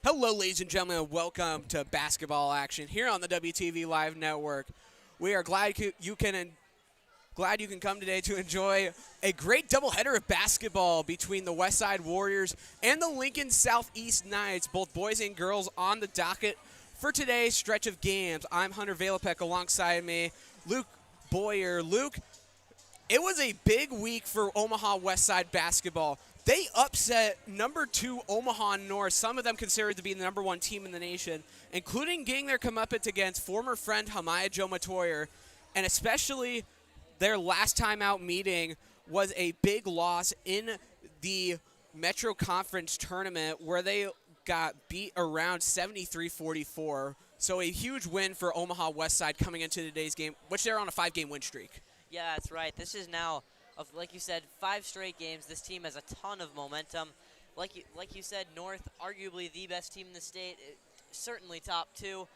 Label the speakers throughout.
Speaker 1: Hello, ladies and gentlemen, and welcome to basketball action here on the WTV Live Network. We are glad you can come today to enjoy a great doubleheader of basketball between the Westside Warriors and the Lincoln Southeast Knights, both boys and girls on the docket for today's stretch of games. I'm Hunter Valapek, alongside me, Luke Boyer. Luke, it was a big week for Omaha Westside basketball. They upset number 2 Omaha North, some of them considered to be the number 1 team in the nation, including getting their comeuppance against former friend Hamaya Joe Matoyer, and especially their last time out meeting was a big loss in the Metro Conference tournament where they got beat around 73-44. So a huge win for Omaha Westside coming into today's game, which they're on a 5-game win streak.
Speaker 2: Yeah, that's right. This is now, like you said, 5 straight games. This team has a ton of momentum. Like you said, North, arguably the best team in the state, certainly top 2.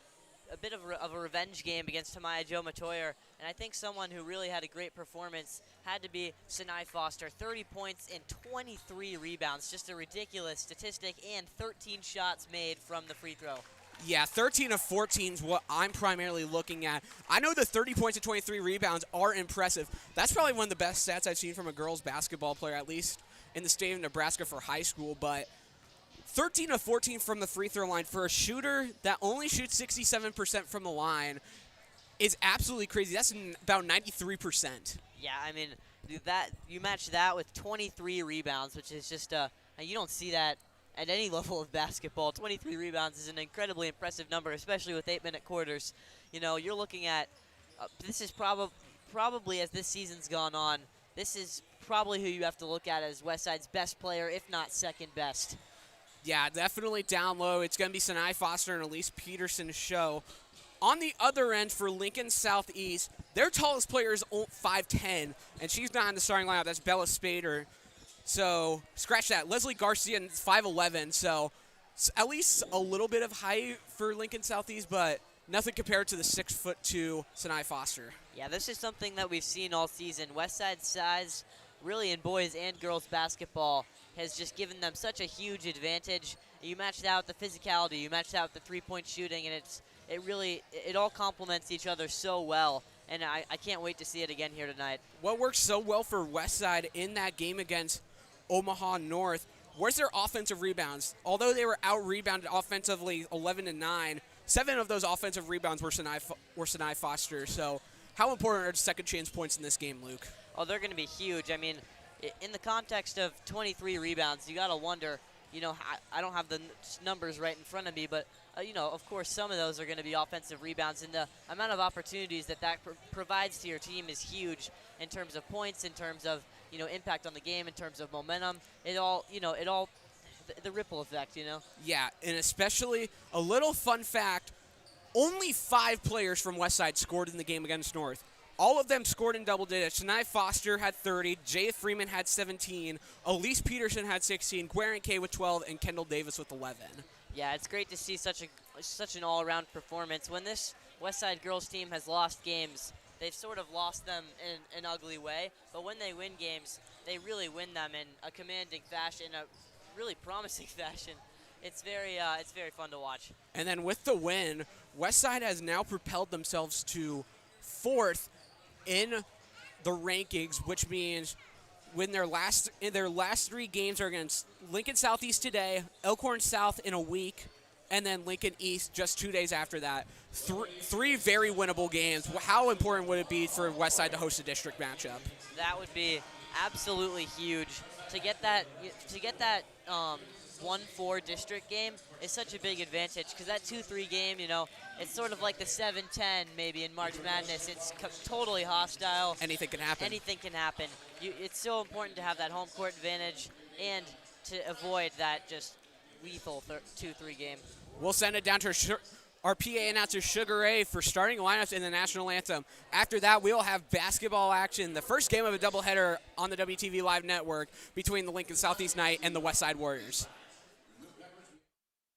Speaker 2: A bit of a revenge game against Hamaya Joe Matoyer, and I think someone who really had a great performance had to be Sinai Foster. 30 points and 23 rebounds, just a ridiculous statistic, and 13 shots made from the free throw.
Speaker 1: Yeah, 13 of 14 is what I'm primarily looking at. I know the 30 points and 23 rebounds are impressive. That's probably one of the best stats I've seen from a girls basketball player, at least in the state of Nebraska for high school. But 13 of 14 from the free throw line for a shooter that only shoots 67% from the line is absolutely crazy. That's about 93%.
Speaker 2: Yeah, I mean, that you match that with 23 rebounds, which is just you don't see that at any level of basketball. 23 rebounds is an incredibly impressive number, especially with 8-minute quarters. You know, you're looking at this is probably as this season's gone on, this is probably who you have to look at as Westside's best player, if not second best.
Speaker 1: Yeah, definitely down low. It's going to be Sinai Foster and Elise Peterson's show. On the other end for Lincoln Southeast, their tallest player is 5'10", and she's not in the starting lineup. That's Bella Spader. So scratch that. Leslie Garcia, 5'11", so at least a little bit of height for Lincoln Southeast, but nothing compared to the 6'2" Sinai Foster.
Speaker 2: Yeah, this is something that we've seen all season. Westside's size, really in boys and girls basketball, has just given them such a huge advantage. You match that with the physicality, you match that with the three-point shooting, and it all complements each other so well. And I can't wait to see it again here tonight.
Speaker 1: What worked so well for Westside in that game against Omaha North was their offensive rebounds. Although they were out-rebounded offensively 11-9, 7 of those offensive rebounds were Sinai Foster. So how important are second chance points in this game, Luke?
Speaker 2: Oh, they're going to be huge. I mean, in the context of 23 rebounds, you got to wonder, you know, I don't have the numbers right in front of me, but, you know, of course some of those are going to be offensive rebounds, and the amount of opportunities that provides to your team is huge in terms of points, in terms of, you know, impact on the game, in terms of momentum. The ripple effect, you know?
Speaker 1: Yeah, and especially a little fun fact, only 5 players from Westside scored in the game against North. All of them scored in double digits. Sinai Foster had 30, Jay Freeman had 17, Elise Peterson had 16, Guerin Kay with 12, and Kendall Davis with 11.
Speaker 2: Yeah, it's great to see such an all-around performance. When this Westside girls team has lost games, they've sort of lost them in an ugly way, but when they win games, they really win them in a commanding fashion, a really promising fashion. It's very fun to watch.
Speaker 1: And then with the win, Westside has now propelled themselves to 4th in the rankings, which means when their last 3 games are against Lincoln Southeast today, Elkhorn South in a week, and then Lincoln East just 2 days after that. 3 very winnable games. How important would it be for Westside to host a district matchup?
Speaker 2: That would be absolutely huge. To get that 1-4 district game is such a big advantage, because that 2-3 game, you know, it's sort of like the 7-10 maybe in March Madness. It's totally hostile.
Speaker 1: Anything can happen.
Speaker 2: Anything can happen. It's so important to have that home court advantage and to avoid that just lethal 2-3 game.
Speaker 1: We'll send it down to our PA announcer, Sugar Ray, for starting lineups in the national anthem. After that, we'll have basketball action, the first game of a doubleheader on the WTV Live Network between the Lincoln Southeast Knight and the Westside Warriors.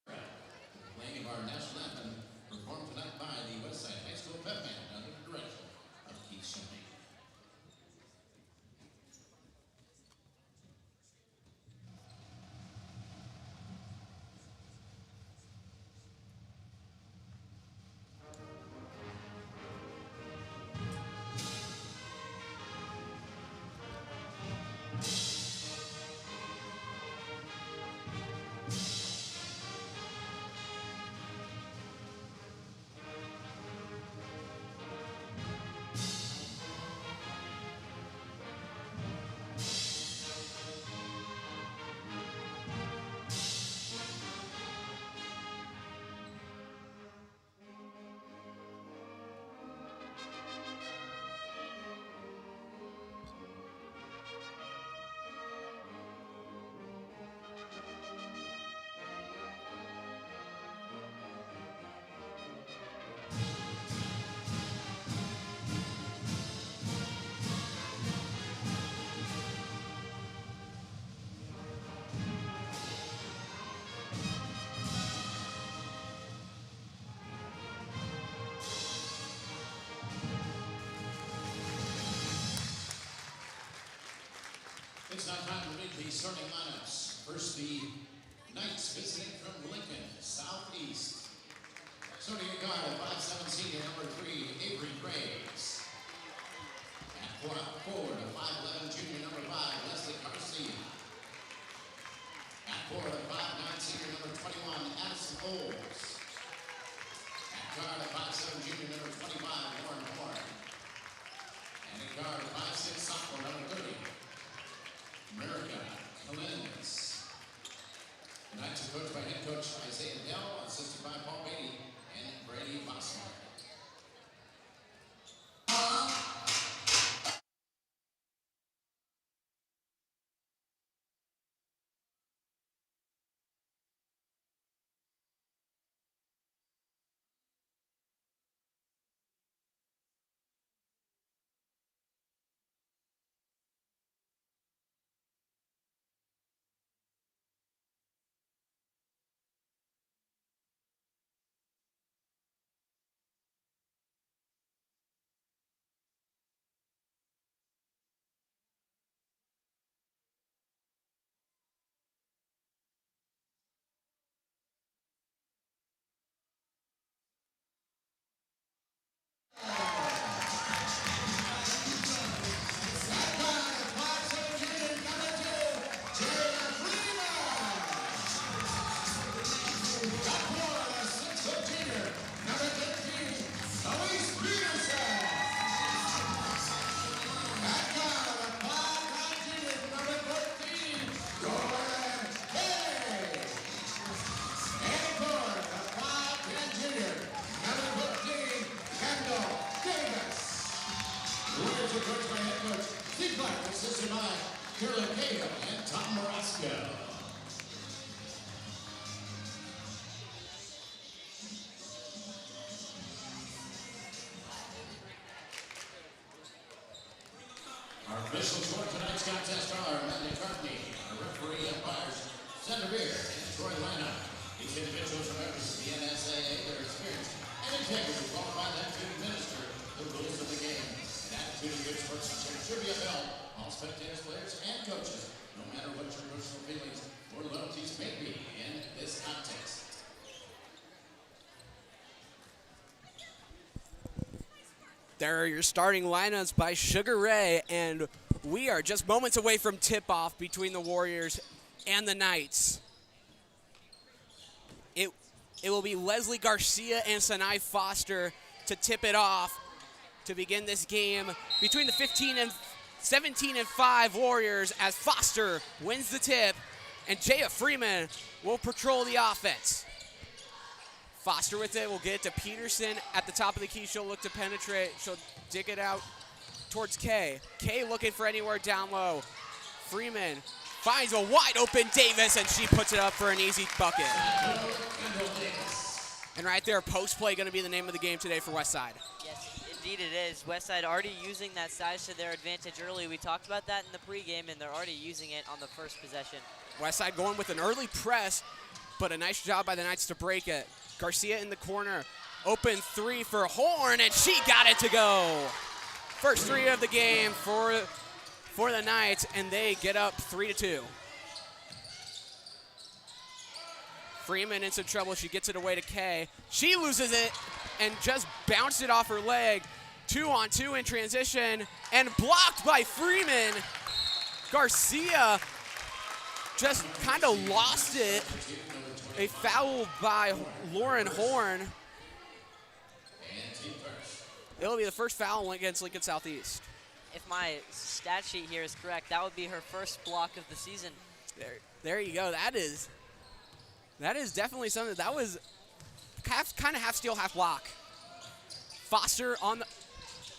Speaker 3: Playing our national anthem, performed tonight by the Westside High School Pep Band under the direction of Keith Shumley. It's now time to read the starting lineups. First, the Knights visiting from Lincoln, Southeast. Starting at guard at 5'7" senior number 3, Avery Graves. At forward, a 5'11" junior number 5, Leslie Garcia. At forward, a 5'9" senior number 21, Addison Olds. At guard, a 5'7" junior number 25, Lauren Horn. And at guard, a 5'6" sophomore number 30, America Collins. The Knights are coached by head coach Isaiah Dell, assisted by Paul Beatty and Brady Boston. Assisted by Carolyn Cahill and Tom Morasco. Our officials for tonight's contest are Amanda Cartney, our referee umpires, Sandra Beer, and Troy Lina. These individuals are members of the NSAA, their experience and integrity qualify them to administer the rules of the game. An attitude of good sportsmanship should be upheld. All spectators, players, and coaches, no matter what your personal feelings or loyalties may be in this contest.
Speaker 1: There are your starting lineups by Sugar Ray, and we are just moments away from tip-off between the Warriors and the Knights. It will be Leslie Garcia and Sanai Foster to tip it off to begin this game between the 17 and 5 Warriors as Foster wins the tip, and Jaya Freeman will patrol the offense. Foster with it will get it to Peterson at the top of the key. She'll look to penetrate. She'll dig it out towards Kay. Kay looking for anywhere down low. Freeman finds a wide open Davis, and she puts it up for an easy bucket. And right there, post play going to be the name of the game today for Westside.
Speaker 2: Yes, indeed it is. Westside already using that size to their advantage early. We talked about that in the pregame, and they're already using it on the first possession.
Speaker 1: Westside going with an early press, but a nice job by the Knights to break it. Garcia in the corner. Open three for Horn, and she got it to go. First three of the game for the Knights, and they get up 3-2. Freeman in some trouble. She gets it away to Kay. She loses it and just bounced it off her leg. 2-on-2 in transition, and blocked by Freeman. Garcia just kind of lost it. A foul by Lauren Horn. It'll be the first foul against Lincoln Southeast.
Speaker 2: If my stat sheet here is correct, that would be her first block of the season.
Speaker 1: There you go. That is definitely something. That was kind of half steal, half block. Foster on the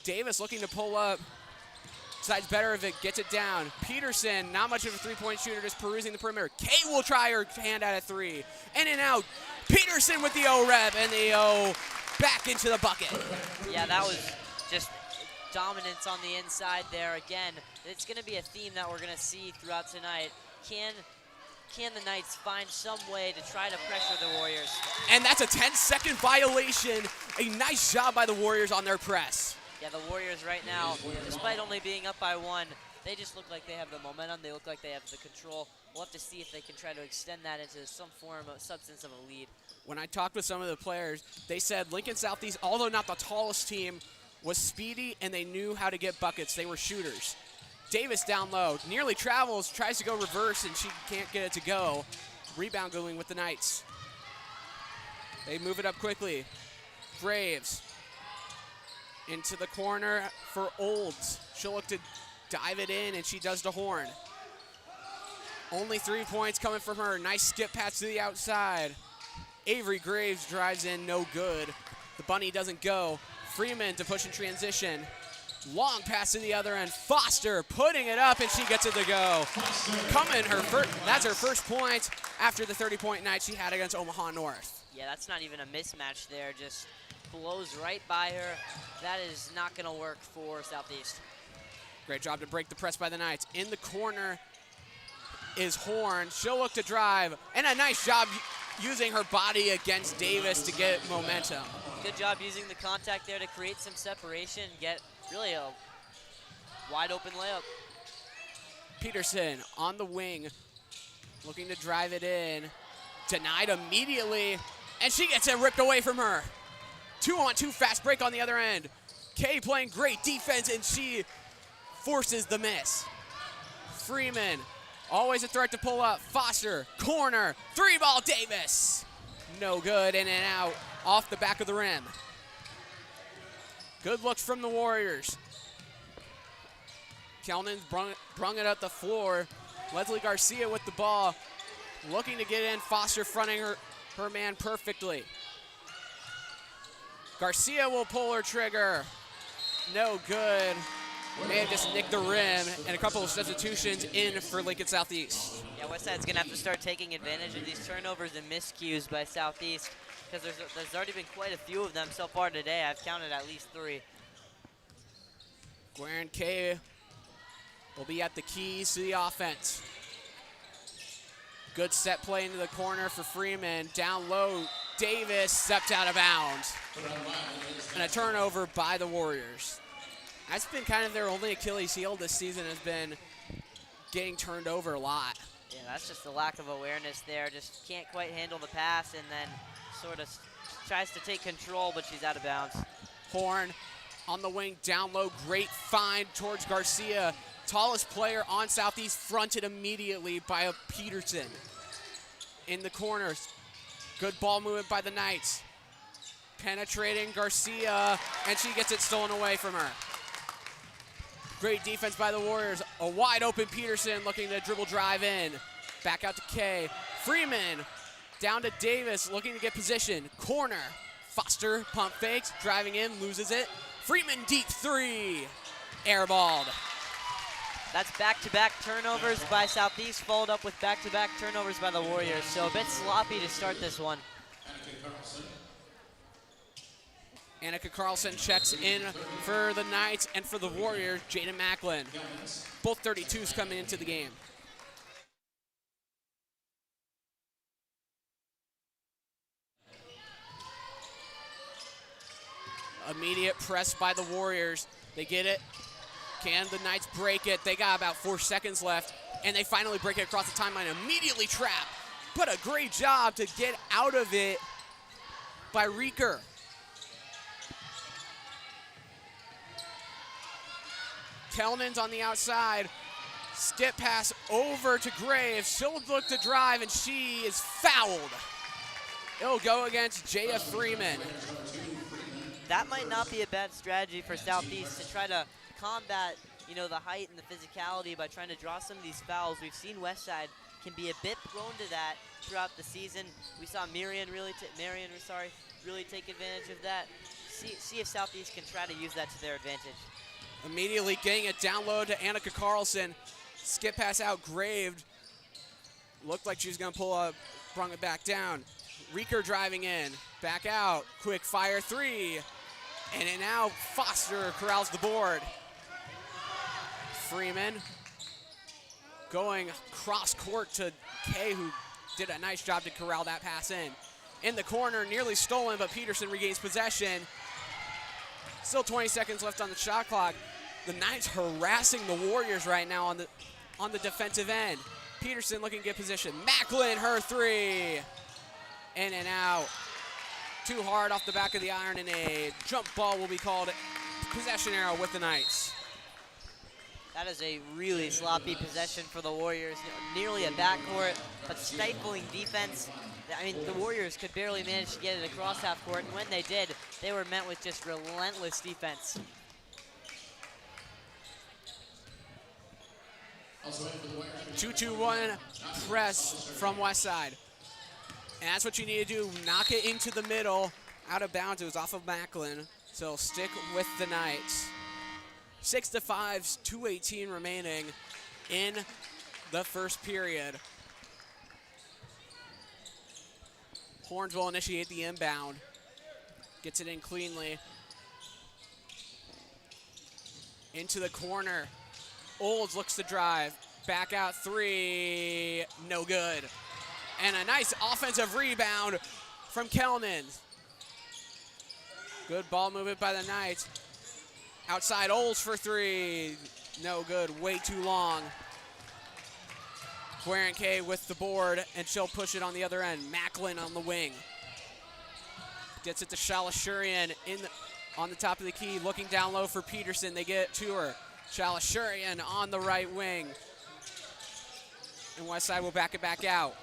Speaker 1: Davis looking to pull up. Decides better if it gets it down. Peterson, not much of a three-point shooter, just perusing the perimeter. Kate will try her hand at a three. In and out. Peterson with the O-rep, and the O back into the bucket.
Speaker 2: Yeah, that was just dominance on the inside there. Again, it's going to be a theme that we're going to see throughout tonight. Can the Knights find some way to try to pressure the Warriors?
Speaker 1: And that's a 10-second violation. A nice job by the Warriors on their press.
Speaker 2: Yeah, the Warriors right now, despite only being up by one, They just look like they have the momentum. They look like they have the control. We'll have to see if they can try to extend that into some form of substance of a lead.
Speaker 1: When I talked with some of the players, they said Lincoln Southeast, although not the tallest team, was speedy and they knew how to get buckets. They were shooters. Davis down low, nearly travels, tries to go reverse, and she can't get it to go. Rebound going with the Knights. They move it up quickly. Graves into the corner for Olds. She'll look to dive it in, and she does to Horn. Only 3 points coming from her. Nice skip pass to the outside. Avery Graves drives in, no good. The bunny doesn't go. Freeman to push in transition. Long pass to the other end. Foster putting it up, and she gets it to go. That's her first point after the 30-point night she had against Omaha North.
Speaker 2: Yeah, that's not even a mismatch there. Just blows right by her. That is not going to work for Southeast.
Speaker 1: Great job to break the press by the Knights. In the corner is Horn. She'll look to drive, and a nice job using her body against Davis to get momentum.
Speaker 2: Good job using the contact there to create some separation and get really a wide open layup.
Speaker 1: Peterson on the wing, looking to drive it in. Denied immediately, and she gets it ripped away from her. 2-on-2 fast break on the other end. Kay playing great defense, and she forces the miss. Freeman, always a threat to pull up. Foster, corner, 3-ball Davis. No good, in and out, off the back of the rim. Good looks from the Warriors. Kelnan's brung it up the floor. Leslie Garcia with the ball, looking to get in. Foster fronting her man perfectly. Garcia will pull her trigger. No good. May have just nicked the rim, and a couple of substitutions in for Lincoln Southeast.
Speaker 2: Yeah, Westside's going to have to start taking advantage of these turnovers and miscues by Southeast, because there's already been quite a few of them so far today. I've counted at least 3.
Speaker 1: Guerin Kay will be at the keys to the offense. Good set play into the corner for Freeman. Down low, Davis stepped out of bounds. And a turnover by the Warriors. That's been kind of their only Achilles heel this season, has been getting turned over a lot.
Speaker 2: Yeah, that's just the lack of awareness there. Just can't quite handle the pass, and then sort of tries to take control, but she's out of bounds.
Speaker 1: Horn on the wing, down low, great find towards Garcia. Tallest player on Southeast, fronted immediately by a Peterson. In the corners, good ball movement by the Knights. Penetrating Garcia, and she gets it stolen away from her. Great defense by the Warriors. A wide open Peterson looking to dribble drive in. Back out to Kay. Freeman down to Davis looking to get position. Corner. Foster pump fakes, driving in, loses it. Freeman deep 3. Airballed.
Speaker 2: That's back-to-back turnovers by Southeast, followed up with back-to-back turnovers by the Warriors. So a bit sloppy to start this one.
Speaker 1: Annika Carlson checks in for the Knights, and for the Warriors, Jaden Macklin. Both 32s coming into the game. Immediate press by the Warriors. They get it. Can the Knights break it? They got about 4 seconds left, and they finally break it across the timeline. Immediately trapped. But a great job to get out of it by Reeker. Kelnan's on the outside. Skip pass over to Graves. She'll look to drive, and she is fouled. It'll go against Jaya Freeman.
Speaker 2: That might not be a bad strategy for Southeast to try to combat, the height and the physicality by trying to draw some of these fouls. We've seen Westside can be a bit prone to that throughout the season. We saw Marion really take advantage of that. See if Southeast can try to use that to their advantage.
Speaker 1: Immediately getting it down low to Annika Carlson. Skip pass out, Graved. Looked like she was going to pull up, brung it back down. Reeker driving in, back out, quick fire 3. And then now Foster corrals the board. Freeman going cross court to Kay, who did a nice job to corral that pass in. In the corner, nearly stolen, but Peterson regains possession. Still 20 seconds left on the shot clock. The Knights harassing the Warriors right now on the defensive end. Peterson looking to get position. Macklin, her three. In and out. Too hard off the back of the iron, and a jump ball will be called. Possession arrow with the Knights.
Speaker 2: That is a really sloppy possession for the Warriors. Nearly a backcourt, but stifling defense. I mean, the Warriors could barely manage to get it across half court, and when they did, they were met with just relentless defense.
Speaker 1: 2-2-1 press from Westside. And that's what you need to do. Knock it into the middle. Out of bounds. It was off of Macklin. So stick with the Knights. 6-5, 2:18 remaining in the first period. Horns will initiate the inbound. Gets it in cleanly. Into the corner. Olds looks to drive. Back out three. No good. And a nice offensive rebound from Kelman. Good ball movement by the Knights. Outside Olds for three. No good, way too long. Guaranque with the board, and she'll push it on the other end. Macklin on the wing. Gets it to Shalashurian on the top of the key, looking down low for Peterson. They get it to her. Shalashurian on the right wing. And Westside will back it back out.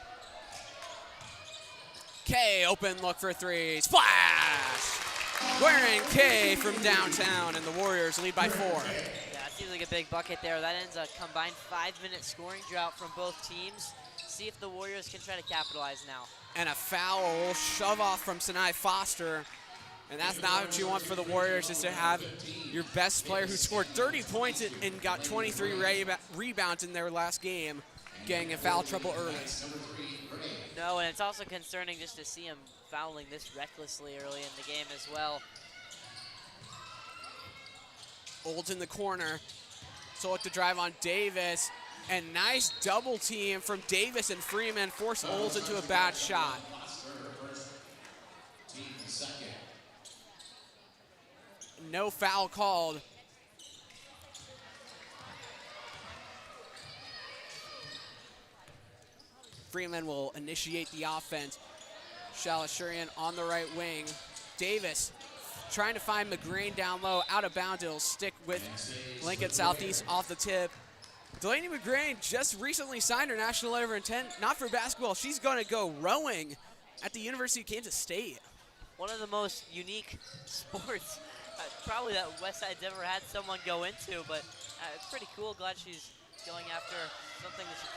Speaker 1: Kay, open look for three. Splash! Guaranque from downtown, and the Warriors lead by 4.
Speaker 2: Yeah, it seems like a big bucket there. That ends a combined 5-minute scoring drought from both teams. See if the Warriors can try to capitalize now.
Speaker 1: And a foul shove off from Sinai Foster. And that's not what you want for the Warriors, is to have your best player who scored 30 points and got 23 rebounds in their last game getting in foul trouble early.
Speaker 2: No, and it's also concerning just to see him fouling this recklessly early in the game as well.
Speaker 1: Olds in the corner. So look to drive on Davis. And nice double team from Davis and Freeman force Olds into a bad shot. No foul called. Freeman will initiate the offense. Shalashurian on the right wing. Davis trying to find McGrane down low, out of bounds. It'll stick with Lincoln Southeast off the tip. Delaney McGrane just recently signed her national letter of intent, not for basketball. She's going to go rowing at the University of Kansas State.
Speaker 2: One of the most unique sports probably that Westside's ever had someone go into, but it's pretty cool. Glad she's going after something that she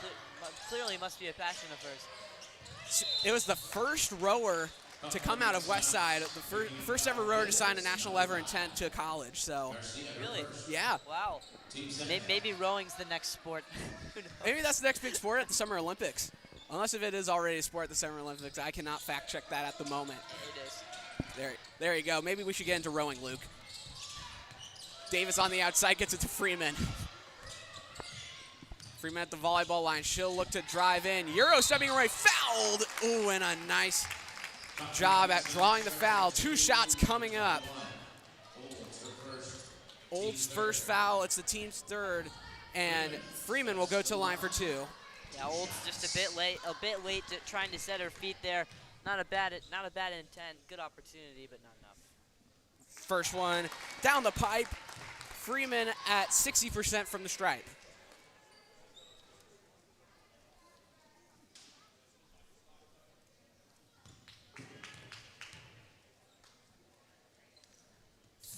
Speaker 2: clearly must be a passion of hers.
Speaker 1: It was the first rower to come out of Westside, the first ever rower to sign a national letter of intent to college. So,
Speaker 2: really?
Speaker 1: Yeah.
Speaker 2: Wow. Maybe rowing's the next sport.
Speaker 1: Maybe that's the next big sport at the Summer Olympics. Unless if it is already a sport at the Summer Olympics. I cannot fact check that at the moment.
Speaker 2: It is.
Speaker 1: There you go. Maybe we should get into rowing, Luke. Davis on the outside gets it to Freeman. Freeman at the volleyball line. She'll look to drive in. Euro stepping away, fouled. Ooh, and a nice job at drawing the foul. 2 shots coming up. Old's first foul. It's the team's third, and Freeman will go to the line for 2.
Speaker 2: Yeah, Old's just a bit late to trying to set her feet there. Not a bad intent. Good opportunity, but not enough.
Speaker 1: First one down the pipe. Freeman at 60% from the stripe.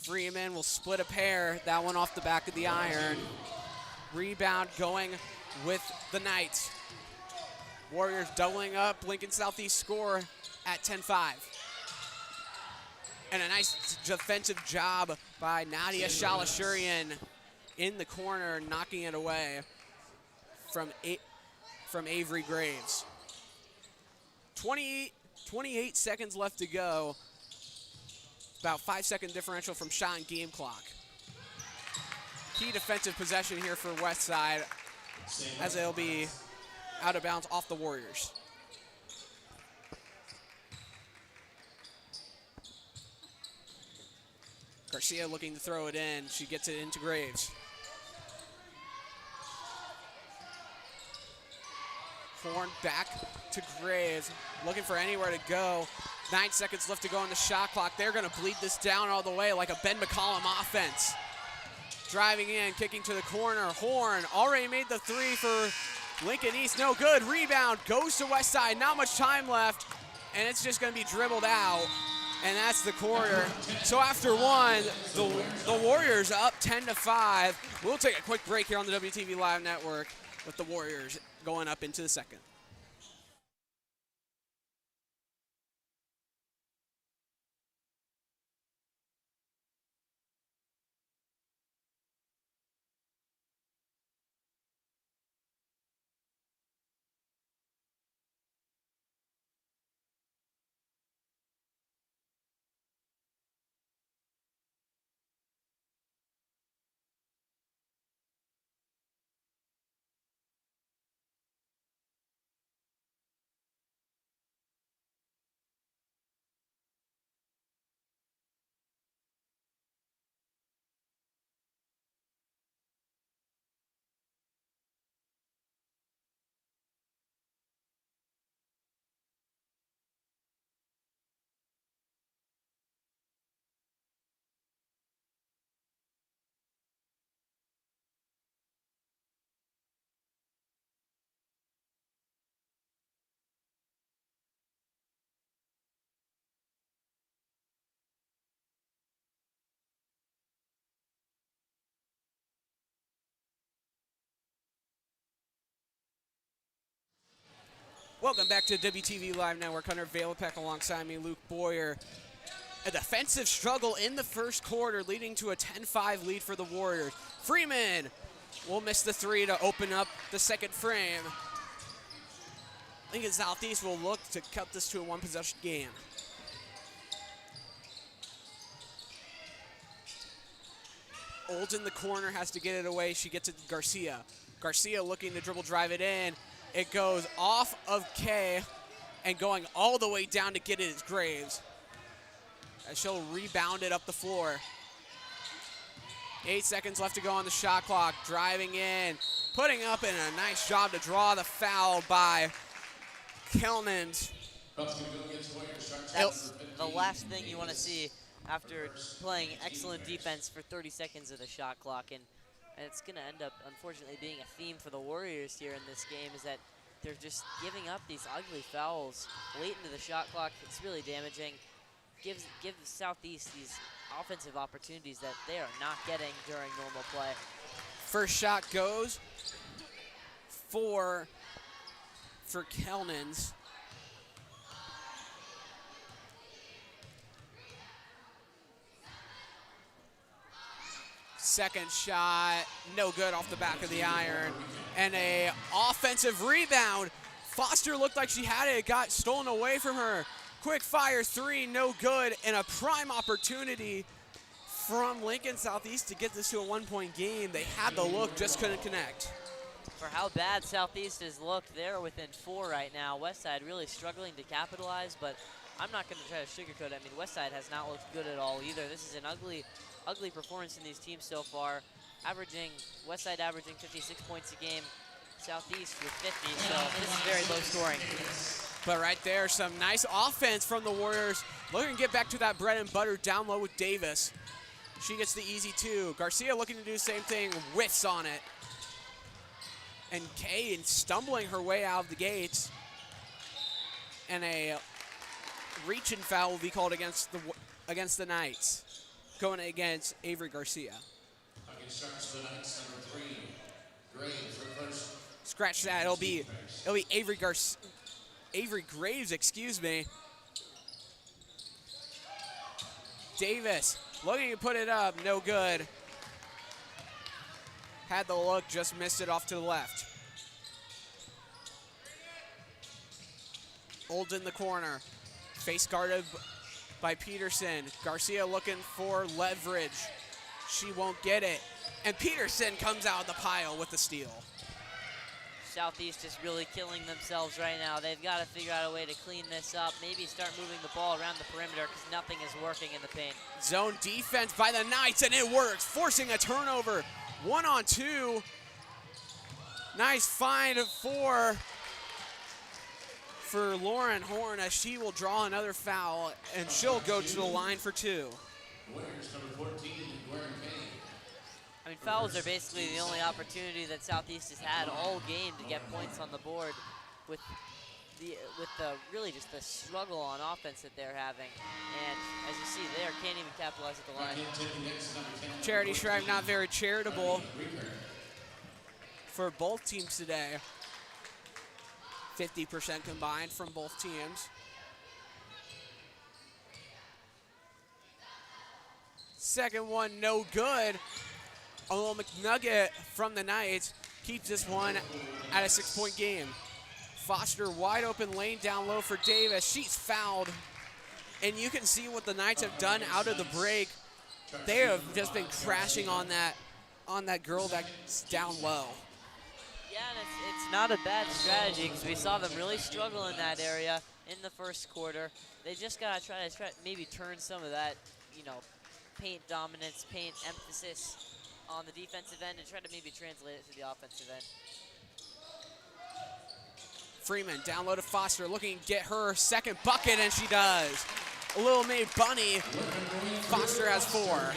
Speaker 1: Freeman will split a pair. That one off the back of the iron. Rebound going with the Knights. Warriors doubling up. Lincoln Southeast score at 10-5. And a nice defensive job by Nadia Shalashurian in the corner, knocking it away from Avery Graves. 28 seconds left to go. About 5-second differential from shot and game clock. Key defensive possession here for Westside, as it'll be out of bounds off the Warriors. Garcia looking to throw it in. She gets it into Graves. Horn back to Graves, looking for anywhere to go. 9 seconds left to go on the shot clock. They're gonna bleed this down all the way like a Ben McCollum offense. Driving in, kicking to the corner. Horn already made the three for Lincoln East, no good. Rebound goes to Westside, not much time left, and it's just gonna be dribbled out, and that's the quarter. So after one, the Warriors up 10-5. We'll take a quick break here on the WTV Live Network with the Warriors going up into the second. Welcome back to WTV Live Network. Hunter Valopek alongside me, Luke Boyer. A defensive struggle in the first quarter, leading to a 10-5 lead for the Warriors. Freeman will miss the three to open up the second frame. Lincoln Southeast will look to cut this to a one-possession game. Olds in the corner has to get it away. She gets it to Garcia. Garcia looking to dribble drive it in. It goes off of Kay and going all the way down to get it is Graves. As she'll rebound it up the floor. 8 seconds left to go on the shot clock. Driving in, putting up in a nice job to draw the foul by Kelnand.
Speaker 2: That's the last thing you want to see after playing excellent defense for 30 seconds of the shot clock. And it's going to end up, unfortunately, being a theme for the Warriors here in this game, is that they're just giving up these ugly fouls late into the shot clock. It's really damaging. Give Southeast these offensive opportunities that they are not getting during normal play.
Speaker 1: First shot goes for Kelnans. Second shot, no good off the back of the iron. And a offensive rebound. Foster looked like she had it. It got stolen away from her. Quick fire three, no good. And a prime opportunity from Lincoln Southeast to get this to a one-point game. They had the look, just couldn't connect.
Speaker 2: For how bad Southeast has looked, they're within 4 right now. Westside really struggling to capitalize, but I'm not going to try to sugarcoat it. I mean, Westside has not looked good at all either. This is an ugly performance in these teams so far. Westside averaging 56 points a game, Southeast with 50, so this is very low scoring.
Speaker 1: But right there, some nice offense from the Warriors. Looking to get back to that bread and butter down low with Davis. She gets the easy two. Garcia looking to do the same thing, whiffs on it. And Kay stumbling her way out of the gates. And a reach and foul will be called against the Knights. Going against Avery Garcia. Scratch that. It'll be Avery Graves, excuse me. Davis looking to put it up, no good. Had the look, just missed it off to the left. Olds in the corner, face guarded by Peterson. Garcia looking for leverage. She won't get it. And Peterson comes out of the pile with the steal.
Speaker 2: Southeast is really killing themselves right now. They've got to figure out a way to clean this up, maybe start moving the ball around the perimeter because nothing is working in the paint.
Speaker 1: Zone defense by the Knights, and it works, forcing a turnover. 1-on-2. Nice find for Lauren Horn as she will draw another foul, and she'll go to the line for 2.
Speaker 3: Warriors number 14, Gwen Kane.
Speaker 2: I mean, fouls are basically the only opportunity that Southeast has had all game to get points on the board with the really just the struggle on offense that they're having. And as you see there, can't even capitalize at the line.
Speaker 1: Charity Strive not very charitable for both teams today. 50% combined from both teams. Second one, no good. A little McNugget from the Knights keeps this one at a 6-point game. Foster wide open lane down low for Davis. She's fouled. And you can see what the Knights have done out of the break. They have just been crashing on that girl that's down low.
Speaker 2: Yeah, and it's not a bad strategy because we saw them really struggle in that area in the first quarter. They just got to try to maybe turn some of that, paint dominance, paint emphasis on the defensive end and try to maybe translate it to the offensive end.
Speaker 1: Freeman down low to Foster, looking to get her second bucket, and she does. A little May Bunny. Foster has 4.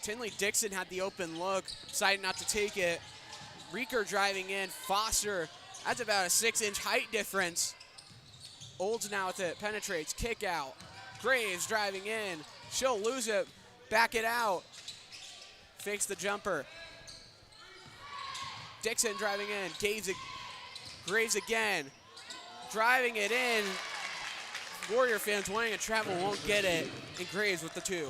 Speaker 1: Tinley Dixon had the open look, decided not to take it. Reeker driving in. Foster, that's about a 6-inch height difference. Olds now with it, penetrates, kick out. Graves driving in. She'll lose it, back it out. Fakes the jumper. Dixon driving in. Graves again. Driving it in. Warrior fans wanting to travel won't get it. And Graves with the 2.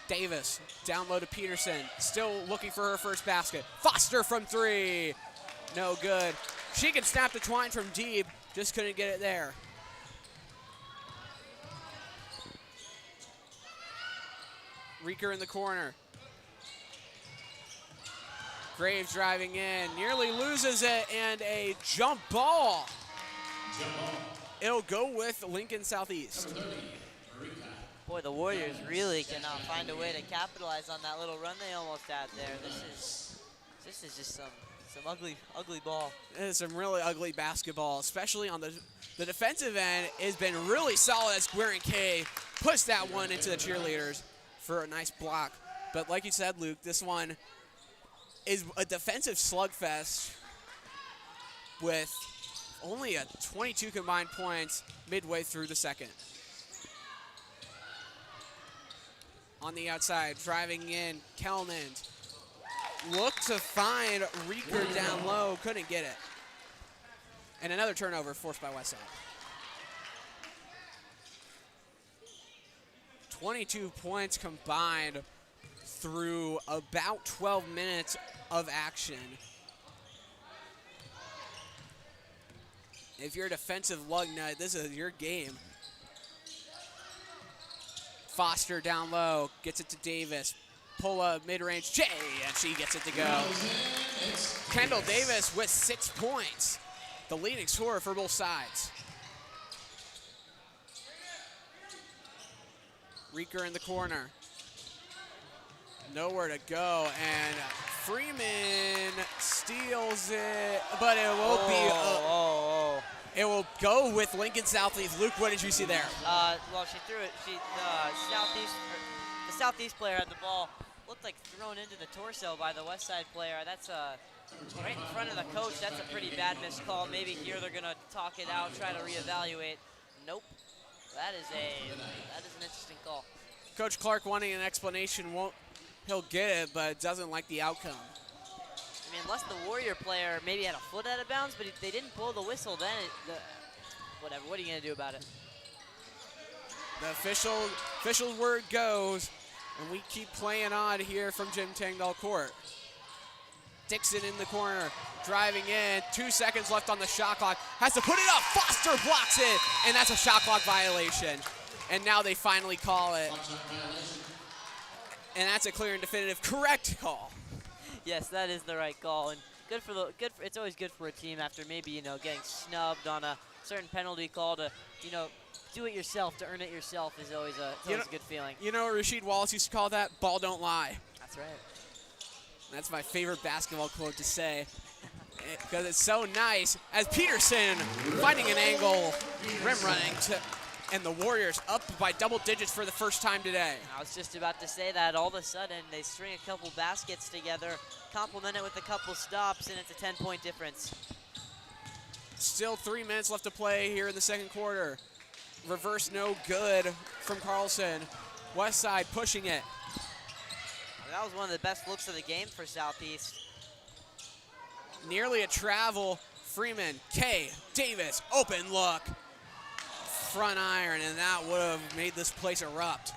Speaker 1: Davis down low to Peterson. Still looking for her first basket. Foster from 3. No good. She can snap the twine from deep. Just couldn't get it there. Reeker in the corner. Graves driving in. Nearly loses it, and a jump ball. It'll go with Lincoln Southeast.
Speaker 2: Boy, the Warriors really cannot find a way to capitalize on that little run they almost had there. This is just some ugly ball.
Speaker 1: It is some really ugly basketball, especially on the defensive end. Has been really solid as Guerin K puts that one into the cheerleaders for a nice block. But like you said, Luke, this one is a defensive slugfest with only a 22 combined points midway through the second. On the outside, driving in, Kelman. Look to find Reeker down low, couldn't get it. And another turnover forced by Westside. 22 points combined through about 12 minutes of action. If you're a defensive lug nut, this is your game. Foster down low, gets it to Davis. Pull up mid-range, Jay, and she gets it to go. Kendall Davis with 6 points, the leading scorer for both sides. Reeker in the corner. Nowhere to go, and Freeman steals it, but it will be. It will go with Lincoln Southeast. Luke, what did you see there?
Speaker 2: Well, she threw it. The Southeast player had the ball. Looked like thrown into the torso by the Westside player. That's right in front of the coach. That's a pretty bad missed call. Maybe here they're gonna talk it out, try to reevaluate. Nope. That is an interesting call.
Speaker 1: Coach Clark wanting an explanation. He'll get it, but doesn't like the outcome.
Speaker 2: I mean, unless the Warrior player maybe had a foot out of bounds, but if they didn't blow the whistle, then whatever. What are you gonna do about it?
Speaker 1: The official word goes, and we keep playing on here from Jim Tangdahl Court. Dixon in the corner, driving in. 2 seconds left on the shot clock. Has to put it up. Foster blocks it, and that's a shot clock violation. and now they finally call it. And that's a clear and definitive correct call.
Speaker 2: Yes, that is the right call, and it's always good for a team after maybe getting snubbed on a certain penalty call to do it yourself, to earn it yourself is always a good feeling.
Speaker 1: You know what Rasheed Wallace used to call that? Ball don't lie.
Speaker 2: That's right.
Speaker 1: That's my favorite basketball quote to say, because it's so nice. As Peterson finding an angle, rim running, and the Warriors up by double digits for the first time today.
Speaker 2: I was just about to say that. All of a sudden, they string a couple baskets together, complement it with a couple stops, and it's a 10-point difference.
Speaker 1: Still 3 minutes left to play here in the second quarter. Reverse no good from Carlson. Westside pushing it.
Speaker 2: That was one of the best looks of the game for Southeast.
Speaker 1: Nearly a travel. Freeman, K, Davis, open look. Front iron, and that would have made this place erupt.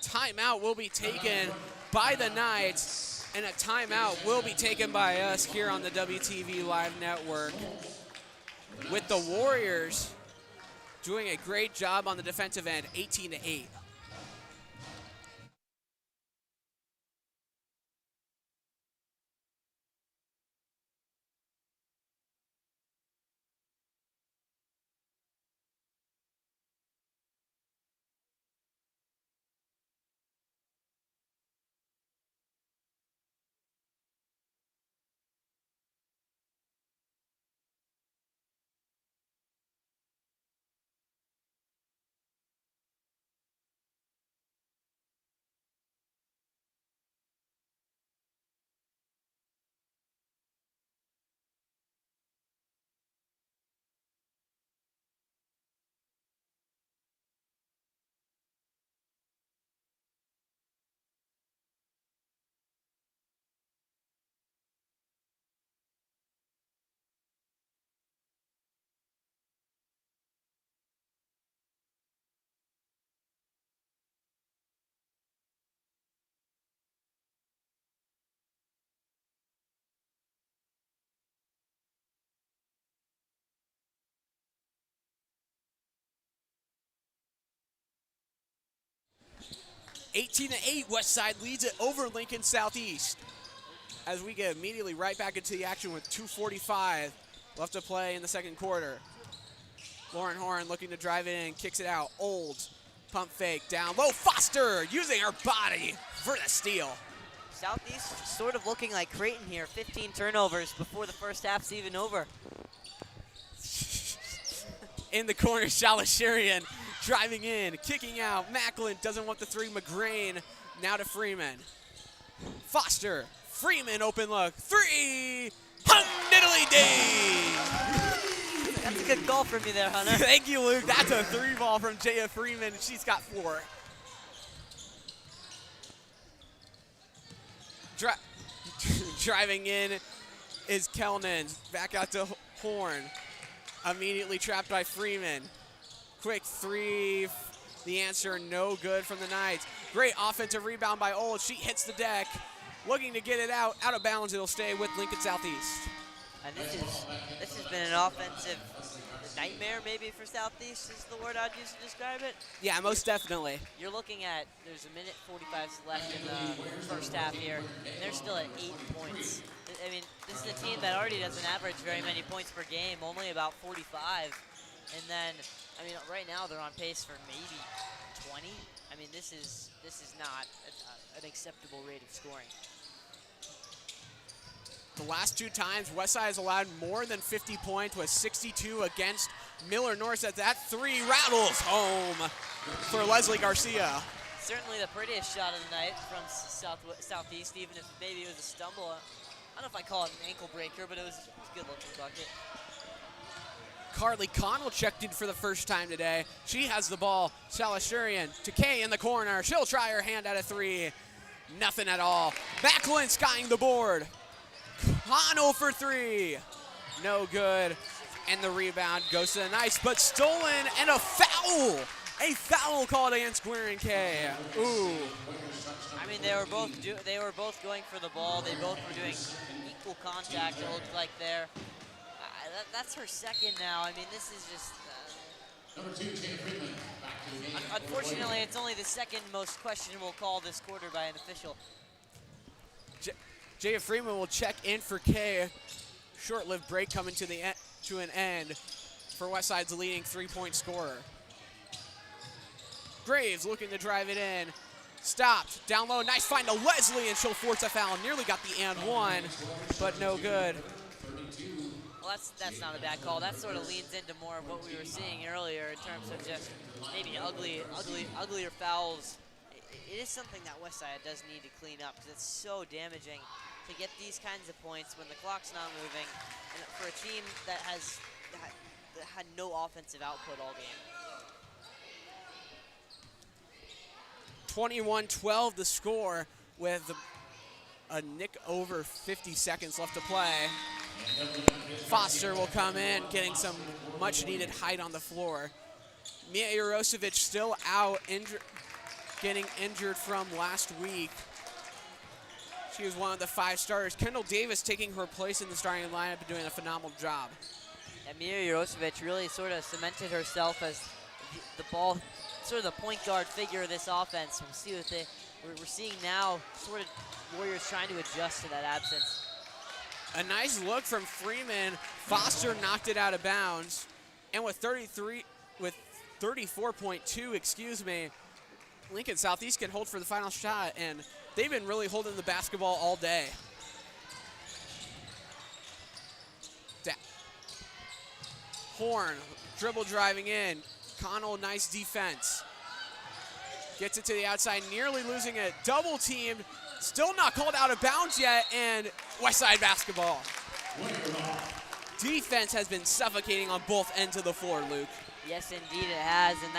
Speaker 1: Timeout will be taken by the Knights, and a timeout will be taken by us here on the WTV Live Network. With the Warriors doing a great job on the defensive end, 18-8. (18-8), Westside leads it over Lincoln Southeast. As we get immediately right back into the action with 2:45 left to play in the second quarter. Lauren Horn looking to drive it in, kicks it out. Olds, pump fake, down low. Foster using her body for the steal.
Speaker 2: Southeast sort of looking like Creighton here. 15 turnovers before the first half's even over.
Speaker 1: In the corner, Shalashirian driving in, kicking out. Macklin doesn't want the three. McGrain now to Freeman. Foster, Freeman, open look. Three, hum-diddly-dee.
Speaker 2: That's a good goal from you there, Hunter.
Speaker 1: Thank you, Luke. That's a three ball from Jaya Freeman. She's got 4. Driving in is Kellnan. Back out to Horn. Immediately trapped by Freeman. Quick three. The answer, no good from the Knights. Great offensive rebound by Old. She hits the deck. Looking to get it out of bounds. It'll stay with Lincoln Southeast.
Speaker 2: And this has been an offensive nightmare, maybe, for Southeast is the word I'd use to describe it.
Speaker 1: Yeah, most definitely.
Speaker 2: You're looking at, there's a minute 45 left in the first half here, and they're still at 8 points. I mean, this is a team that already doesn't average very many points per game, only about 45. And then, I mean, right now they're on pace for maybe 20. I mean, this is not an acceptable rate of scoring.
Speaker 1: The last 2 times, Westside has allowed more than 50 points with 62 against Miller North. That 3 rattles home for Leslie Garcia.
Speaker 2: Certainly the prettiest shot of the night from Southeast, even if maybe it was a stumble. I don't know if I call it an ankle breaker, but it was a good-looking bucket.
Speaker 1: Carly Connell checked in for the first time today. She has the ball. Salashurian to Kay in the corner. She'll try her hand at a 3. Nothing at all. Macklin skying the board. Connell for 3. No good. And the rebound goes to the Knights, but stolen and a foul. A foul called against Guerin and Kay. Ooh.
Speaker 2: I mean, they were both going for the ball. They both were doing equal contact, it looked like there. That's her second now. I mean, this is just
Speaker 3: Number 2, Jay Freeman. Back to the game.
Speaker 2: Unfortunately, it's only the second most questionable call this quarter by an official.
Speaker 1: Jay Freeman will check in for K. Short-lived break coming to an end for Westside's leading 3-point scorer. Graves looking to drive it in. Stopped, down low, nice find to Leslie, and she'll force a foul. Nearly got the and one, but no good.
Speaker 2: Well, that's not a bad call. That sort of leans into more of what we were seeing earlier in terms of just maybe uglier fouls. It is something that Westside does need to clean up because it's so damaging to get these kinds of points when the clock's not moving, and for a team that had no offensive output all game.
Speaker 1: 21-12 the score with a nick over 50 seconds left to play. Foster will come in, getting some much-needed height on the floor. Mia Jarosevic still out, getting injured from last week. She was one of the 5 starters. Kendall Davis taking her place in the starting lineup and doing a phenomenal job.
Speaker 2: And Mia Jarosevic really sort of cemented herself as the ball, sort of the point guard figure of this offense. We'll see what we're seeing now, sort of Warriors trying to adjust to that absence.
Speaker 1: A nice look from Freeman. Foster knocked it out of bounds. And with 34.2, Lincoln Southeast can hold for the final shot, and they've been really holding the basketball all day. Horn, dribble driving in. Connell, nice defense. Gets it to the outside, nearly losing it. Double teamed, still not called out of bounds yet, and Westside basketball. Defense has been suffocating on both ends of the floor, Luke.
Speaker 2: Yes, indeed it has, and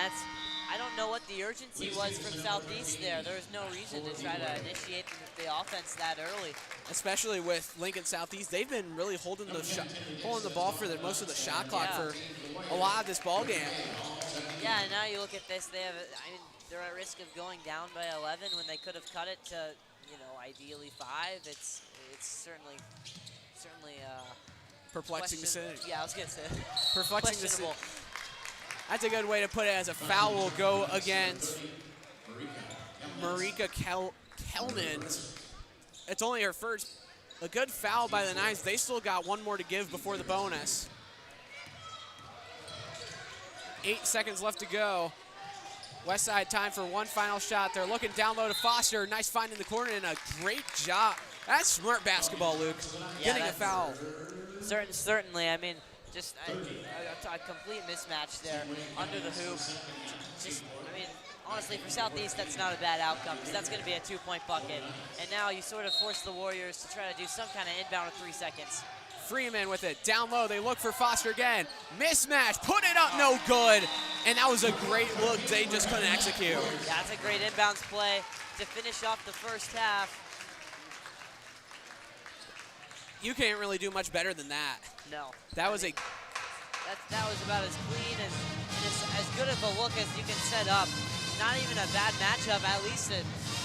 Speaker 2: I don't know what the urgency was from Southeast there. There was no reason to try to initiate the offense that early.
Speaker 1: Especially with Lincoln Southeast, they've been really holding the ball for most of the shot clock for a lot of this ball game.
Speaker 2: Yeah, and now you look at this, they're at risk of going down by 11 when they could have cut it to, ideally 5. It's certainly
Speaker 1: perplexing decision.
Speaker 2: Yeah, I was gonna say
Speaker 1: perplexing decision. That's a good way to put it, as a foul will go against Marika Kelmans. It's only her first. A good foul by the Knights. They still got one more to give before the bonus. 8 seconds left to go. Westside time for one final shot. They're looking down low to Foster. Nice find in the corner and a great job. That's smart basketball, Luke. Getting a foul.
Speaker 2: Certainly. I mean, just a complete mismatch there under the hoop. Honestly, for Southeast, that's not a bad outcome because that's going to be a 2-point bucket. And now you sort of force the Warriors to try to do some kind of inbound with 3 seconds.
Speaker 1: Freeman with it. Down low, they look for Foster again. Mismatch, put it up, no good. And that was a great look. They just couldn't execute.
Speaker 2: Yeah, that's a great inbounds play to finish off the first half.
Speaker 1: You can't really do much better than that.
Speaker 2: No.
Speaker 1: That was
Speaker 2: that was about as clean and as good of a look as you can set up. Not even a bad matchup, at least a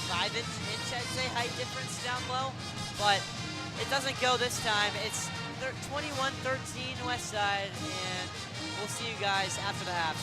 Speaker 2: 5-inch, I'd say, height difference down low. But it doesn't go this time. It's 21-13 Westside, and we'll see you guys after the half.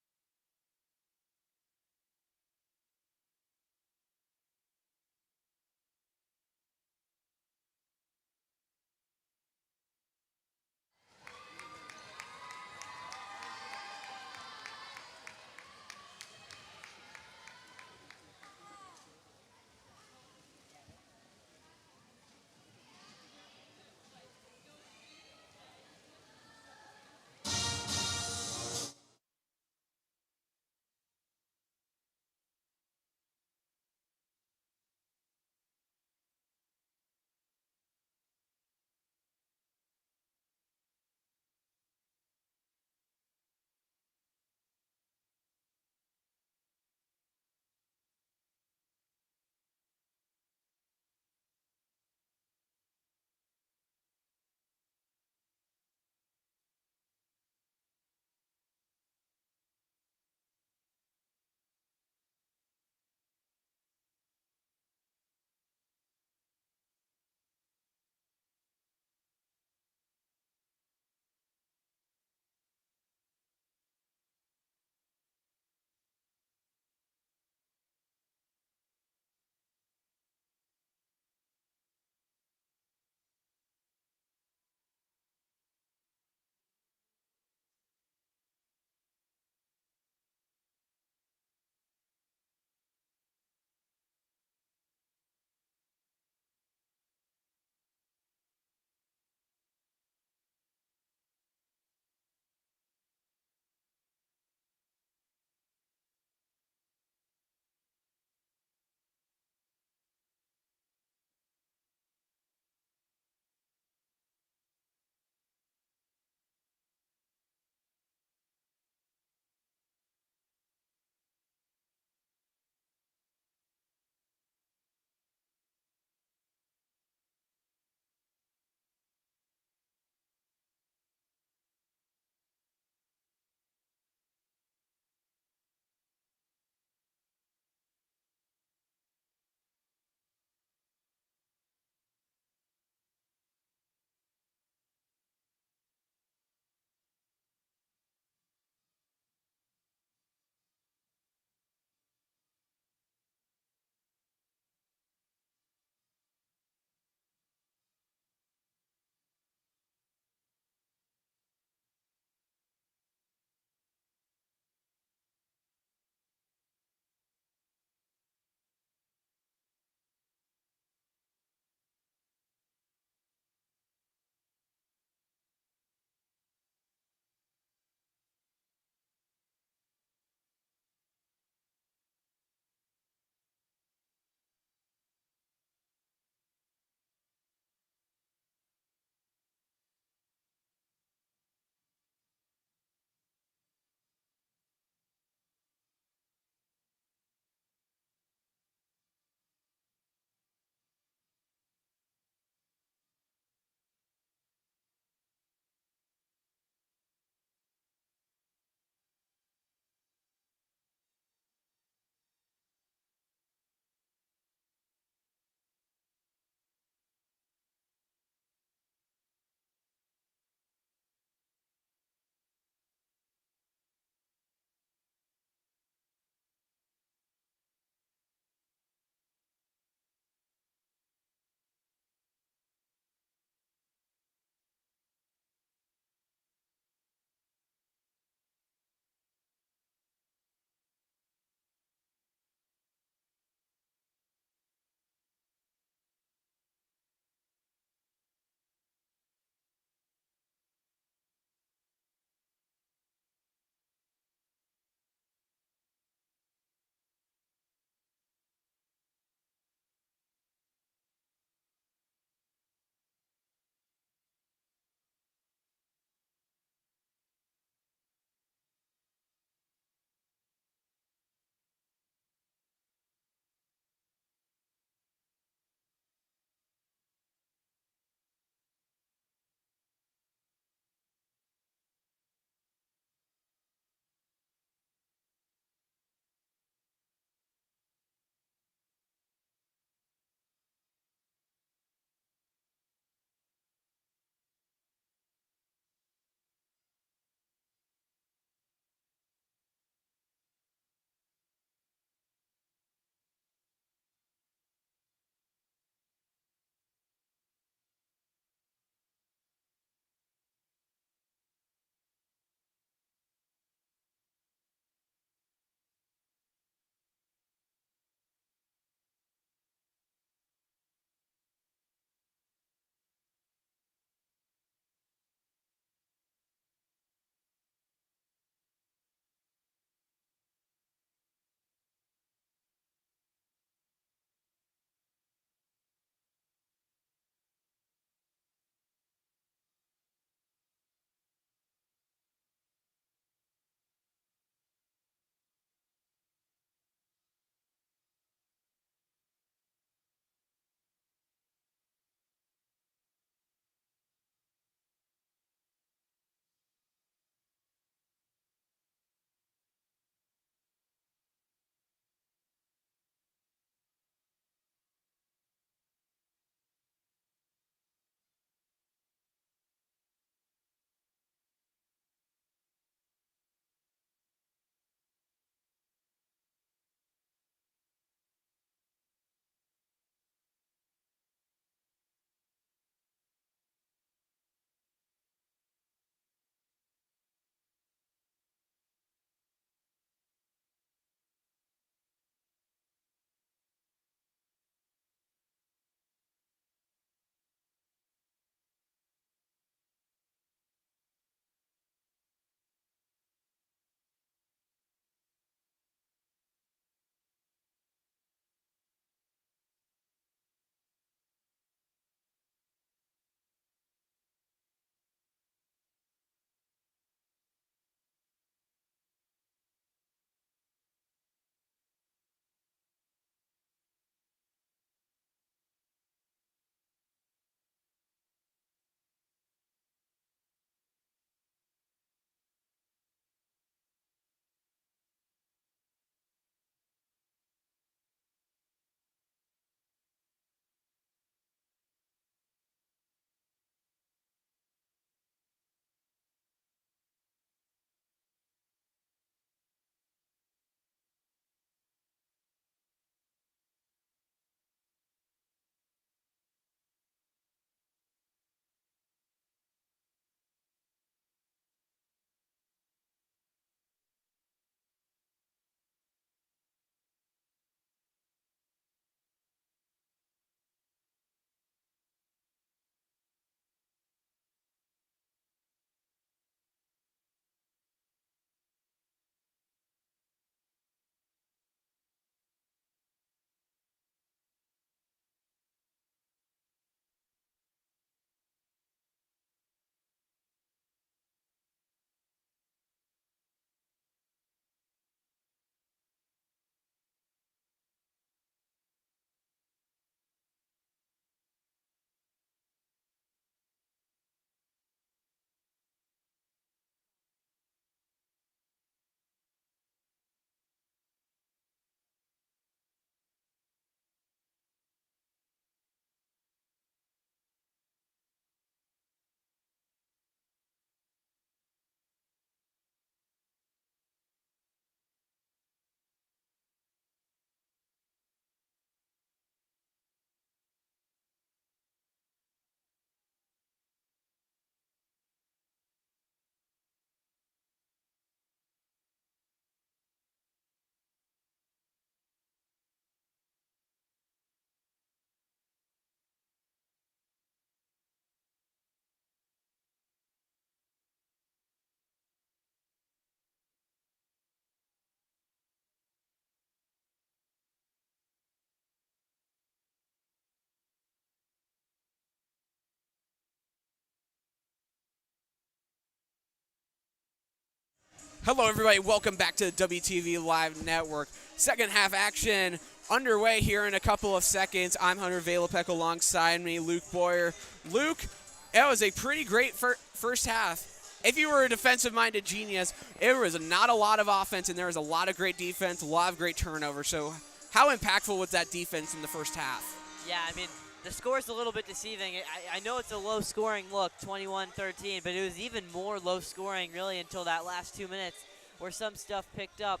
Speaker 1: Hello, everybody. Welcome back to the WTV Live Network. Second half action underway here in a couple of seconds. I'm Hunter Valopek, alongside me, Luke Boyer. Luke, that was a pretty great first half. If you were a defensive-minded genius, it was not a lot of offense, and there was a lot of great defense, a lot of great turnovers. So how impactful was that defense in the first half?
Speaker 2: Yeah, I mean, the score's a little bit deceiving. I know it's a low-scoring look, 21-13, but it was even more low-scoring really until that last 2 minutes where some stuff picked up.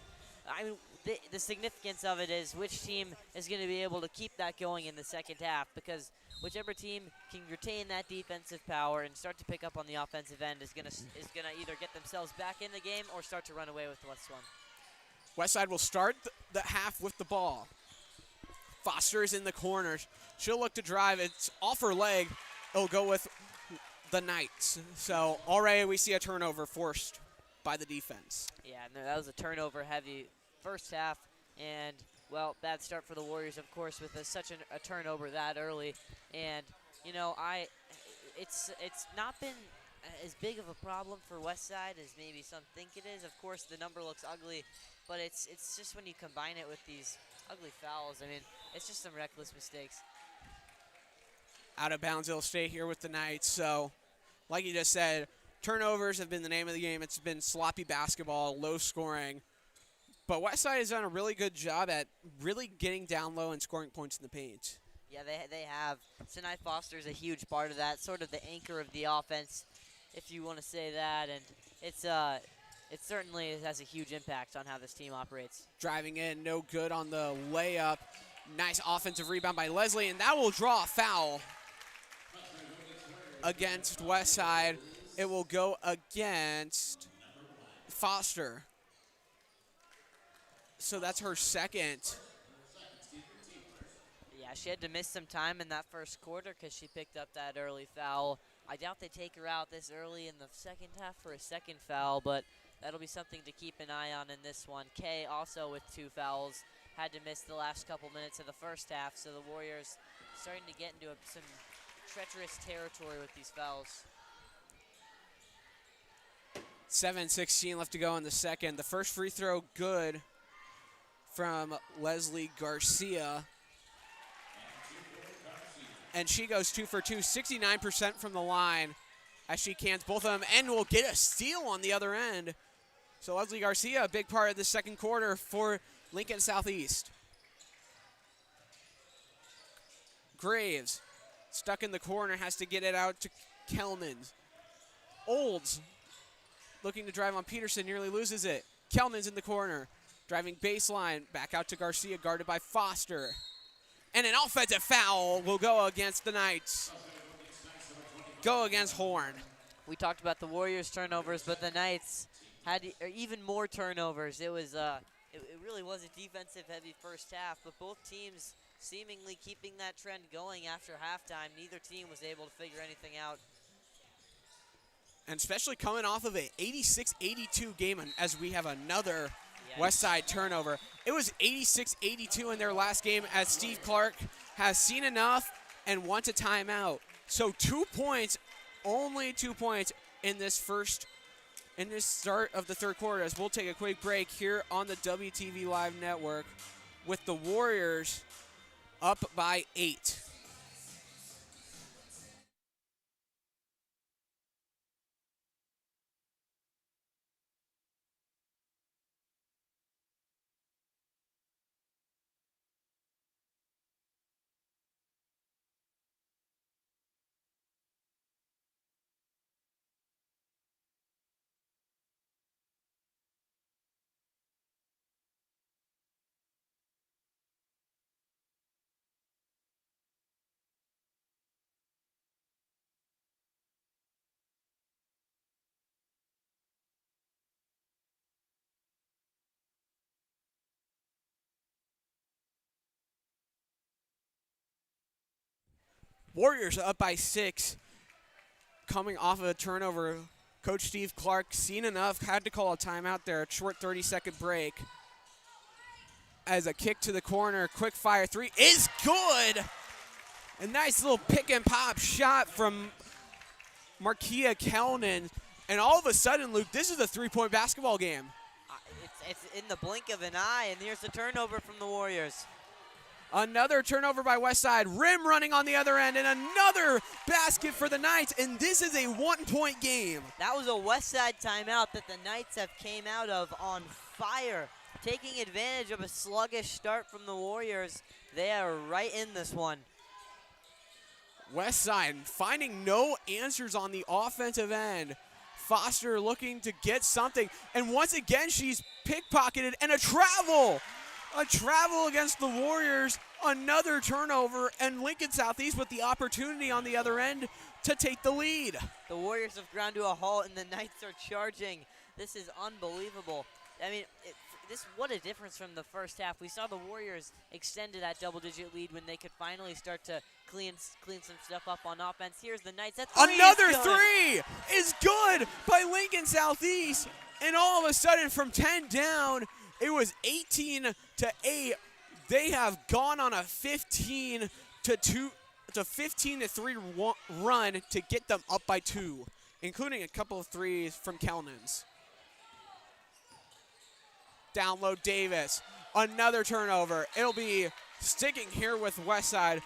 Speaker 2: I mean, the significance of it is which team is going to be able to keep that going in the second half, because whichever team can retain that defensive power and start to pick up on the offensive end is going to either get themselves back in the game or start to run away with this one.
Speaker 1: Westside will start the half with the ball. Foster is in the corners. She'll look to drive. It's off her leg. It'll go with the Knights. So already we see a turnover forced by the defense.
Speaker 2: Yeah, no, that was a turnover-heavy first half, and, well, bad start for the Warriors, of course, with such a turnover that early. And, you know, it's not been as big of a problem for Westside as maybe some think it is. Of course, the number looks ugly, but it's just when you combine it with these ugly fouls, I mean, it's just some reckless mistakes.
Speaker 1: Out of bounds, it'll stay here with the Knights. So, like you just said, turnovers have been the name of the game. It's been sloppy basketball, low scoring. But Westside has done a really good job at really getting down low and scoring points in the paint.
Speaker 2: Yeah, they have. Sinai Foster's a huge part of that, sort of the anchor of the offense, if you want to say that. And it certainly has a huge impact on how this team operates.
Speaker 1: Driving in, no good on the layup. Nice offensive rebound by Leslie, and that will draw a foul against Westside. It will go against Foster. So that's her second.
Speaker 2: Yeah, she had to miss some time in that first quarter because she picked up that early foul. I doubt they take her out this early in the second half for a second foul, but that'll be something to keep an eye on in this one. Kay also with 2 fouls, had to miss the last couple minutes of the first half, so the Warriors starting to get into some treacherous territory with these fouls.
Speaker 1: 7:16 left to go in the second. The first free throw good from Leslie Garcia. And she goes 2 for 2, 69% from the line as she cans both of them and will get a steal on the other end. So Leslie Garcia, a big part of the second quarter for Lincoln Southeast. Graves, stuck in the corner, has to get it out to Kelman. Olds, looking to drive on Peterson, nearly loses it. Kelman's in the corner, driving baseline, back out to Garcia, guarded by Foster. And an offensive foul will go against the Knights. Go against Horn.
Speaker 2: We talked about the Warriors' turnovers, but the Knights had even more turnovers. It was it really was a defensive-heavy first half, but both teams seemingly keeping that trend going after halftime. Neither team was able to figure anything out.
Speaker 1: And especially coming off of an 86-82 game, as we have another Westside turnover. It was 86-82 in their last game, as Steve Clark has seen enough and wants a timeout. So 2 points, only 2 points in this start of the third quarter, as we'll take a quick break here on the WTV Live Network with the Warriors up by 8. Warriors up by 6, coming off of a turnover. Coach Steve Clark, seen enough, had to call a timeout there, a short 30-second break. As a kick to the corner, quick fire 3 is good. A nice little pick and pop shot from Markia Kellnan. And all of a sudden, Luke, this is a three-point basketball game.
Speaker 2: It's in the blink of an eye, and here's the turnover from the Warriors.
Speaker 1: Another turnover by Westside. Rim running on the other end, and another basket for the Knights, and this is a one-point game.
Speaker 2: That was a Westside timeout that the Knights have came out of on fire. Taking advantage of a sluggish start from the Warriors, they are right in this one.
Speaker 1: Westside finding no answers on the offensive end. Foster looking to get something, and once again she's pickpocketed, and a travel against the Warriors, another turnover, and Lincoln Southeast with the opportunity on the other end to take the lead.
Speaker 2: The Warriors have ground to a halt, and the Knights are charging. This is unbelievable. I mean, what a difference from the first half. We saw the Warriors extend to that double-digit lead when they could finally start to clean some stuff up on offense. Here's the Knights.
Speaker 1: Another three is good by Lincoln Southeast, and all of a sudden from 10 down, it was 18-8. They have gone on a 15-3 run to get them up by 2, including a couple of threes from Kellnans. Down low, Davis. Another turnover. It'll be sticking here with Westside.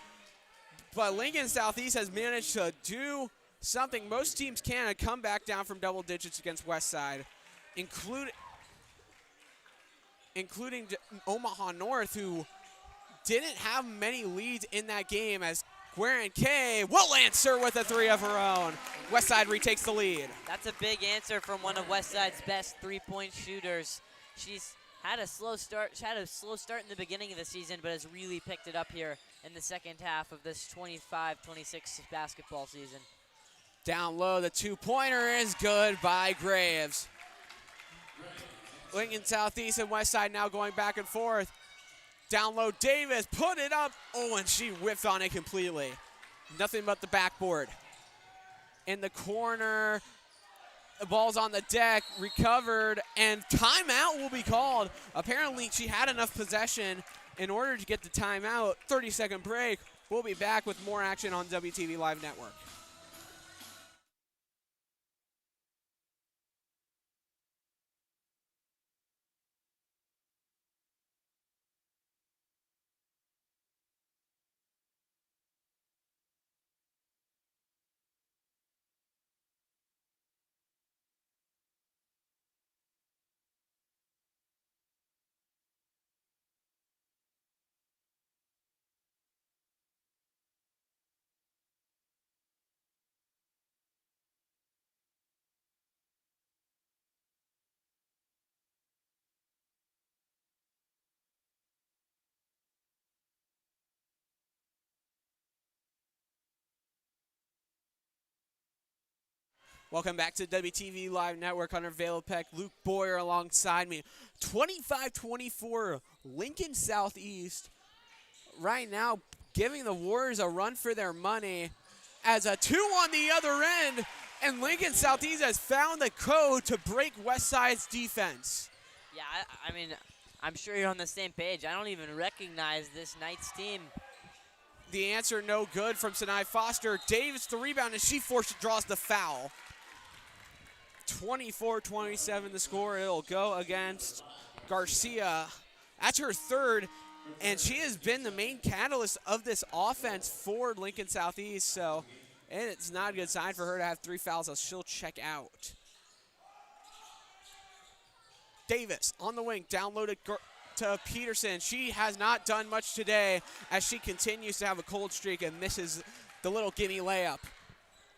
Speaker 1: But Lincoln Southeast has managed to do something most teams can and come back down from double digits against Westside, including Omaha North, who didn't have many leads in that game, as Guerin Kay will answer with a three of her own. Westside retakes the lead.
Speaker 2: That's a big answer from one of Westside's best three-point shooters. She's had a slow start. She had a slow start in the beginning of the season, but has really picked it up here in the second half of this 25-26 basketball season.
Speaker 1: Down low, the two-pointer is good by Graves. Lincoln Southeast and Westside now going back and forth. Down low, Davis put it up. Oh, and she whiffed on it completely. Nothing but the backboard. In the corner, the ball's on the deck, recovered, and timeout will be called. Apparently, she had enough possession in order to get the timeout. 30-second break. We'll be back with more action on WTV Live Network. Welcome back to WTV Live Network. Hunter Valopek, Luke Boyer alongside me. 25-24 Lincoln Southeast right now giving the Warriors a run for their money as a two on the other end, and Lincoln Southeast has found the code to break Westside's defense.
Speaker 2: Yeah, I mean, I'm sure you're on the same page. I don't even recognize this Knights team.
Speaker 1: The answer no good from Sinai Foster. Davis the rebound, and she draws the foul. 24-27 the score. It'll go against Garcia. That's her third, and she has been the main catalyst of this offense for Lincoln Southeast, so it's not a good sign for her to have 3 fouls, so she'll check out. Davis on the wing, down low to Peterson. She has not done much today as she continues to have a cold streak and misses the little gimme layup.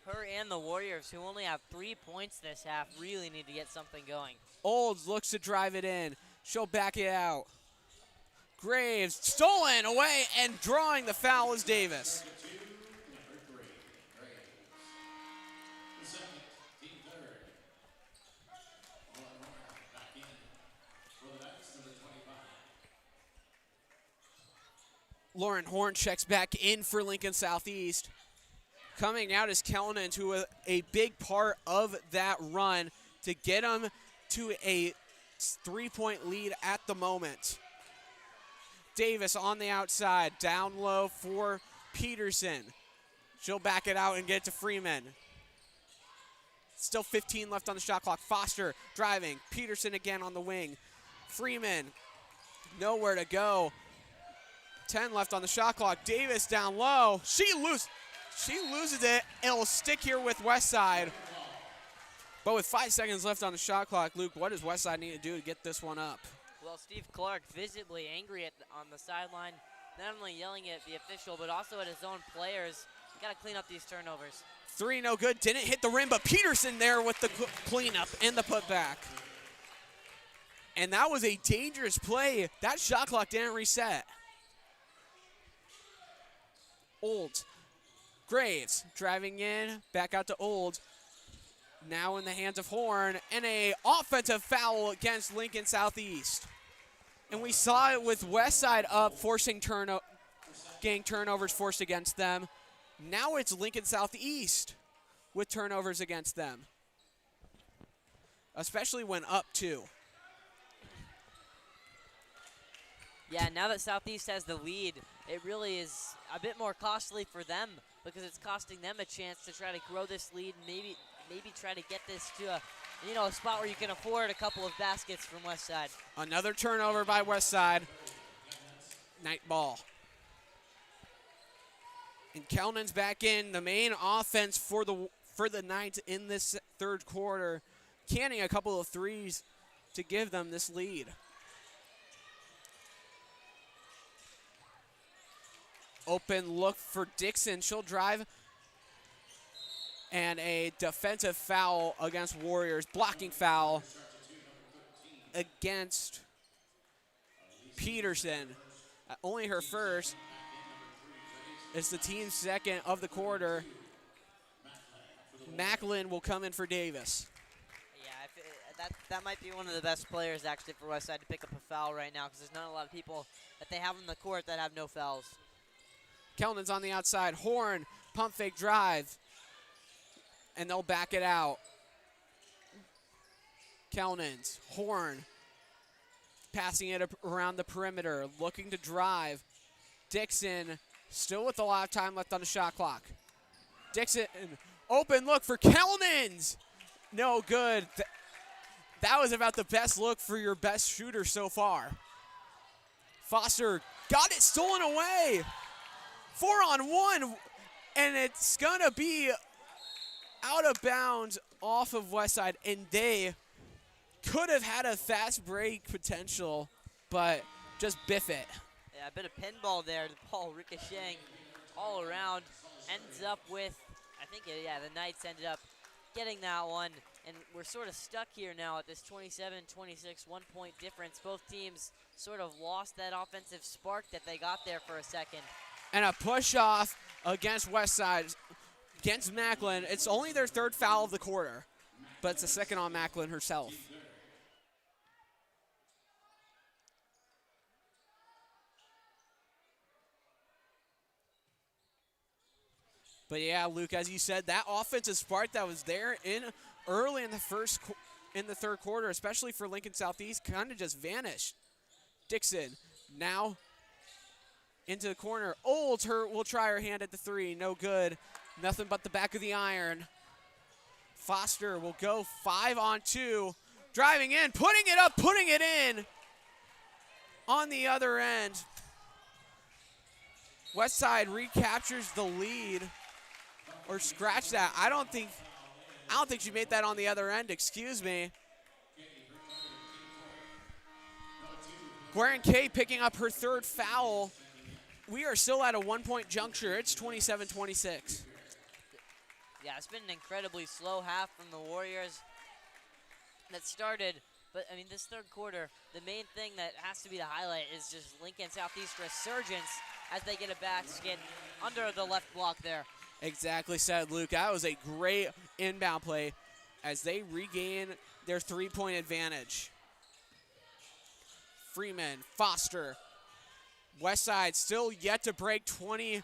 Speaker 2: Her and the Warriors, who only have 3 points this half, really need to get something going.
Speaker 1: Olds looks to drive it in. She'll back it out. Graves stolen away, and drawing the foul is Davis. Lauren Horn checks back in for Lincoln Southeast. Coming out is Kellnan, who was a big part of that run to get them to a 3-point lead at the moment. Davis on the outside, down low for Peterson. She'll back it out and get it to Freeman. Still 15 left on the shot clock. Foster driving. Peterson again on the wing. Freeman, nowhere to go. 10 left on the shot clock. Davis down low. She loses it. It'll stick here with Westside. But with 5 seconds left on the shot clock, Luke, what does Westside need to do to get this one up?
Speaker 2: Well, Steve Clark visibly angry on the sideline, not only yelling at the official, but also at his own players. Got to clean up these turnovers.
Speaker 1: 3 no good. Didn't hit the rim, but Peterson there with the cleanup and the putback. And that was a dangerous play. That shot clock didn't reset. Old. Graves driving in, back out to Old. Now in the hands of Horn, and a offensive foul against Lincoln Southeast. And we saw it with Westside up, getting turnovers forced against them. Now it's Lincoln Southeast with turnovers against them, especially when up 2.
Speaker 2: Yeah, now that Southeast has the lead, it really is a bit more costly for them because it's costing them a chance to try to grow this lead and maybe try to get this to a spot where you can afford a couple of baskets from Westside.
Speaker 1: Another turnover by Westside. Night ball. And Kelnan's back in, the main offense for the Knights in this third quarter, canning a couple of threes to give them this lead. Open look for Dixon. She'll drive. And a defensive foul against Warriors. Blocking foul against Peterson. Only her first. It's the team's second of the quarter. Macklin will come in for Davis.
Speaker 2: Yeah, that might be one of the best players actually for Westside to pick up a foul right now because there's not a lot of people that they have on the court that have no fouls.
Speaker 1: Kelnan's on the outside. Horn, pump fake drive. And they'll back it out. Kelnan's, Horn, passing it around the perimeter, looking to drive. Dixon, still with a lot of time left on the shot clock. Dixon, open look for Kelnan's. No good. That was about the best look for your best shooter so far. Foster got it stolen away. 4-on-1, and it's gonna be out of bounds off of Westside, and they could have had a fast break potential, but just biff it.
Speaker 2: Yeah, a bit of pinball there. The ball ricocheting all around. Ends up with, the Knights ended up getting that one, and we're sort of stuck here now at this 27-26 1-point difference. Both teams sort of lost that offensive spark that they got there for a second.
Speaker 1: And a push off against Westside. Against Macklin, it's only their third foul of the quarter, but it's the second on Macklin herself. But yeah, Luke, as you said, that offensive spark that was there early in the third quarter, especially for Lincoln Southeast, kind of just vanished. Dixon now into the corner. Olds will try her hand at the 3, no good. Nothing but the back of the iron. Foster will go 5-on-2. Driving in, putting it up, putting it in. On the other end. Westside recaptures the lead. Or scratch that. I don't think she made that on the other end, excuse me. Guerin Kay picking up her third foul. We are still at a 1-point juncture. It's 27-26.
Speaker 2: Yeah, it's been an incredibly slow half from the Warriors that started. But, this third quarter, the main thing that has to be the highlight is just Lincoln Southeast resurgence as they get a basket under the left block there.
Speaker 1: Exactly said, Luke. That was a great inbound play as they regain their 3-point advantage. Freeman, Foster. Westside still yet to break 27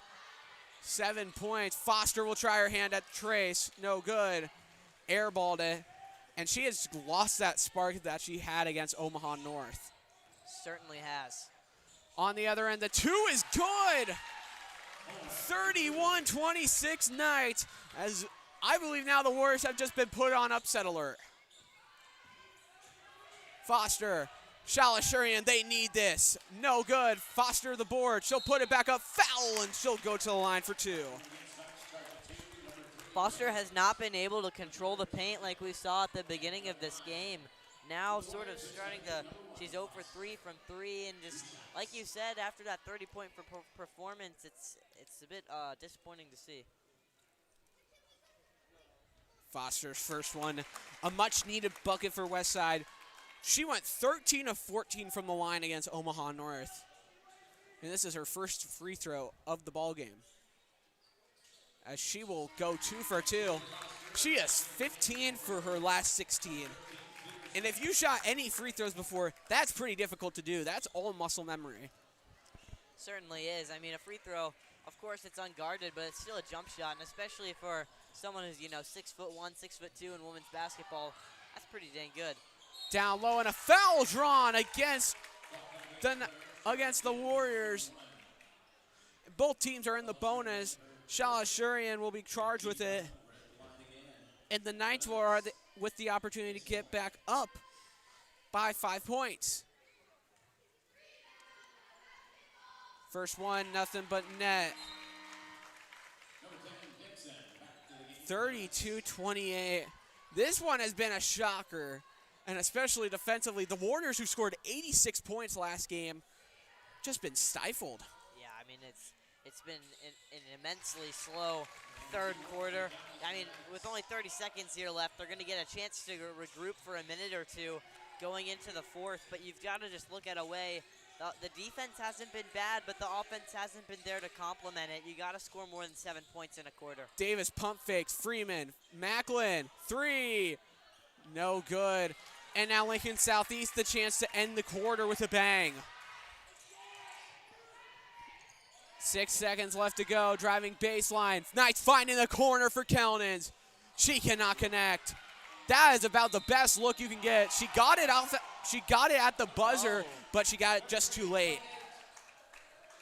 Speaker 1: points. Foster will try her hand at Trace. No good. Airballed it. And she has lost that spark that she had against Omaha North.
Speaker 2: Certainly has.
Speaker 1: On the other end, the 2 is good. 31-26 Knights as I believe now the Warriors have just been put on upset alert. Foster, Shalashurian, they need this. No good. Foster the board. She'll put it back up. Foul, and she'll go to the line for 2.
Speaker 2: Foster has not been able to control the paint like we saw at the beginning of this game. Now sort of starting to, she's 0 for 3 from 3, and just like you said, after that 30-point performance, it's a bit disappointing to see.
Speaker 1: Foster's first one, a much-needed bucket for Westside. She went 13 of 14 from the line against Omaha North. And this is her first free throw of the ball game, as she will go 2 for 2. She has 15 for her last 16. And if you shot any free throws before, that's pretty difficult to do. That's all muscle memory.
Speaker 2: Certainly is. I mean, a free throw, of course, it's unguarded, but it's still a jump shot, and especially for someone who's, 6'1", 6'2" in women's basketball, that's pretty dang good.
Speaker 1: Down low, and a foul drawn against the Warriors. Both teams are in the bonus. Shalashurian will be charged with it. And the Knights are with the opportunity to get back up by 5 points. First one, nothing but net. 32-28. This one has been a shocker, and especially defensively. The Warriors, who scored 86 points last game, just been stifled.
Speaker 2: Yeah, I mean, it's been an immensely slow third quarter. I mean, with only 30 seconds here left, they're going to get a chance to regroup for a minute or two going into the fourth, but you've got to just look at a way. The defense hasn't been bad, but the offense hasn't been there to complement it. You got to score more than 7 points in a quarter.
Speaker 1: Davis pump fakes. Freeman, Macklin, 3. No good. And now Lincoln Southeast the chance to end the quarter with a bang. 6 seconds left to go. Driving baseline. Knights finding the corner for Kelnins. She cannot connect. That is about the best look you can get. She got it out. She got it at the buzzer, but she got it just too late.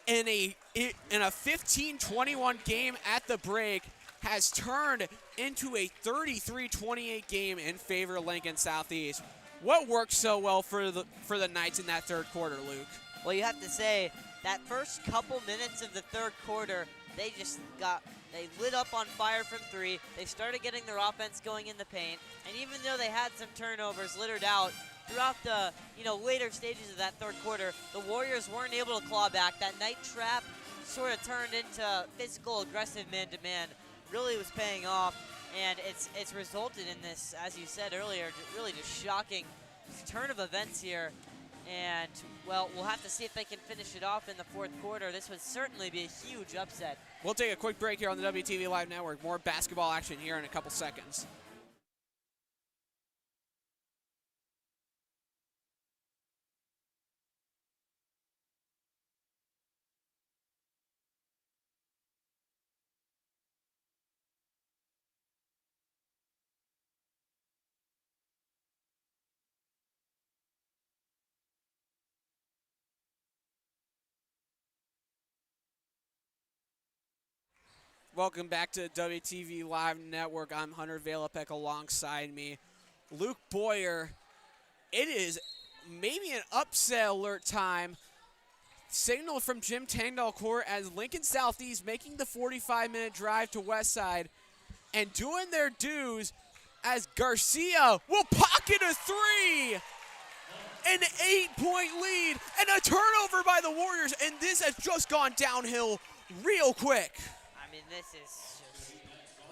Speaker 1: In a 15-21 game at the break has turned into a 33-28 game in favor of Lincoln Southeast. What worked so well for the Knights in that third quarter, Luke?
Speaker 2: Well, you have to say that first couple minutes of the third quarter, they lit up on fire from 3. They started getting their offense going in the paint, and even though they had some turnovers littered out throughout the later stages of that third quarter, the Warriors weren't able to claw back. That night trap sort of turned into physical, aggressive man-to-man. Really was paying off, and it's resulted in this, as you said earlier, really just shocking turn of events here. And, well, we'll have to see if they can finish it off in the fourth quarter. This would certainly be a huge upset.
Speaker 1: We'll take a quick break here on the WTV Live Network. More basketball action here in a couple seconds. Welcome back to WTV Live Network. I'm Hunter Valapek alongside me, Luke Boyer. It is maybe an upset alert time. Signal from Jim Tangdahl Court as Lincoln Southeast making the 45-minute drive to Westside and doing their dues as Garcia will pocket a 3. An 8-point lead and a turnover by the Warriors, and this has just gone downhill real quick.
Speaker 2: I mean,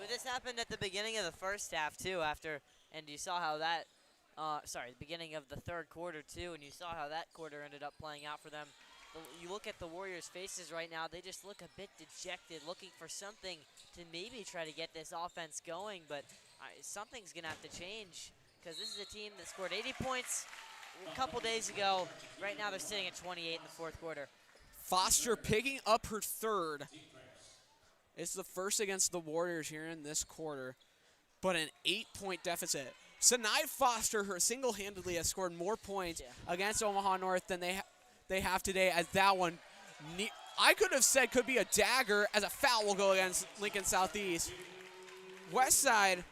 Speaker 2: this happened at the beginning of the first half too. And you saw how that, the beginning of the third quarter too, and you saw how that quarter ended up playing out for them. You look at the Warriors' faces right now; they just look a bit dejected, looking for something to maybe try to get this offense going. But something's gonna have to change, because this is a team that scored 80 points a couple days ago. Right now, they're sitting at 28 in the fourth quarter.
Speaker 1: Foster picking up her third. It's the first against the Warriors here in this quarter, but an 8-point deficit. Sinai Foster, her single-handedly, has scored more points against Omaha North than they have today, as that one, I could have said could be a dagger, as a foul will go against Lincoln Southeast. Westside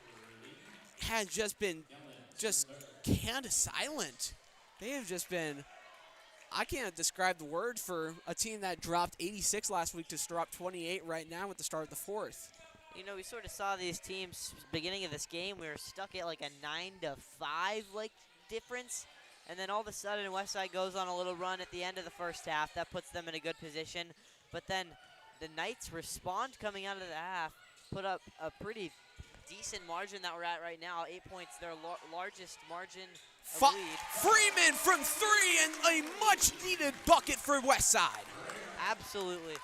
Speaker 1: has just been kind of silent. They have just been, I can't describe the word for a team that dropped 86 last week to drop 28 right now at the start of the fourth.
Speaker 2: You know, we sort of saw these teams beginning of this game. We were stuck at like a 9-5 like difference, and then all of a sudden Westside goes on a little run at the end of the first half. That puts them in a good position. But then the Knights respond coming out of the half, put up a pretty decent margin that we're at right now. 8 points, their largest margin of lead.
Speaker 1: Freeman from three and a much-needed bucket for Westside.
Speaker 2: Absolutely.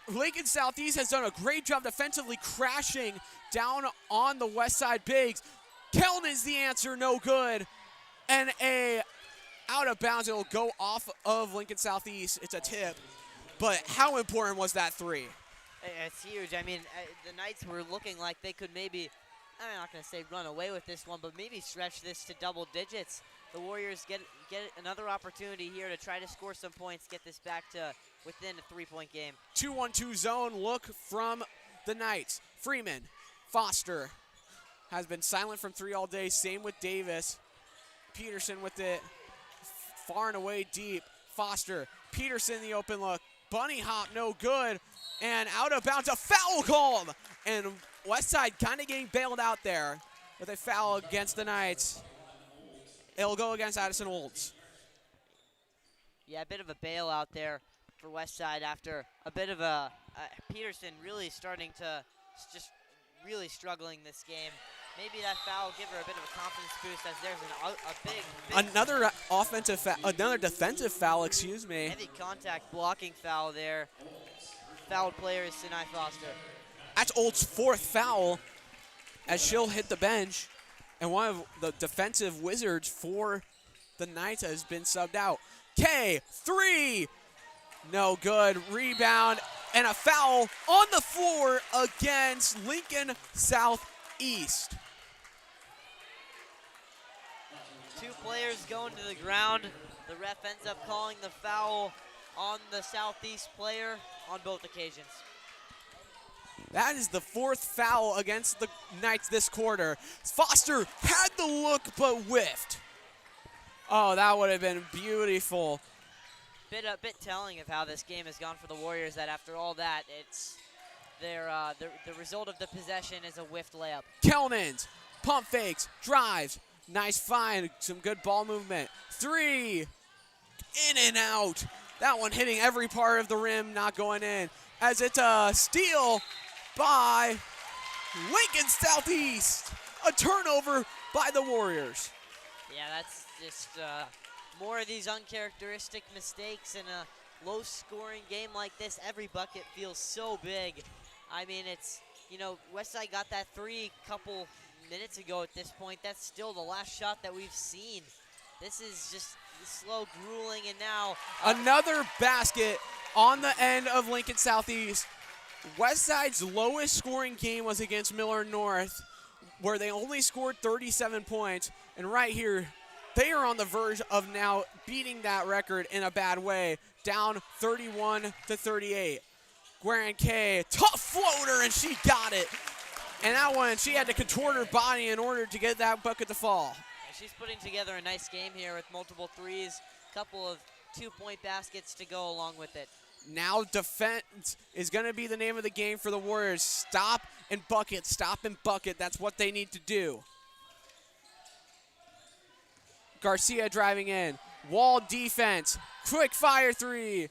Speaker 1: Lincoln Southeast has done a great job defensively crashing down on the Westside Bigs. Kelton is the answer, no good. And a out of bounds, it'll go off of Lincoln Southeast. It's a tip. But how important was that three?
Speaker 2: It's huge. I mean, the Knights were looking like they could maybe, I'm not going to say run away with this one, but maybe stretch this to double digits. The Warriors get another opportunity here to try to score some points, get this back to within a 3-point game.
Speaker 1: 2-1-2 zone look from the Knights. Freeman, Foster has been silent from three all day. Same with Davis. Peterson with it. Far and away deep. Foster, Peterson the open look. Bunny hop, no good. And out of bounds, a foul called. And Westside kind of getting bailed out there with a foul against the Knights. It'll go against Addison Olds.
Speaker 2: Yeah, a bit of a bailout there for Westside after a bit of a Peterson really starting to just really struggling this game. Maybe that foul will give her a bit of a confidence boost as there's a big
Speaker 1: another defensive foul, excuse me.
Speaker 2: heavy contact blocking foul there. Fouled player is Sinai Foster.
Speaker 1: That's Old's fourth foul as she'll hit the bench. And one of the defensive wizards for the Knights has been subbed out. K3, no good. Rebound and a foul on the floor against Lincoln Southeast.
Speaker 2: 2 players going to the ground. The ref ends up calling the foul on the Southeast player on both occasions.
Speaker 1: That is the fourth foul against the Knights this quarter. Foster had the look but whiffed. Oh, that would have been beautiful.
Speaker 2: A bit telling of how this game has gone for the Warriors, that after all that, it's the result of the possession is a whiffed layup.
Speaker 1: Kelnans, pump fakes, drives. Nice find, some good ball movement. Three, in and out. That one hitting every part of the rim, not going in. As it's a steal by Lincoln Southeast. A turnover by the Warriors.
Speaker 2: Yeah, that's just more of these uncharacteristic mistakes in a low-scoring game like this. Every bucket feels so big. I mean, it's, you know, Westside got that three couple minutes ago at this point. That's still the last shot that we've seen. This is just slow, grueling, and now
Speaker 1: another basket on the end of Lincoln Southeast. Westside's lowest scoring game was against Miller North, where they only scored 37 points. And right here, they are on the verge of now beating that record in a bad way, down 31-38. Guerin K, tough floater, and she got it. And that one, she had to contort her body in order to get that bucket to fall.
Speaker 2: She's putting together a nice game here with multiple threes, couple of 2-point baskets to go along with it.
Speaker 1: Now defense is going to be the name of the game for the Warriors. Stop and bucket, stop and bucket. That's what they need to do. Garcia driving in. Wall defense. Quick fire three.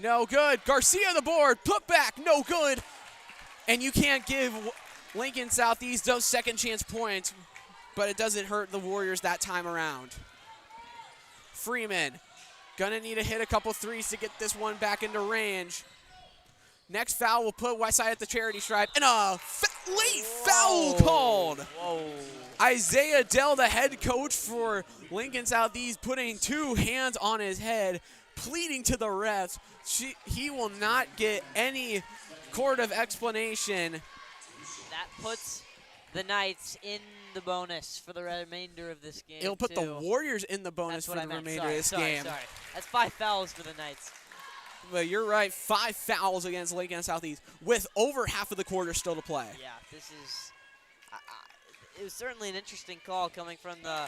Speaker 1: No good. Garcia the board. Put back. No good. And you can't give Lincoln Southeast those second chance points, but it doesn't hurt the Warriors that time around. Freeman. Gonna need to hit a couple threes to get this one back into range. Next foul will put Westside at the charity stripe. And a late foul called.
Speaker 2: Whoa.
Speaker 1: Isaiah Dell, the head coach for Lincoln Southeast, putting two hands on his head, pleading to the refs. He will not get any court of explanation.
Speaker 2: That puts the Knights in the bonus for the remainder of this game.
Speaker 1: It'll put the Warriors in the bonus for the remainder of this game.
Speaker 2: Sorry. That's 5 fouls for the Knights.
Speaker 1: But you're right, 5 fouls against Lincoln Southeast with over half of the quarter still to play.
Speaker 2: Yeah, this is. It was certainly an interesting call coming from the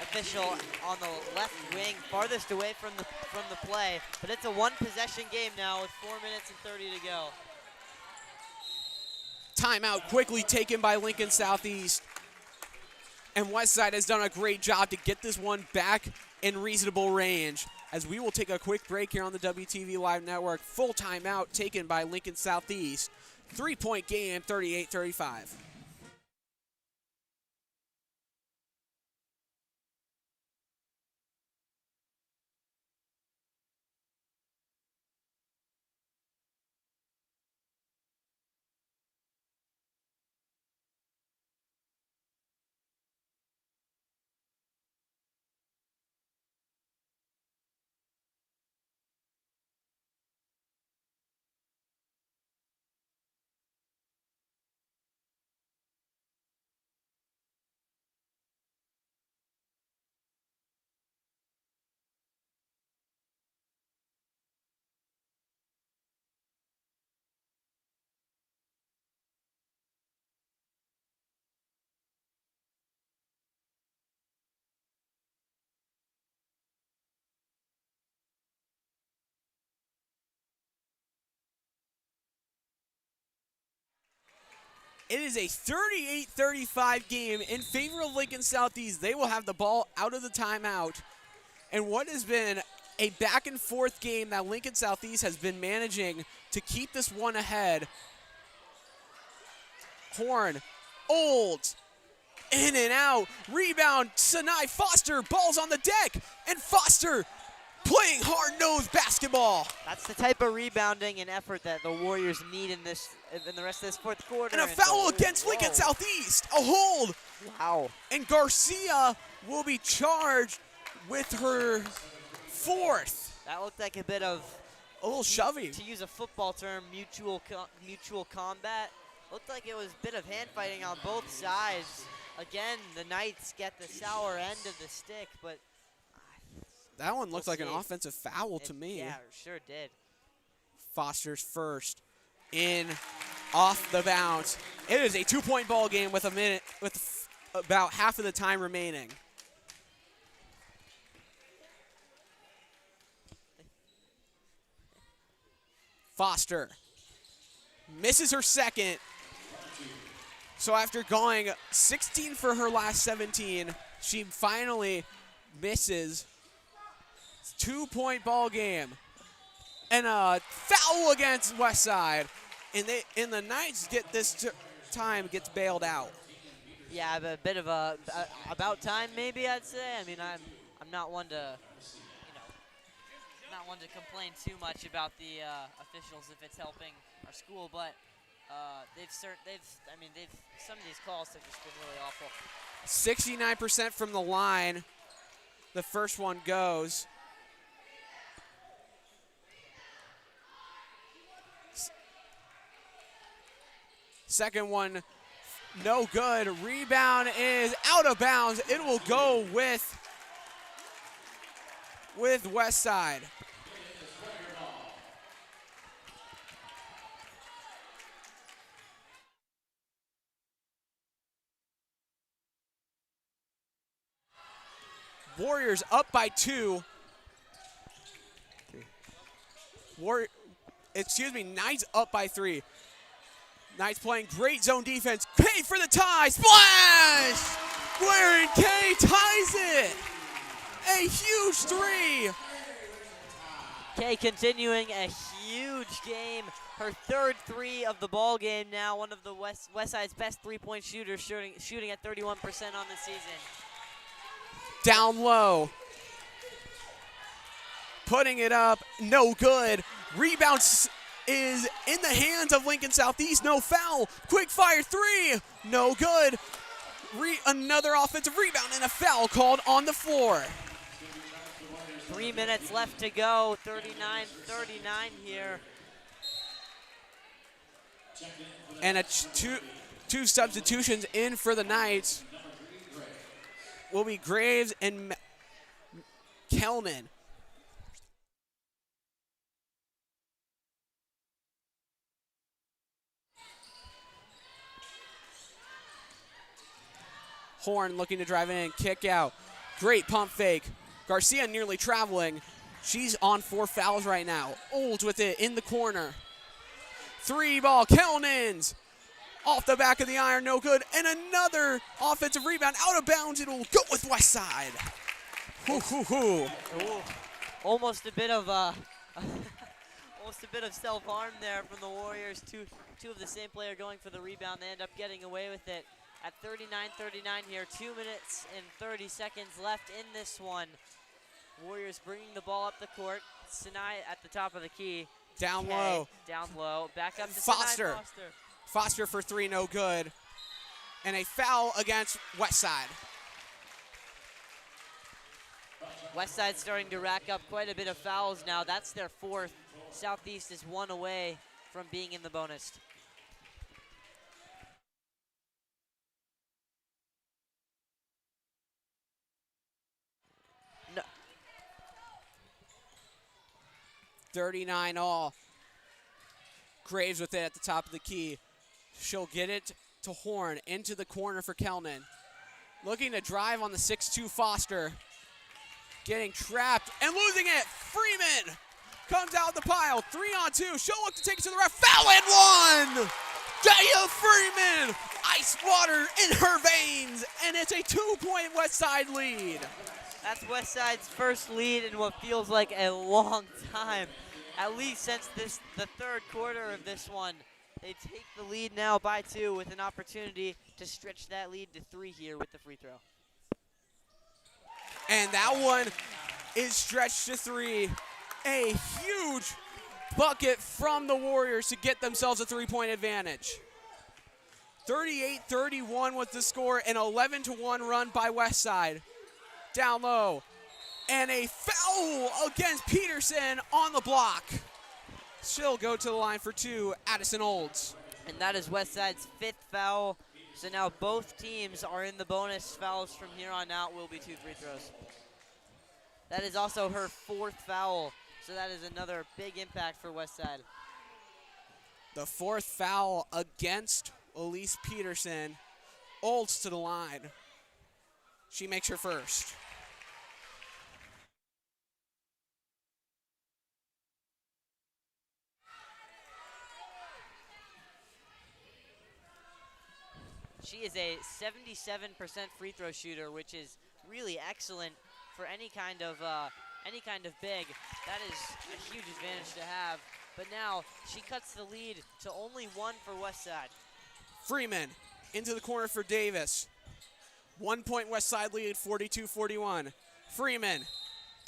Speaker 2: official on the left wing, farthest away from the play. But it's a one-possession game now with 4 minutes and 30 to go.
Speaker 1: Timeout quickly taken by Lincoln Southeast. And Westside has done a great job to get this one back in reasonable range. As we will take a quick break here on the WTV Live Network. Full timeout taken by Lincoln Southeast. 3-point game, 38-35. It is a 38-35 game in favor of Lincoln Southeast. They will have the ball out of the timeout. And what has been a back-and-forth game that Lincoln Southeast has been managing to keep this one ahead. Horn, Olds, in and out, rebound, Sinai Foster, ball's on the deck, and Foster playing hard-nosed basketball.
Speaker 2: That's the type of rebounding and effort that the Warriors need in the rest of this fourth quarter.
Speaker 1: And a foul against Lincoln Southeast, a hold.
Speaker 2: Wow.
Speaker 1: And Garcia will be charged with her fourth.
Speaker 2: That looked like a bit of,
Speaker 1: a little shovey.
Speaker 2: To use a football term, mutual combat. Looked like it was a bit of hand fighting on both sides. Again, the Knights get the sour end of the stick, but
Speaker 1: that one looked like an offensive foul to me.
Speaker 2: Yeah, it sure did.
Speaker 1: Foster's first in off the bounce. It is a 2-point ball game with about half of the time remaining. Foster misses her second. So after going 16 for her last 17, she finally misses. 2-point ball game. And a foul against Westside. And the Knights get this time gets bailed out.
Speaker 2: Yeah, a bit of a about time maybe, I'd say. I mean, I'm not one to not one to complain too much about the officials if it's helping our school, but some of these calls have just been really awful.
Speaker 1: 69% from the line. The first one goes. Second one, no good. Rebound is out of bounds. It will go with Westside. Warriors up by 2. Knights up by 3. Knights playing great zone defense. K for the tie. Splash! Guerin K ties it. A huge 3.
Speaker 2: K continuing a huge game. Her third 3 of the ball game now. One of the Westside's best 3-point shooters, shooting at 31% on the season.
Speaker 1: Down low. Putting it up. No good. Rebound is in the hands of Lincoln Southeast. No foul. Quick fire 3. No good. Another offensive rebound and a foul called on the floor.
Speaker 2: 3 minutes left to go. 39-39 here.
Speaker 1: And two substitutions in for the Knights will be Graves and Kelman. Horn looking to drive in, kick out. Great pump fake. Garcia nearly traveling. She's on 4 fouls right now. Olds with it in the corner. 3 ball, Kellnans. Off the back of the iron, no good. And another offensive rebound out of bounds. It'll go with Westside.
Speaker 2: Ooh, almost a bit of almost a bit of self-harm there from the Warriors. Two of the same player going for the rebound. They end up getting away with it at 39-39 here. 2 minutes and 30 seconds left in this one. Warriors bringing the ball up the court. Sinai at the top of the key.
Speaker 1: Down low.
Speaker 2: Down low. Back up to
Speaker 1: Foster.
Speaker 2: Sinai Foster.
Speaker 1: Foster for 3, no good. And a foul against Westside.
Speaker 2: Westside starting to rack up quite a bit of fouls now. That's their 4th. Southeast is 1 away from being in the bonus. No.
Speaker 1: 39 all. Graves with it at the top of the key. She'll get it to Horn into the corner for Kellnan. Looking to drive on the 6'2 Foster. Getting trapped and losing it. Freeman comes out the pile. 3 on 2. She'll look to take it to the ref. Foul and 1! Daya Freeman! Ice water in her veins. And it's a 2-point Westside lead.
Speaker 2: That's Westside's first lead in what feels like a long time. At least since the 3rd quarter of this one. They take the lead now by 2 with an opportunity to stretch that lead to 3 here with the free throw.
Speaker 1: And that one is stretched to 3. A huge bucket from the Warriors to get themselves a 3-point advantage. 38-31 was the score, an 11-1 run by Westside. Down low. And a foul against Peterson on the block. She'll go to the line for 2, Addison Olds.
Speaker 2: And that is Westside's 5th foul. So now both teams are in the bonus. Fouls from here on out will be 2 free throws. That is also her 4th foul. So that is another big impact for Westside.
Speaker 1: The 4th foul against Elise Peterson. Olds to the line. She makes her first.
Speaker 2: She is a 77% free throw shooter, which is really excellent for any kind of big. That is a huge advantage to have. But now she cuts the lead to only 1 for Westside.
Speaker 1: Freeman into the corner for Davis. 1-point Westside lead, 42-41. Freeman,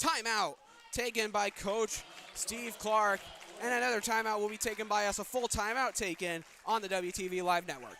Speaker 1: timeout taken by Coach Steve Clark. And another timeout will be taken by us, a full timeout taken on the WTV Live Network.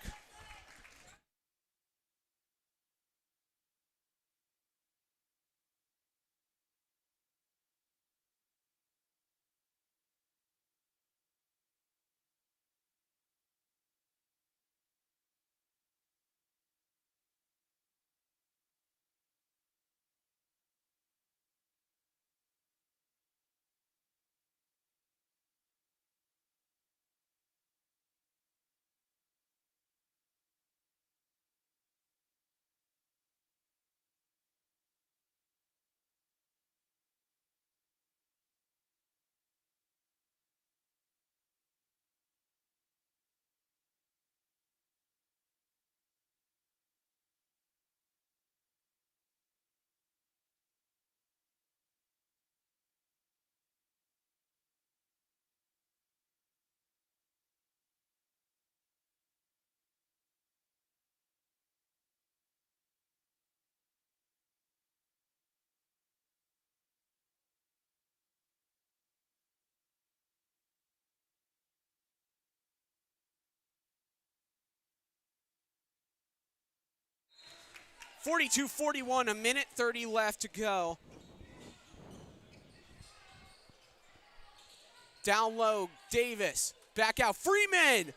Speaker 1: (42-41), a minute 30 left to go. Down low, Davis, back out, Freeman!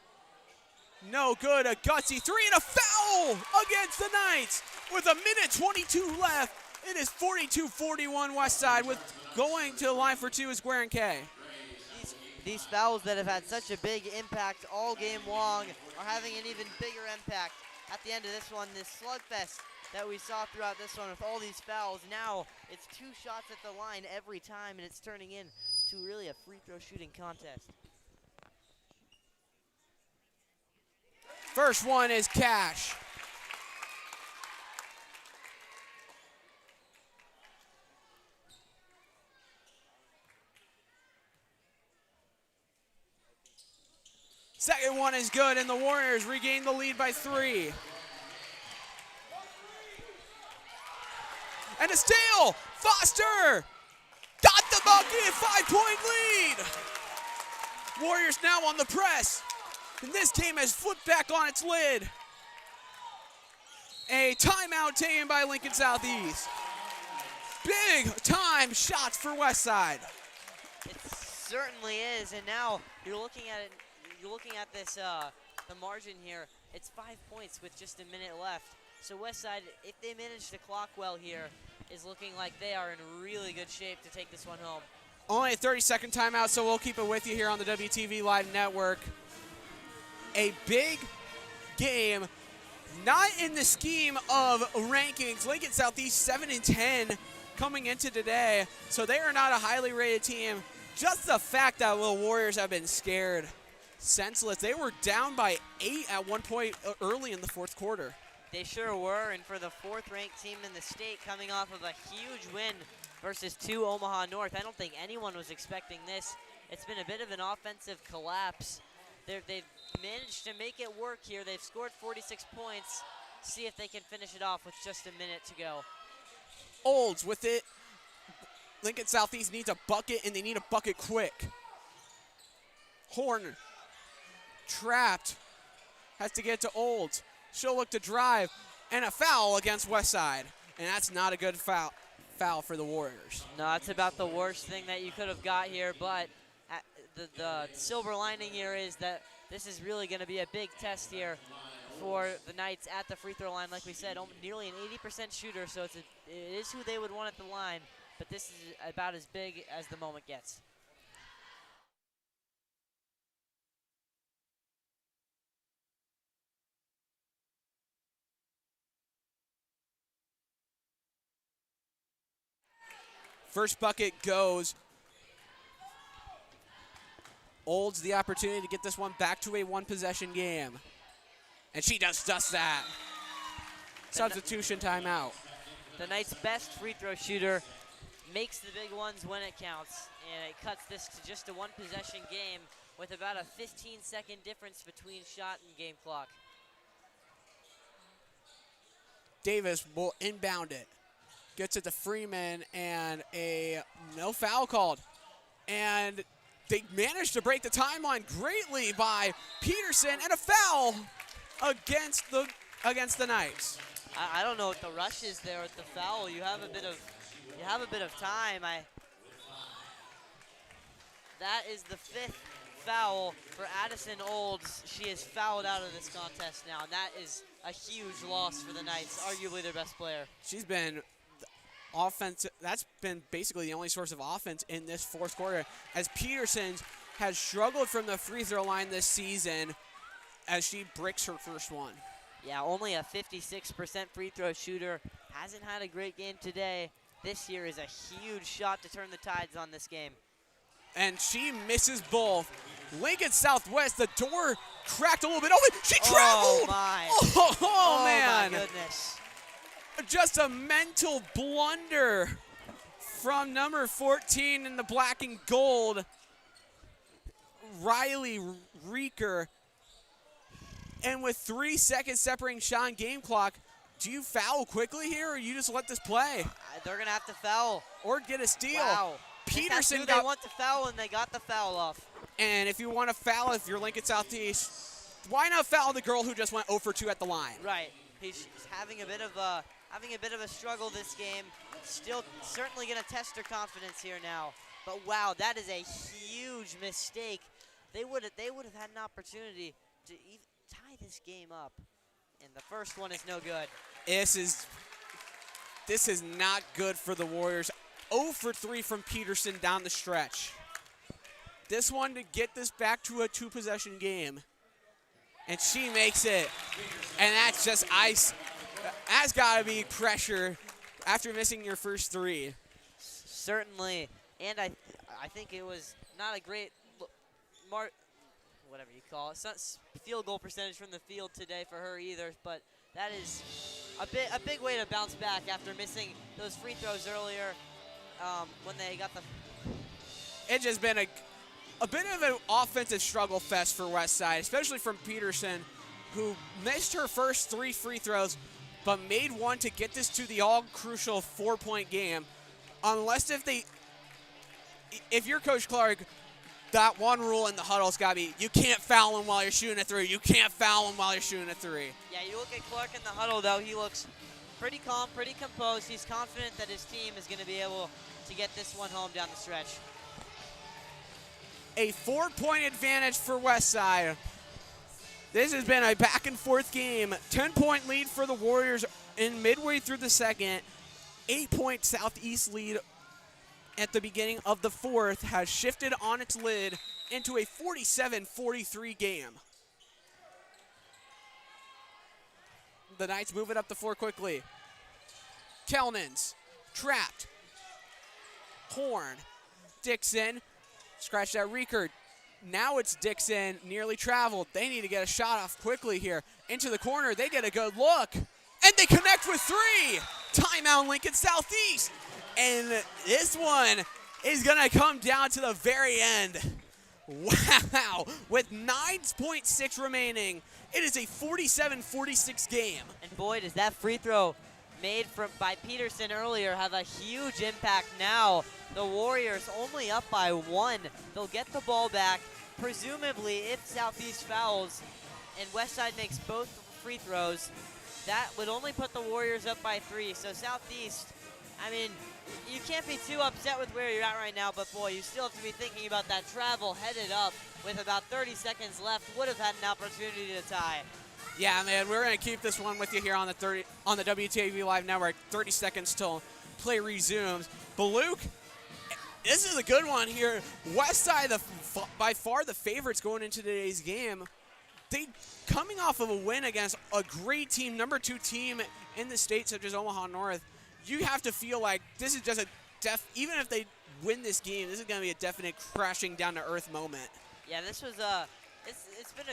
Speaker 1: No good, a gutsy 3 and a foul against the Knights with a minute 22 left. It is 42-41 Westside with going to the line for 2 is Guerin K.
Speaker 2: These fouls that have had such a big impact all game long are having an even bigger impact at the end of this one, this slugfest that we saw throughout this one with all these fouls. Now it's 2 shots at the line every time, and it's turning into really a free throw shooting contest.
Speaker 1: First one is cash. Second one is good, and the Warriors regain the lead by 3. And a steal! Foster! Got the bucket! 5-point lead! Warriors now on the press. And this game has flipped back on its lid. A timeout taken by Lincoln Southeast. Big time shots for Westside.
Speaker 2: It certainly is, and now you're looking at it. You're looking at this, the margin here. It's 5 points with just a minute left. So Westside, if they manage to clock well here, is looking like they are in really good shape to take this one home.
Speaker 1: Only a 30-second timeout, so we'll keep it with you here on the WTV Live Network. A big game, not in the scheme of rankings. Lincoln Southeast 7-10 coming into today, so they are not a highly rated team. Just the fact that the Warriors have been scared. Senseless. They were down by 8 at one point early in the fourth quarter.
Speaker 2: They sure were, and for the 4th-ranked team in the state coming off of a huge win versus 2 Omaha North, I don't think anyone was expecting this. It's been a bit of an offensive collapse. They've managed to make it work here. They've scored 46 points. See if they can finish it off with just a minute to go.
Speaker 1: Olds with it. Lincoln Southeast needs a bucket, and they need a bucket quick. Horn trapped. Has to get to Olds. She'll look to drive. And a foul against Westside. And that's not a good foul for the Warriors.
Speaker 2: No, that's about the worst thing that you could have got here, but the silver lining here is that this is really going to be a big test here for the Knights at the free throw line. Like we said, nearly an 80% shooter, so it is who they would want at the line, but this is about as big as the moment gets.
Speaker 1: First bucket goes. Olds the opportunity to get this one back to a one-possession game. And she does just that. Substitution timeout.
Speaker 2: The Knights' best free throw shooter makes the big ones when it counts, and it cuts this to just a one-possession game with about a 15-second difference between shot and game clock.
Speaker 1: Davis will inbound it. Gets it to Freeman, and a no foul called. And they managed to break the timeline greatly by Peterson, and a foul against the Knights.
Speaker 2: I don't know what the rush is there at the foul. You have a bit of time. That is the 5th foul for Addison Olds. She is fouled out of this contest now, and that is a huge loss for the Knights, arguably their best player.
Speaker 1: She's been offensive. That's been basically the only source of offense in this fourth quarter, as Peterson has struggled from the free throw line this season as she breaks her first one.
Speaker 2: Yeah, only a 56% free throw shooter. Hasn't had a great game today. This here is a huge shot to turn the tides on this game.
Speaker 1: And she misses both. Lincoln Southwest, the door cracked a little bit open. She traveled!
Speaker 2: Oh, my.
Speaker 1: Oh, man.
Speaker 2: My goodness.
Speaker 1: Just a mental blunder from number 14 in the black and gold, Riley Reeker. And with 3 seconds separating shot and game clock, do you foul quickly here, or you just let this play?
Speaker 2: They're going to have to foul.
Speaker 1: Or get a steal.
Speaker 2: Wow.
Speaker 1: Peterson
Speaker 2: they want to foul, and they got the foul off.
Speaker 1: And if you want to foul, if you're Lincoln Southeast, why not foul the girl who just went 0 for 2 at the line?
Speaker 2: Right. She's having a bit of a struggle this game. Still certainly going to test her confidence here now. But wow, that is a huge mistake. They would have had an opportunity to tie this game up, and the first one is no good.
Speaker 1: This is not good for the Warriors. 0 for 3 from Peterson down the stretch. This one to get this back to a 2-possession game. and she makes it. And that's just ice. That's got to be pressure after missing your first three.
Speaker 2: Certainly, and I think it was not a great whatever you call it, it's not field goal percentage from the field today for her either, but that is a big way to bounce back after missing those free throws earlier when they got the.
Speaker 1: It's just been a bit of an offensive struggle fest for Westside, especially from Peterson, who missed her first 3 free throws, but made one to get this to the all-crucial 4-point game. Unless if you're Coach Clark, that one rule in the huddle's got to be, you can't foul him while you're shooting a 3. You can't foul him while you're shooting a 3.
Speaker 2: Yeah, you look at Clark in the huddle, though. He looks pretty calm, pretty composed. He's confident that his team is going to be able to get this one home down the stretch.
Speaker 1: A 4-point advantage for Westside. This has been a back-and-forth game. 10-point lead for the Warriors in midway through the second. 8-point Southeast lead at the beginning of the fourth has shifted on its lid into a 47-43 game. The Knights move it up the floor quickly. Kellnans, trapped. Horn, Dixon, scratch that Riekert. Now it's Dixon, nearly traveled. They need to get a shot off quickly here. Into the corner, they get a good look. And they connect with 3. Timeout Lincoln Southeast. And this one is going to come down to the very end. Wow. With 9.6 remaining, it is a 47-46 game.
Speaker 2: And boy, does that free throw made by Peterson earlier have a huge impact now. The Warriors only up by 1. They'll get the ball back, presumably if Southeast fouls and Westside makes both free throws. That would only put the Warriors up by 3. So Southeast, I mean, you can't be too upset with where you're at right now, but boy, you still have to be thinking about that travel headed up with about 30 seconds left. Would have had an opportunity to tie.
Speaker 1: Yeah, man, we're going to keep this one with you here on the WTV Live Network. 30 seconds till play resumes. But Luke, this is a good one here. Westside, by far the favorites going into today's game. They coming off of a win against a great team, number 2 team in the state, such as Omaha North. You have to feel like this is just even if they win this game, this is going to be a definite crashing down to earth moment.
Speaker 2: Yeah, this was it's been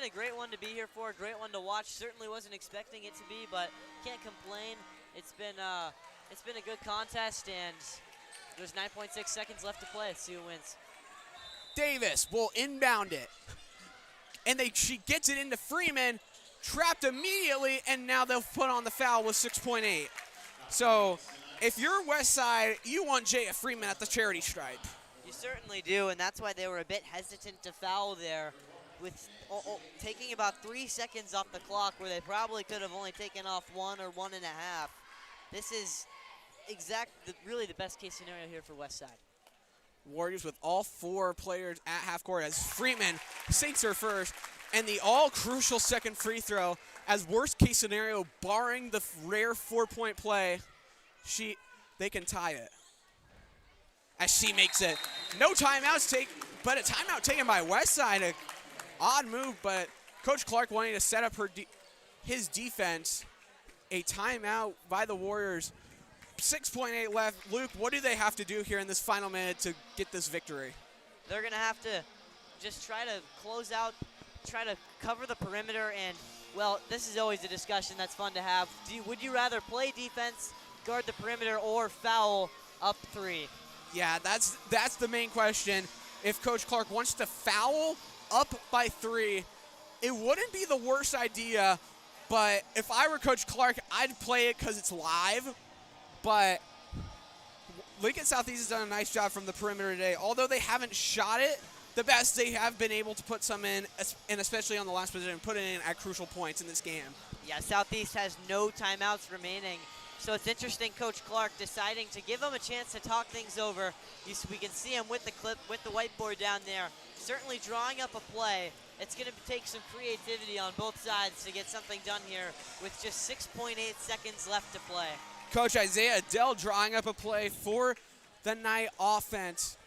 Speaker 2: a great one to be here for, a great one to watch. Certainly wasn't expecting it to be, but can't complain. It's been a good contest, and there's 9.6 seconds left to play. Let's see who wins.
Speaker 1: Davis will inbound it, and she gets it into Freeman, trapped immediately, and now they'll put on the foul with 6.8. So if you're Westside, you want J.F. Freeman at the charity stripe.
Speaker 2: You certainly do, and that's why they were a bit hesitant to foul there, with taking about 3 seconds off the clock where they probably could have only taken off 1 or 1.5. This is really the best case scenario here for Westside.
Speaker 1: Warriors with all 4 players at half court as Freeman sinks her first, and the all-crucial second free throw as worst case scenario, barring the rare 4-point play, they can tie it. As she makes it. No timeouts but a timeout taken by Westside. An odd move, but Coach Clark wanting to set up his defense. A timeout by the Warriors. 6.8 left. Luke, what do they have to do here in this final minute to get this victory?
Speaker 2: They're going to have to just try to close out, try to cover the perimeter, and, well, this is always a discussion that's fun to have. Would you rather play defense, guard the perimeter, or foul up 3?
Speaker 1: Yeah, that's the main question. If Coach Clark wants to foul up by 3, it wouldn't be the worst idea, but if I were Coach Clark, I'd play it because it's live. But Lincoln Southeast has done a nice job from the perimeter today. Although they haven't shot it the best, they have been able to put some in, and especially on the last position, put it in at crucial points in this game. Yeah,
Speaker 2: Southeast has no timeouts remaining. So it's interesting, Coach Clark deciding to give them a chance to talk things over. We can see him with the whiteboard down there, certainly drawing up a play. It's going to take some creativity on both sides to get something done here with just 6.8 seconds left to play.
Speaker 1: Coach Isaiah Dell drawing up a play for the Knight offense.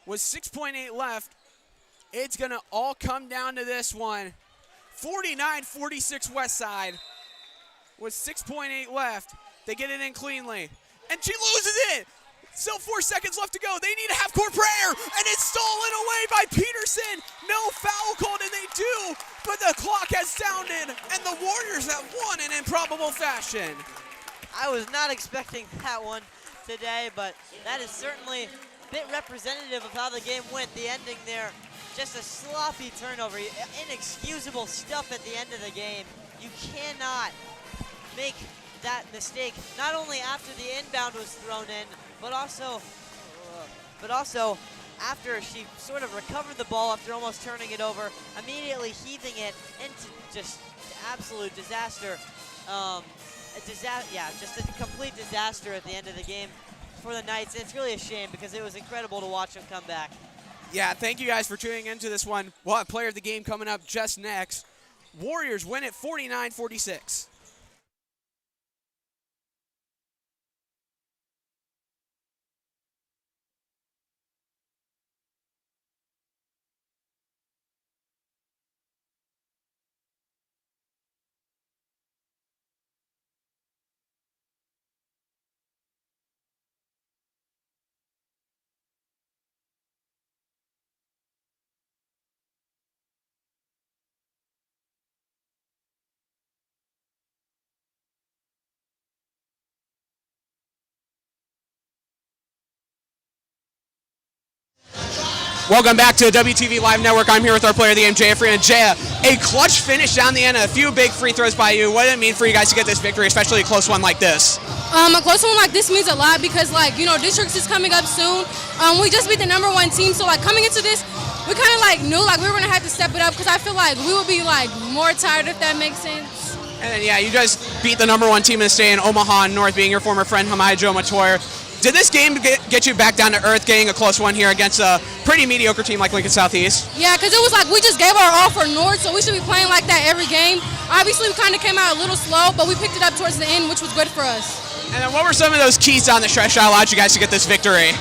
Speaker 1: With 6.8 left, it's going to all come down to this one. 49-46 Westside with 6.8 left. They get it in cleanly. And she loses it. Still 4 seconds left to go. They need a half-court prayer, and it's stolen away by Peterson. No foul called, and they do, but the clock has sounded, and the Warriors have won in improbable fashion.
Speaker 2: I was not expecting that one today, but that is certainly a bit representative of how the game went. The ending there, just a sloppy turnover, inexcusable stuff at the end of the game. You cannot make that mistake, not only after the inbound was thrown in, but also after she sort of recovered the ball after almost turning it over, immediately heaving it into just absolute disaster. Just a complete disaster at the end of the game for the Knights. It's really a shame because it was incredible to watch them come back.
Speaker 1: Yeah, thank you guys for tuning into this one. We'll have player of the game coming up just next. Warriors win it 49-46. Welcome back to WTV Live Network. I'm here with our player of the game, Jaya Freeman. Jaya, a clutch finish down the end, a few big free throws by you. What did it mean for you guys to get this victory, especially a close one like this?
Speaker 4: A close one like this means a lot because, districts is coming up soon. We just beat the #1 team, so, coming into this, we kind of, knew, we were going to have to step it up because I feel like we would be, more tired, if that makes sense.
Speaker 1: And then, you just beat the #1 team in the state in Omaha North, being your former friend, Hamai Joe Matoyer. Did this game get you back down to earth, getting a close one here against a pretty mediocre team like Lincoln Southeast?
Speaker 4: Yeah, because it was we just gave our all for North, so we should be playing like that every game. Obviously, we kind of came out a little slow, but we picked it up towards the end, which was good for us.
Speaker 1: And then what were some of those keys down the stretch that allowed you guys to get this victory?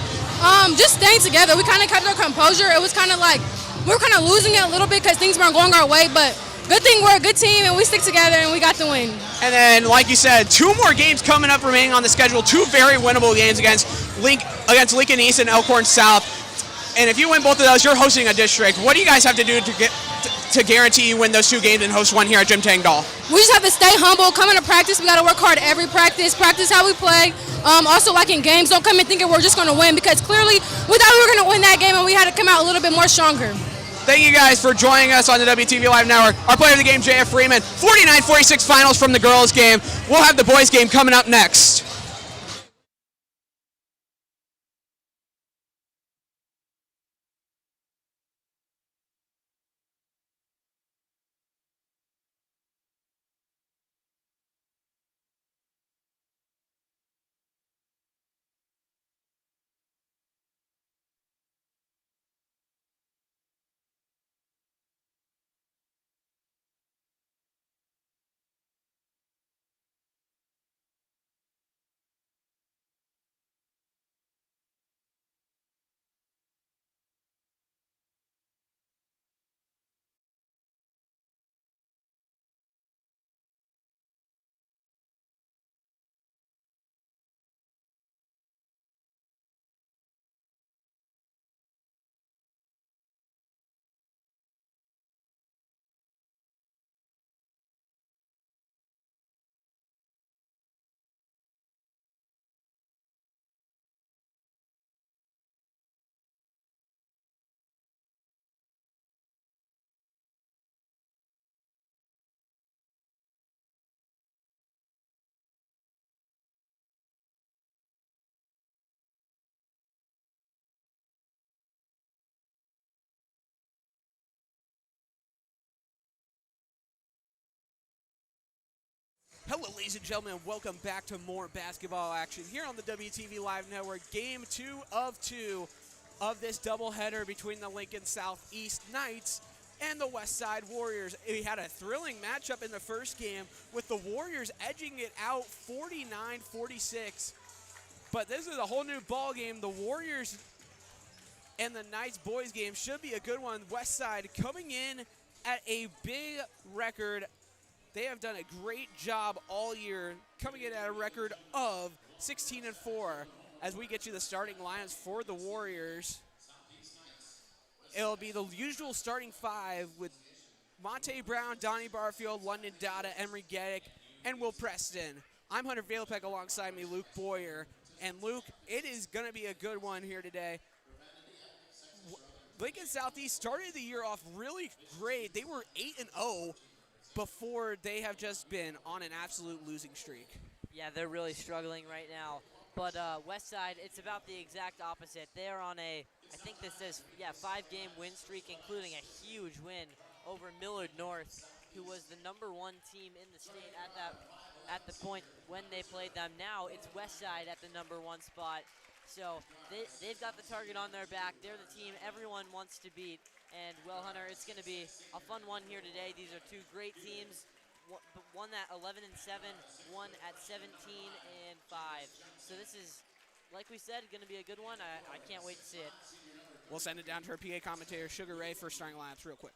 Speaker 4: Just staying together. We kind of kept our composure. It was kind of we were kind of losing it a little bit because things weren't going our way, but good thing we're a good team and we stick together and we got the win.
Speaker 1: And then, like you said, 2 more games coming up remaining on the schedule. 2 very winnable games against Lincoln East and Elkhorn South. And if you win both of those, you're hosting a district. What do you guys have to do to guarantee you win those 2 games and host one here at Jim Tangdahl?
Speaker 4: We just have to stay humble, come into practice. We got to work hard every practice how we play. Also, in games, don't come in thinking we're just going to win because clearly we thought we were going to win that game and we had to come out a little bit more stronger.
Speaker 1: Thank you guys for joining us on the WTV Live Network. Our player of the game, J.F. Freeman, 49-46 finals from the girls' game. We'll have the boys' game coming up next. Hello, ladies and gentlemen, and welcome back to more basketball action here on the WTV Live Network. Game 2 of 2 of this doubleheader between the Lincoln Southeast Knights and the Westside Warriors. We had a thrilling matchup in the first game with the Warriors edging it out 49-46. But this is a whole new ball game. The Warriors and the Knights boys game should be a good one. Westside coming in at a big record. They have done a great job all year, coming in at a record of 16-4. As we get you the starting lineups for the Warriors, it'll be the usual starting five with Monte Brown, Donnie Barfield, London Dada, Emery Geddick, and Will Preston. I'm Hunter Valopek, alongside me, Luke Boyer. And Luke, it is going to be a good one here today. Lincoln Southeast started the year off really great. They were 8-0 before they have just been on an absolute losing streak.
Speaker 2: Yeah, they're really struggling right now. But Westside, it's about the exact opposite. They're on I think this says, 5-game win streak, including a huge win over Millard North, who was the #1 team in the state at the point when they played them. Now it's Westside at the #1 spot. So they've got the target on their back. They're the team everyone wants to beat. And, well, Hunter, it's going to be a fun one here today. These are two great teams. One at 11-7, one at 17-5. So this is, like we said, going to be a good one. I can't wait to see it.
Speaker 1: We'll send it down to our PA commentator, Sugar Ray, for starting lineups real quick.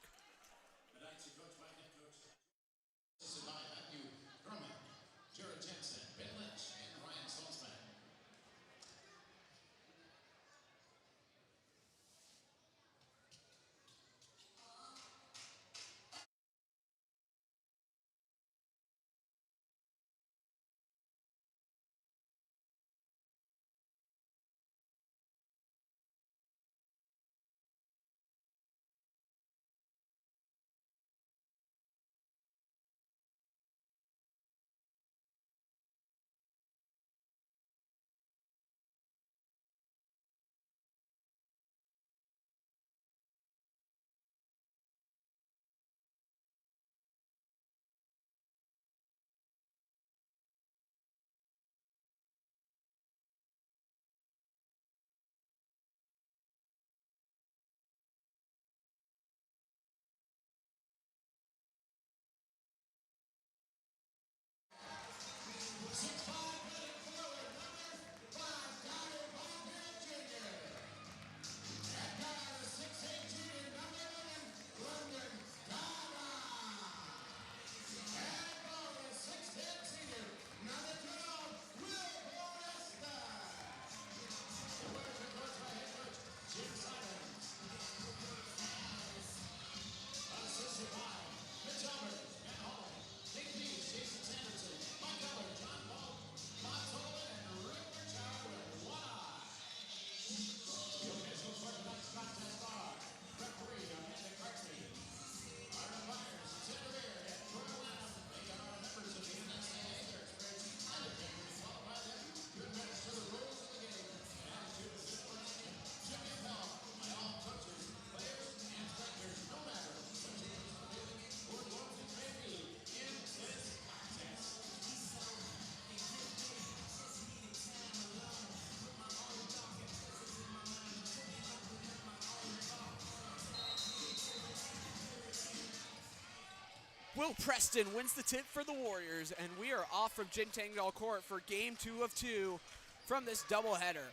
Speaker 1: Will Preston wins the tip for the Warriors, and we are off from Jintangdal Court for game 2 of 2 from this doubleheader.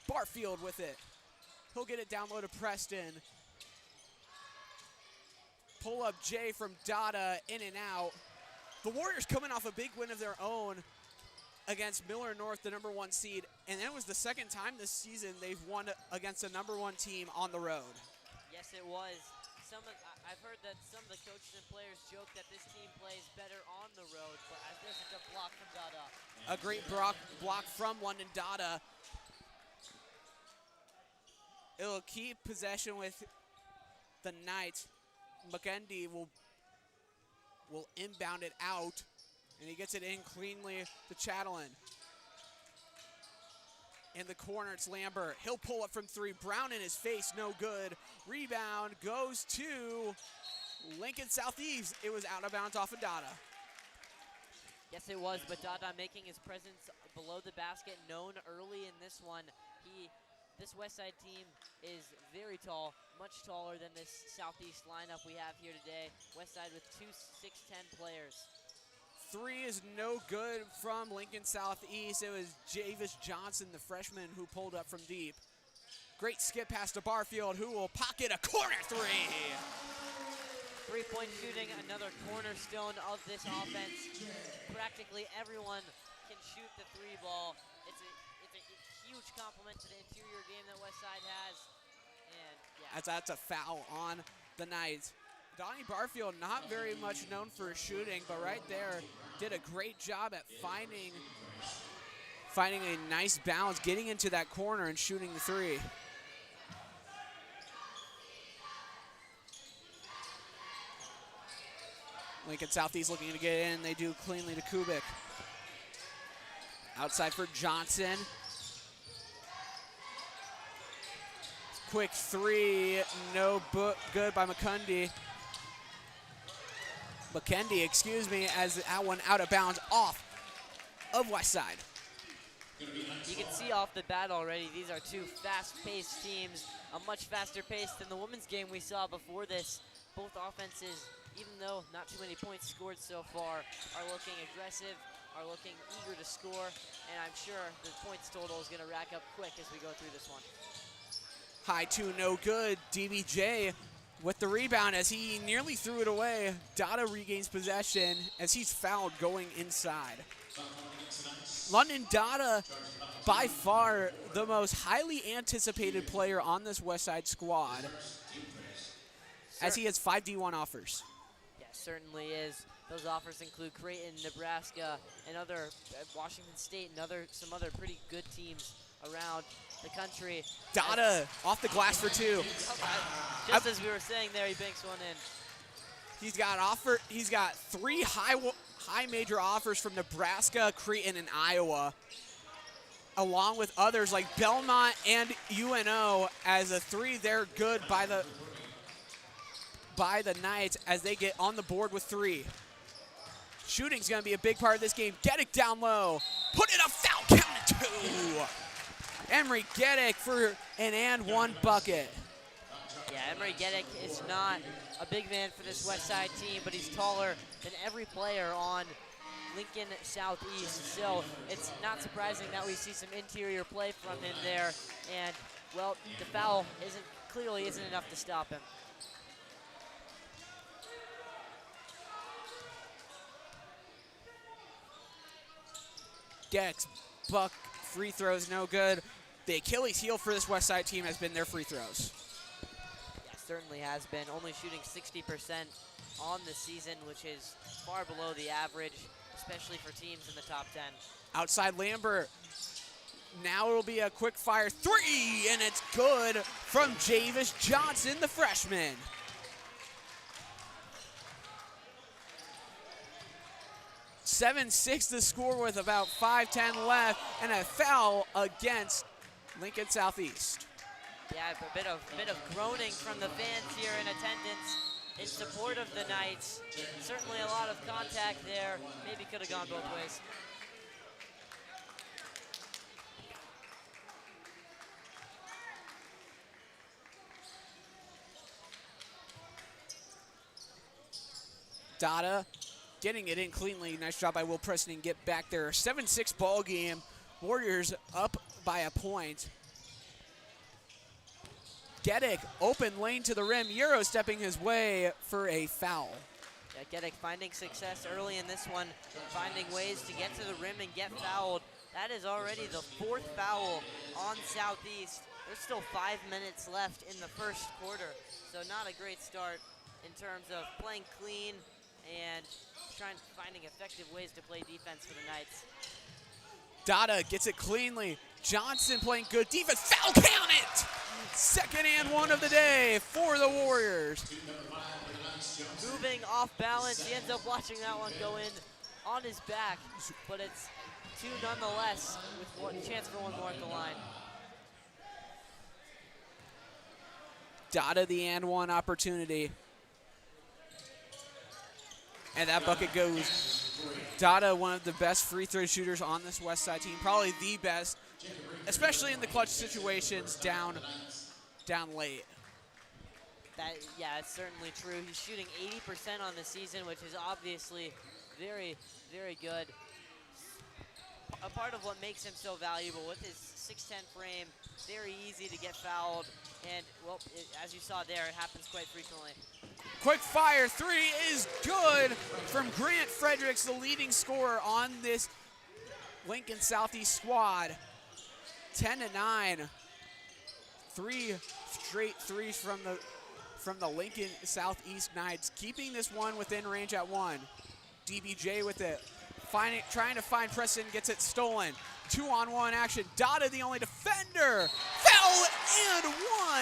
Speaker 1: Barfield with it. He'll get it down low to Preston. Pull up Jay from Dada, in and out. The Warriors coming off a big win of their own against Miller North, the #1 seed, and that was the second time this season they've won against a #1 team on the road.
Speaker 2: Yes, it was. I've heard that some of the coaches and players joke that this team plays better on the road, but there's a good block from Dada.
Speaker 1: A great block from London Dada. It'll keep possession with the Knights. McKendy will inbound it out, and he gets it in cleanly to Chatelain. In the corner, it's Lambert. He'll pull up from 3. Brown in his face, no good. Rebound goes to Lincoln Southeast. It was out of bounds off of Dada.
Speaker 2: Yes, it was, but Dada making his presence below the basket known early in this one. This Westside team is very tall, much taller than this Southeast lineup we have here today. Westside with 2 6'10" players.
Speaker 1: 3 is no good from Lincoln Southeast. It was Javis Johnson, the freshman, who pulled up from deep. Great skip pass to Barfield, who will pocket a corner 3.
Speaker 2: Three-point shooting, another cornerstone of this offense. Practically everyone can shoot the three ball. It's a huge compliment to the interior game that Westside has. And yeah,
Speaker 1: As that's a foul on the Knights. Donnie Barfield, not very much known for his shooting, but right there did a great job at finding a nice balance, getting into that corner and shooting the three. Lincoln Southeast looking to get in. They do cleanly to Kubik. Outside for Johnson. Quick three, no good by McKendy, excuse me, as that one out of bounds off of Westside.
Speaker 2: you can see off the bat already, these are two fast-paced teams, a much faster pace than the women's game we saw before this. Both offenses, even though not too many points scored so far, are looking aggressive, are looking eager to score, and I'm sure the points total is going to rack up quick as we go through this one.
Speaker 1: High two, no good. DBJ with the rebound as he nearly threw it away. Dada regains possession as he's fouled going inside. London Dada, by far the most highly anticipated player on this Westside squad, as he has 5 D1 offers.
Speaker 2: Yeah, certainly is. Those offers include Creighton, Nebraska, and other Washington State, and some other pretty good teams around the country.
Speaker 1: Dada off the glass for two.
Speaker 2: Just as we were saying there, he banks one in.
Speaker 1: He's got 3 high major offers from Nebraska, Creighton, and Iowa, along with others like Belmont and UNO. As a 3, they're good by the Knights as they get on the board with 3. Shooting's going to be a big part of this game. Geddick down low. Put it up, foul, count it 2. Emery Geddick for an and 1 bucket.
Speaker 2: Yeah, Emery Geddick is not a big man for this Westside team, but he's taller than every player on Lincoln Southeast. So it's not surprising that we see some interior play from him there. And, well, the foul clearly isn't enough to stop him.
Speaker 1: Geddick's buck free throws no good. The Achilles heel for this Westside team has been their free throws.
Speaker 2: Yeah, certainly has been. Only shooting 60% on the season, which is far below the average, especially for teams in the top 10.
Speaker 1: Outside Lambert. Now it'll be a quick fire 3, and it's good from Javis Johnson, the freshman. (7-6) the score with about 5:10 left, and a foul against Lincoln Southeast.
Speaker 2: Yeah, a bit of groaning from the fans here in attendance in support of the Knights. Certainly a lot of contact there. Maybe could have gone both ways.
Speaker 1: Dada getting it in cleanly. Nice job by Will Preston. Get back there. 7-6 ball game. Warriors up by a point. Geddick, open lane to the rim. Euro stepping his way for a foul.
Speaker 2: Yeah, Geddick finding success early in this one, finding ways to get to the rim and get fouled. That is already the 4th foul on Southeast. There's still 5 minutes left in the first quarter, so not a great start in terms of playing clean and finding effective ways to play defense for the Knights.
Speaker 1: Dada gets it cleanly. Johnson playing good defense. Foul, count it! Second and 1 of the day for the Warriors.
Speaker 2: Moving off balance, he ends up watching that one go in on his back, but it's 2 nonetheless with one chance for one more at the line.
Speaker 1: Dada the and 1 opportunity. And that bucket goes. Dada, one of the best free throw shooters on this Westside team, probably the best, especially in the clutch situations down late.
Speaker 2: Yeah, it's certainly true. He's shooting 80% on the season, which is obviously very, very good. A part of what makes him so valuable with his 6'10" frame, very easy to get fouled, and well, as you saw there, it happens quite frequently.
Speaker 1: quick fire three is good from Grant Fredericks, the leading scorer on this Lincoln Southeast squad. 10-9. 3 straight threes from the Lincoln Southeast Knights, keeping this one within range at 1. DBJ with it, trying to find Preston, gets it stolen. 2-on-1 action. Dada, the only defender. Foul and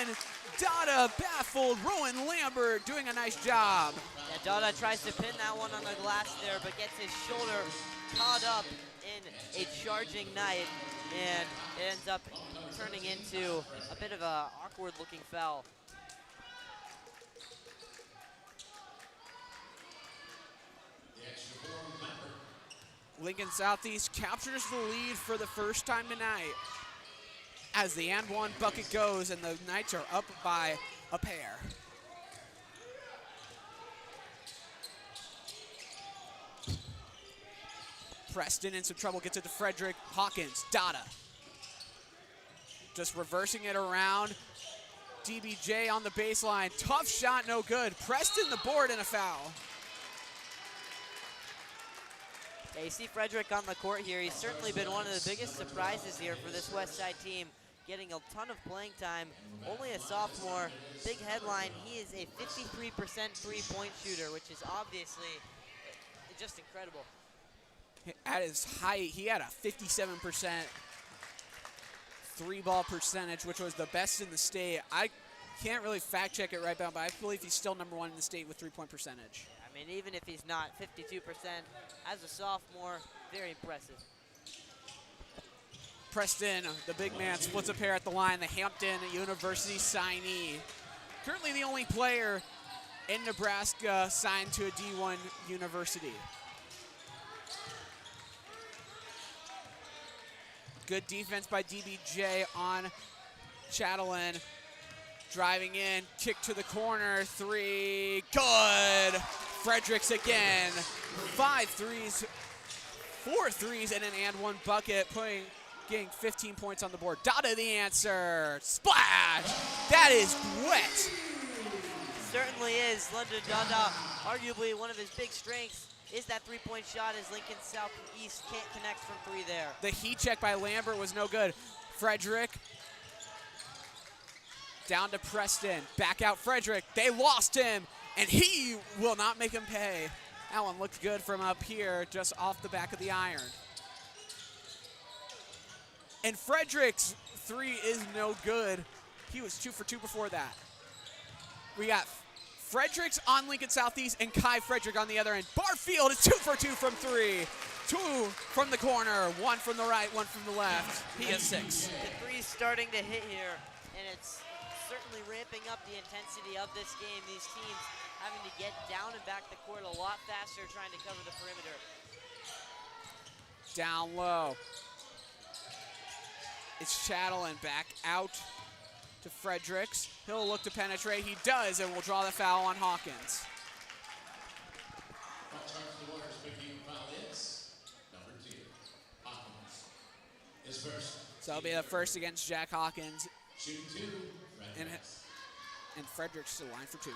Speaker 1: 1. Dada baffled. Rowan Lambert doing a nice job.
Speaker 2: Yeah, Dada tries to pin that one on the glass there, but gets his shoulder caught up in a charging Knight, and it ends up turning into a bit of a awkward-looking foul.
Speaker 1: Lincoln Southeast captures the lead for the first time tonight as the and one bucket goes, and the Knights are up by a pair. Preston in some trouble, gets it to Frederick. Hawkins, Dada. Just reversing it around. DBJ on the baseline. Tough shot, no good. Preston the board and a foul.
Speaker 2: Yeah, you see Frederick on the court here. He's certainly been one of the biggest surprises here for this Westside team, getting a ton of playing time. Only a sophomore. Big headline, he is a 53% three-point shooter, which is obviously just incredible.
Speaker 1: At his height, he had a 57% three-ball percentage, which was the best in the state. I can't really fact-check it right now, but I believe he's still #1 in the state with three-point percentage.
Speaker 2: I mean, even if he's not 52%, as a sophomore, very impressive.
Speaker 1: Preston, the big man, splits a pair at the line. The Hampton University signee. Currently the only player in Nebraska signed to a D1 university. Good defense by DBJ on Chatelain. Driving in, kick to the corner, three, good. Fredericks again, 5 threes, 4 threes, and an and one bucket, getting 15 points on the board. Dada the answer, splash! That is wet.
Speaker 2: Certainly is. London Dada, arguably one of his big strengths is that three-point shot, as Lincoln Southeast can't connect from 3 there.
Speaker 1: The heat check by Lambert was no good. Frederick down to Preston, back out Frederick. They lost him, and he will not make him pay. That one looked good from up here, just off the back of the iron. And Frederick's 3 is no good. He was 2 for 2 before that. We got Fredericks on Lincoln Southeast and Kai Frederick on the other end. Barfield is 2 for 2 from 3. 2 from the corner, 1 from the right, 1 from the left. He has 6.
Speaker 2: The 3's starting to hit here, and it's certainly ramping up the intensity of this game. These teams having to get down and back the court a lot faster, trying to cover the perimeter.
Speaker 1: Down low. It's Chatelain back out to Fredericks. He'll look to penetrate. He does, and will draw the foul on Hawkins. So it'll be the first against Jack Hawkins. And Fredericks to the line for 2.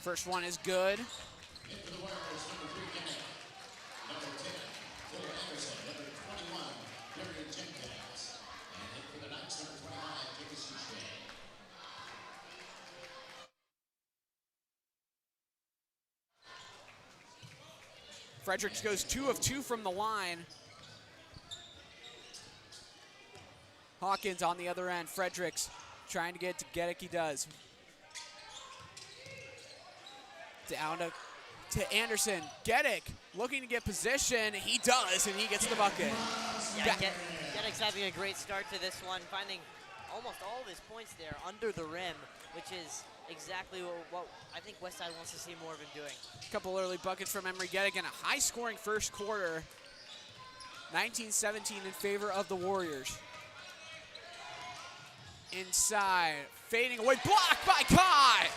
Speaker 1: First one is good. Fredericks goes 2 of 2 from the line. Hawkins on the other end. Fredericks trying to get to Gedek. He does. Down to Anderson. Gedek looking to get position. He does, and he gets the bucket.
Speaker 2: Yeah, Gedek's having a great start to this one, finding almost all of his points there under the rim, which is exactly what I think Westside wants to see more of him doing.
Speaker 1: A couple early buckets from Emery Gedek and a high-scoring first quarter. 19-17 in favor of the Warriors. Inside, fading away, blocked by Kai.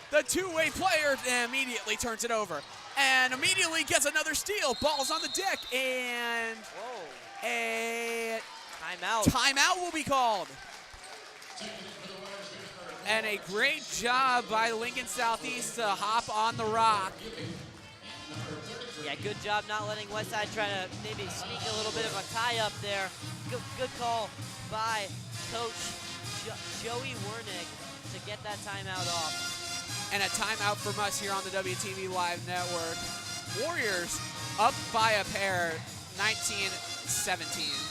Speaker 1: The two-way player immediately turns it over and immediately gets another steal. Ball's on the deck, and
Speaker 2: Whoa.
Speaker 1: a
Speaker 2: Timeout.
Speaker 1: timeout will be called. And a great job by Lincoln Southeast to hop on the rock.
Speaker 2: Yeah, good job not letting Westside try to maybe sneak a little bit of a tie-up there. Good call by Coach Joey Wernick to get that timeout off.
Speaker 1: And a timeout from us here on the WTV Live Network. Warriors up by a pair, 19-17.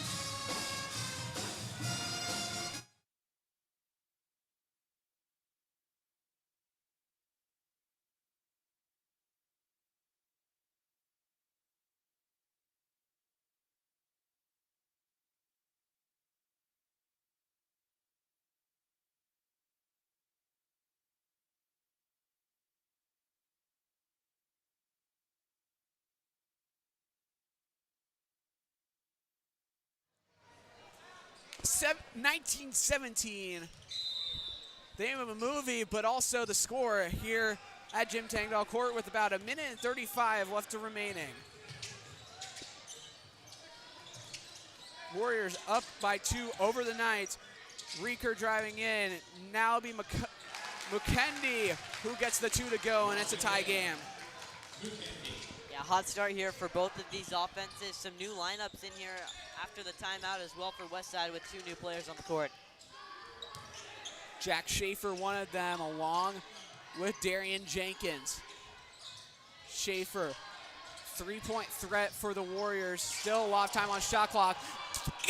Speaker 1: Seven, 19-17. The name of a movie, but also the score here at Jim Tangdahl Court with about 1:35 left to remaining. Warriors up by 2 over the Knights. Reeker driving in. Now it'll be Mukendi who gets the 2 to go, and it's a tie game.
Speaker 2: Yeah, hot start here for both of these offenses. Some new lineups in here after the timeout as well for Westside with 2 new players on the court.
Speaker 1: Jack Schaefer, one of them, along with Darian Jenkins. Schaefer, 3-point threat for the Warriors. Still a lot of time on shot clock.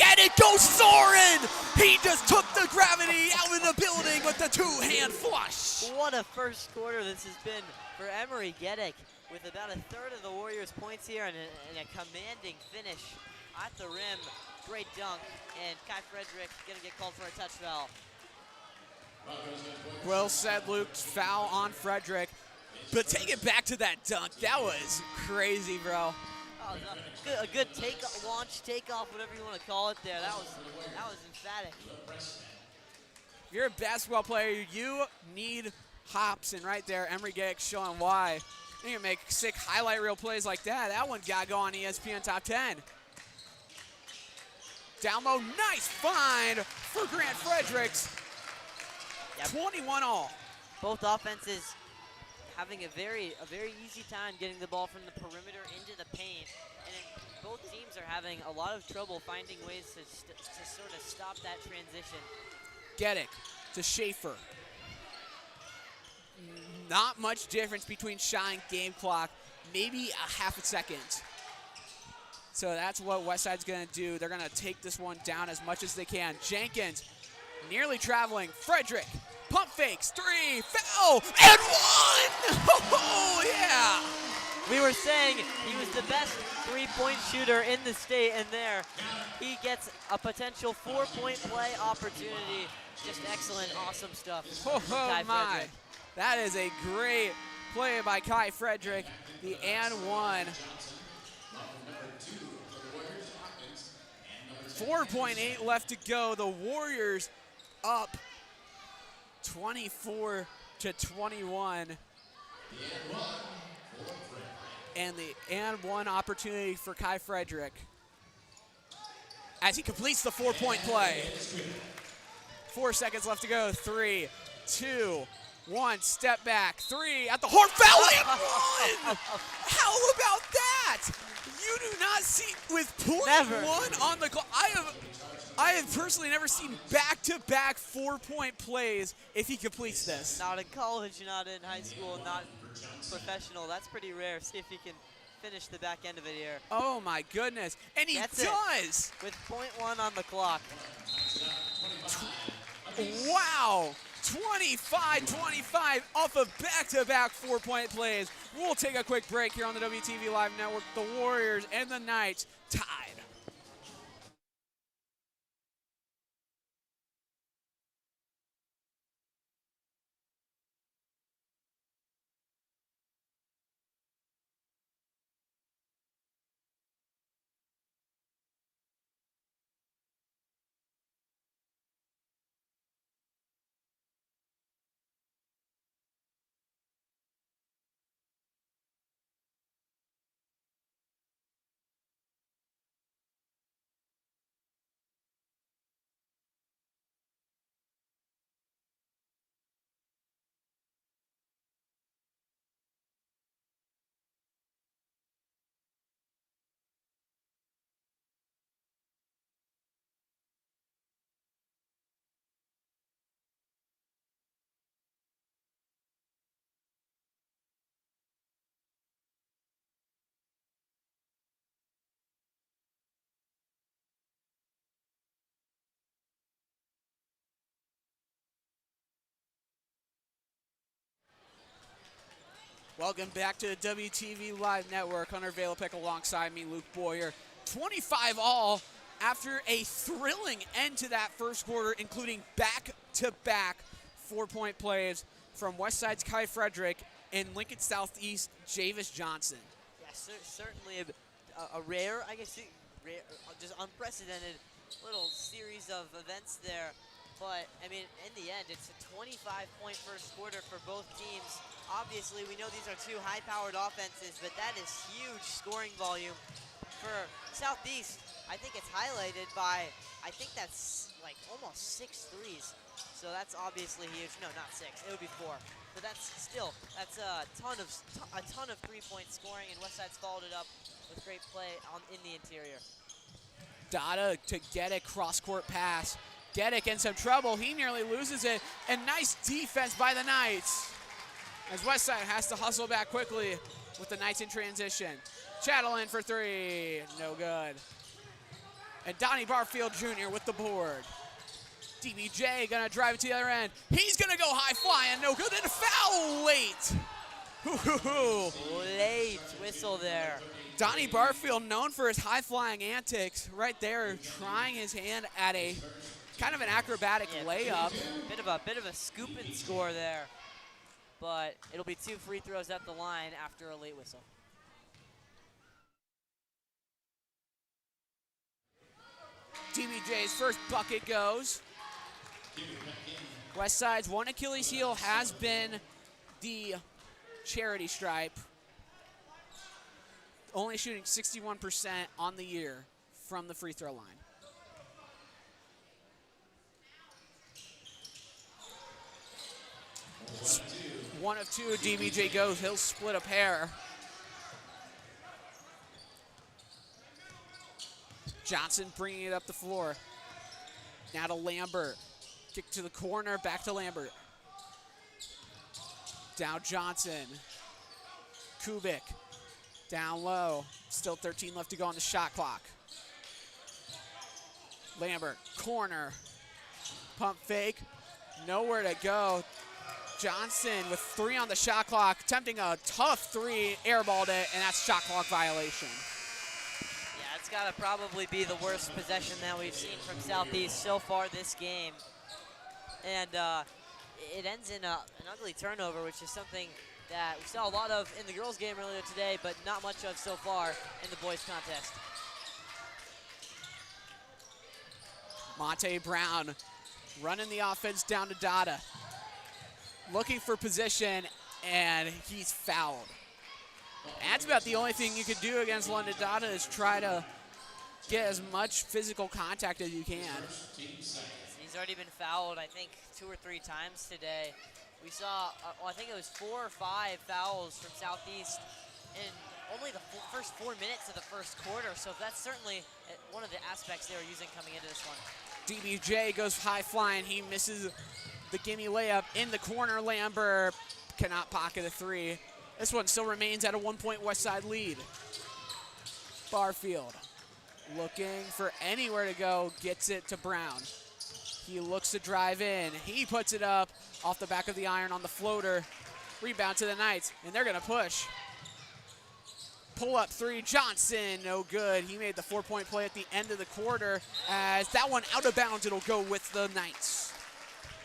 Speaker 1: And it goes Soren! He just took the gravity out of the building with the 2-hand flush.
Speaker 2: What a first quarter this has been for Emery Geddick, with about a third of the Warriors' points here and a commanding finish at the rim. Great dunk, and Kai Frederick gonna get called for a touch foul.
Speaker 1: Well said, Luke. Foul on Frederick. But take it back to that dunk. That was crazy, bro.
Speaker 2: Oh, a good launch, takeoff, whatever you want to call it there. That was emphatic.
Speaker 1: If you're a basketball player, you need hops, and right there, Emery Geddick showing why. You can make sick highlight reel plays like that. That one got to go on ESPN Top 10. Down low, nice find for Grant Fredericks.
Speaker 2: Yep.
Speaker 1: 21 all.
Speaker 2: Both offenses having a very easy time getting the ball from the perimeter into the paint, and both teams are having a lot of trouble finding ways to sort of stop that transition.
Speaker 1: Geddick to Schaefer. Not much difference between shot and game clock, maybe a half a second. So that's what Westside's gonna do. They're gonna take this one down as much as they can. Jenkins nearly traveling. Frederick, pump fakes, 3, foul, and 1! Oh, yeah!
Speaker 2: We were saying he was the best three-point shooter in the state, and there he gets a potential 4-point play opportunity. Just excellent, awesome stuff.
Speaker 1: Oh,
Speaker 2: Kai
Speaker 1: my.
Speaker 2: Frederick.
Speaker 1: That is a great play by Kai Frederick. The and 1. 4.8 left to go. The Warriors up 24-21. And the and 1 opportunity for Kai Frederick as he completes the 4-point play. 4 seconds left to go. 3, 2, 1. Step back. 3 at the horn. Foul and 1. How about that? You do not see with .1 on the clock. I have personally never seen back-to-back 4-point plays if he completes this.
Speaker 2: Not in college, not in high school, not professional. That's pretty rare. See if he can finish the back end of it here.
Speaker 1: Oh my goodness. And he does.
Speaker 2: With .1 on the clock.
Speaker 1: Wow. 25-25 off of back-to-back 4-point plays. We'll take a quick break here on the WTV Live Network. The Warriors and the Knights tied. Welcome back to the WTV Live Network. Hunter Valopek alongside me, Luke Boyer. 25-all after a thrilling end to that first quarter, including back-to-back 4-point plays from Westside's Kai Frederick and Lincoln Southeast Javis Johnson.
Speaker 2: Yeah, certainly a rare, I guess, rare, just unprecedented little series of events there. But, I mean, in the end, it's a 25-point first quarter for both teams. Obviously, we know these are two high-powered offenses, but that is huge scoring volume for Southeast. I think it's highlighted by, I think that's like almost 6 threes. So that's obviously huge. No, not 6. It would be 4. But that's a ton of 3-point scoring, and Westside's followed it up with great play in the interior.
Speaker 1: Dada to get a cross-court pass. Geddick in some trouble. He nearly loses it. And nice defense by the Knights, as Westside has to hustle back quickly with the Knights in transition. Chattel in for 3. No good. And Donnie Barfield Jr. with the board. DBJ gonna drive it to the other end. He's gonna go high flying. No good. And a foul late.
Speaker 2: Late whistle there.
Speaker 1: Donnie Barfield, known for his high flying antics, right there trying his hand at a kind of an acrobatic layup.
Speaker 2: Bit of a scoop and score there. But it'll be 2 free throws at the line after a late whistle.
Speaker 1: DBJ's first bucket goes. Westside's one Achilles heel has been the charity stripe. Only shooting 61% on the year from the free throw line. One of 2, DBJ goes. He'll split a pair. Johnson bringing it up the floor. Now to Lambert. Kick to the corner, back to Lambert. Down Johnson. Kubik. Down low. Still 13 left to go on the shot clock. Lambert, corner. Pump fake. Nowhere to go. Johnson with 3 on the shot clock, attempting a tough 3, airballed it, and that's shot clock violation.
Speaker 2: Yeah, it's got to probably be the worst possession that we've seen from Southeast so far this game. And it ends in an ugly turnover, which is something that we saw a lot of in the girls' game earlier today, but not much of so far in the boys' contest.
Speaker 1: Monte Brown running the offense down to Dada. Looking for position, and he's fouled. That's about the only thing you could do against London Dada is try to get as much physical contact as you can.
Speaker 2: He's already been fouled, I think, 2 or 3 times today. We saw, I think it was 4 or 5 fouls from Southeast in only the first 4 minutes of the first quarter, so that's certainly one of the aspects they were using coming into this one.
Speaker 1: DBJ goes high flying. He misses the gimme layup in the corner. Lambert cannot pocket a 3. This one still remains at a 1-point Westside lead. Barfield looking for anywhere to go, gets it to Brown. He looks to drive in. He puts it up off the back of the iron on the floater. Rebound to the Knights, and they're gonna push. Pull up 3, Johnson, no good. He made the 4-point play at the end of the quarter. As that one out of bounds, it'll go with the Knights.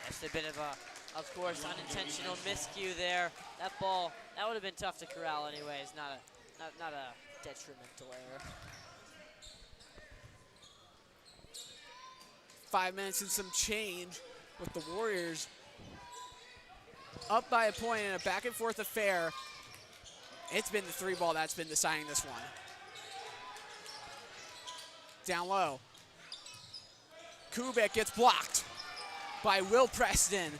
Speaker 2: Just a bit of course, unintentional miscue there. That ball, that would have been tough to corral anyways, not a detrimental error.
Speaker 1: 5 minutes and some change with the Warriors up by a point in a back and forth affair. It's been the 3 ball that's been deciding this one. Down low. Kubik gets blocked by Will Preston.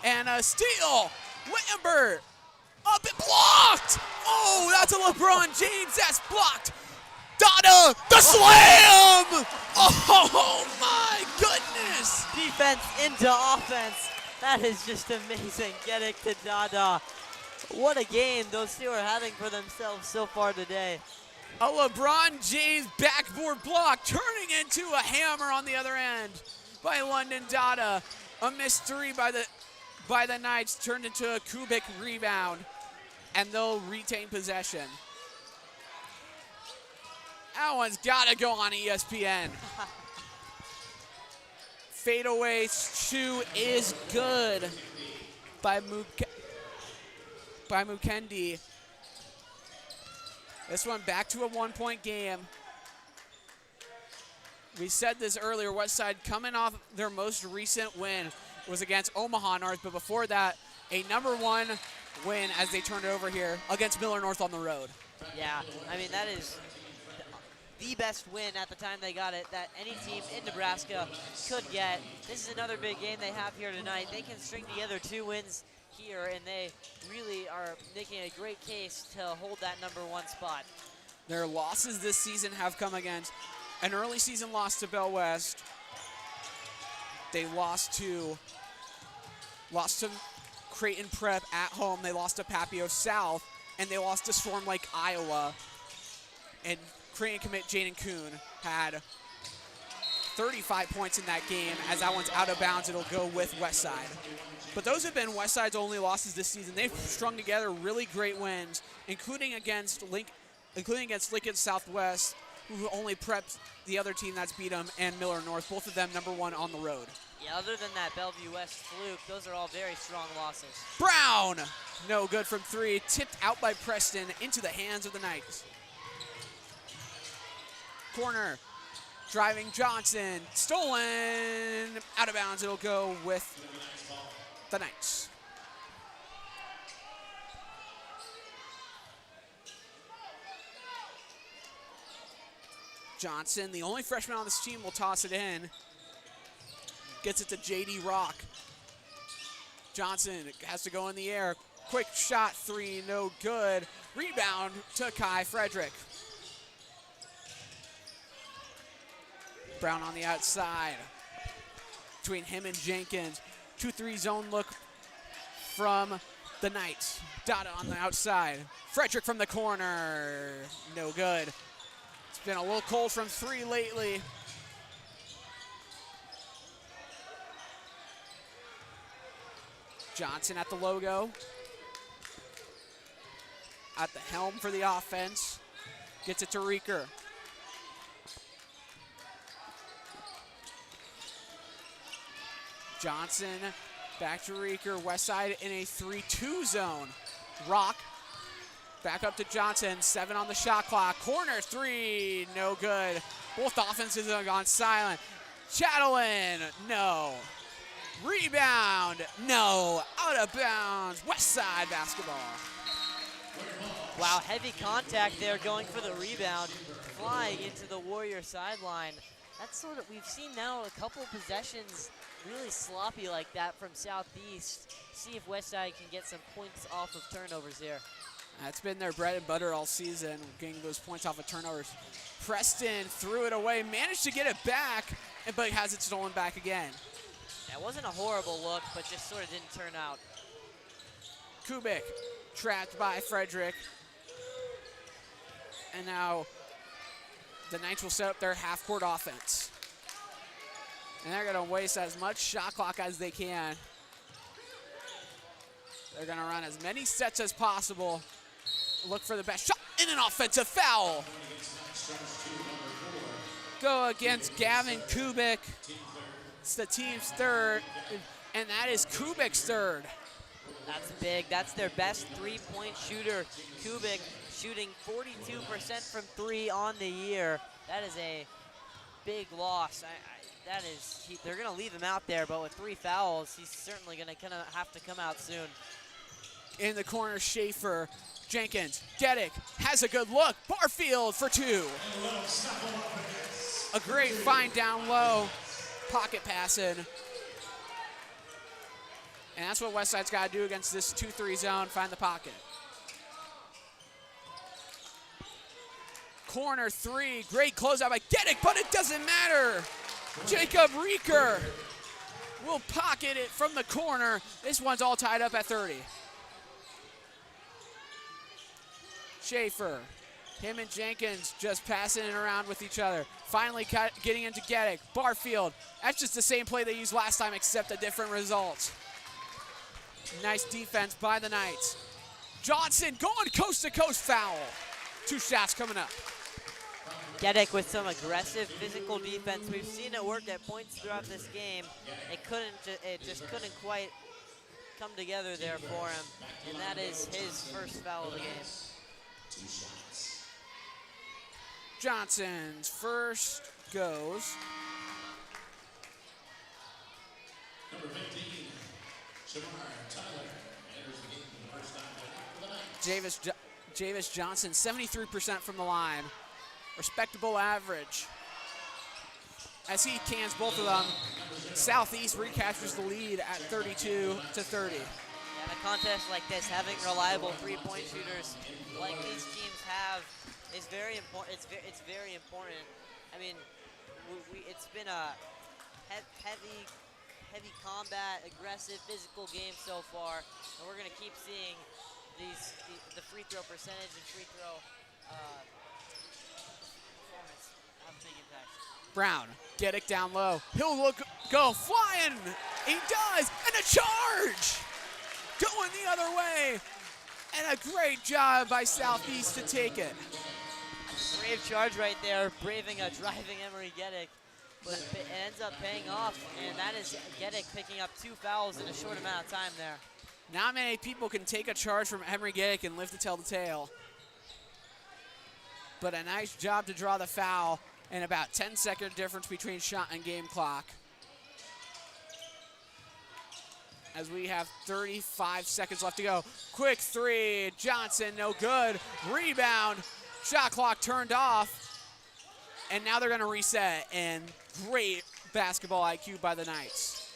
Speaker 1: And a steal. Lambert up and blocked. Oh, that's a LeBron James. That's blocked. Dada, the slam! Oh my goodness!
Speaker 2: Defense into offense. That is just amazing. Getting to Dada. What a game those two are having for themselves so far today.
Speaker 1: A LeBron James backboard block turning into a hammer on the other end by London Dada. A missed 3 by the Knights turned into a Kubik rebound. and they'll retain possession. That one's got to go on ESPN. Fadeaway shoe is good by Mukendi. This one back to a 1-point game. We said this earlier, Westside coming off their most recent win was against Omaha North, but before that, a #1 win as they turned it over here against Miller North on the road.
Speaker 2: Yeah, I mean, that is the best win at the time they got it that any team in Nebraska could get. This is another big game they have here tonight. They can string together 2 wins here, and they really are making a great case to hold that #1 spot.
Speaker 1: Their losses this season have come against an early season loss to Bell West. They lost to Creighton Prep at home. They lost to Papio South, and they lost to Storm Lake, Iowa. And Creighton commit Jaden Kuhn had 35 points in that game. As that one's out of bounds, it'll go with Westside. But those have been Westside's only losses this season. They've strung together really great wins, including against Lincoln Southwest, who only prepped the other team that's beat them, and Miller North, both of them #1 on the road.
Speaker 2: Yeah, other than that Bellevue West fluke, those are all very strong losses.
Speaker 1: Brown, no good from 3, tipped out by Preston into the hands of the Knights. Corner, driving Johnson, stolen, out of bounds, it'll go with the Knights. Johnson, the only freshman on this team, will toss it in. Gets it to J.D. Rock. Johnson has to go in the air. Quick shot, 3, no good. Rebound to Kai Frederick. Brown on the outside. Between him and Jenkins. 2-3 zone look from the Knights. Dada on the outside. Frederick from the corner. No good. It's been a little cold from 3 lately. Johnson at the logo. At the helm for the offense. Gets it to Reeker. Johnson back to Reeker. Westside in a 3-2 zone. Rock back up to Johnson. 7 on the shot clock. Corner 3, no good. Both offenses have gone silent. Chatelain, no. Rebound, no. Out of bounds. Westside basketball.
Speaker 2: Wow, heavy contact there going for the rebound. Flying into the Warrior sideline. That's sort of, we've seen now a couple possessions really sloppy like that from Southeast. See if Westside can get some points off of turnovers here.
Speaker 1: That's been their bread and butter all season, getting those points off of turnovers. Preston threw it away, managed to get it back, but has it stolen back again.
Speaker 2: That wasn't a horrible look, but just sort of didn't turn out.
Speaker 1: Kubik trapped by Frederick. And now the Knights will set up their half-court offense. And they're going to waste as much shot clock as they can. They're going to run as many sets as possible. Look for the best shot in an offensive foul. Go against Gavin Kubik. It's the team's third, and that is Kubik's third.
Speaker 2: That's big. That's their best three-point shooter. Kubik shooting 42% from 3 on the year. That is a big loss. They're going to leave him out there, but with 3 fouls, he's certainly going to have to come out soon.
Speaker 1: In the corner, Schaefer, Jenkins, Geddick has a good look. Barfield for 2. A great find down low, pocket passing. And that's what Westside's got to do against this 2-3 zone, find the pocket. Corner 3, great closeout by Geddick, but it doesn't matter. Jacob Reeker will pocket it from the corner. This one's all tied up at 30. Schaefer, him and Jenkins just passing it around with each other. Finally getting into Geddick. Barfield, that's just the same play they used last time except a different result. Nice defense by the Knights. Johnson going coast to coast foul. 2 shots coming up.
Speaker 2: Gedek with some aggressive physical defense. We've seen it work at points throughout this game. It just couldn't quite come together there for him, and that is his first foul of the game.
Speaker 1: Johnson's first goes.
Speaker 3: Number 15, Shamar Tyler enters the game for the first time for the night.
Speaker 1: Javis Johnson, 73% from the line. Respectable average. As he cans both of them, Southeast recaptures the lead at 32-30.
Speaker 2: Yeah, in a contest like this, having reliable three-point shooters like these teams have is very important. It's very important. I mean, it's been a heavy combat, aggressive, physical game so far, and we're going to keep seeing the free throw percentage and free throw performance have a big impact.
Speaker 1: Brown, get it down low. He'll go flying. He does, and a charge! Going the other way, and a great job by Southeast to take it.
Speaker 2: Brave charge right there, braving a driving Emery Gedek, but it ends up paying off, and that is Gedek picking up 2 fouls in a short amount of time there.
Speaker 1: Not many people can take a charge from Emery Gedek and live to tell the tale. But a nice job to draw the foul, and about 10-second difference between shot and game clock. As we have 35 seconds left to go. Quick three, Johnson, no good. Rebound, shot clock turned off. And now they're gonna reset, and great basketball IQ by the Knights.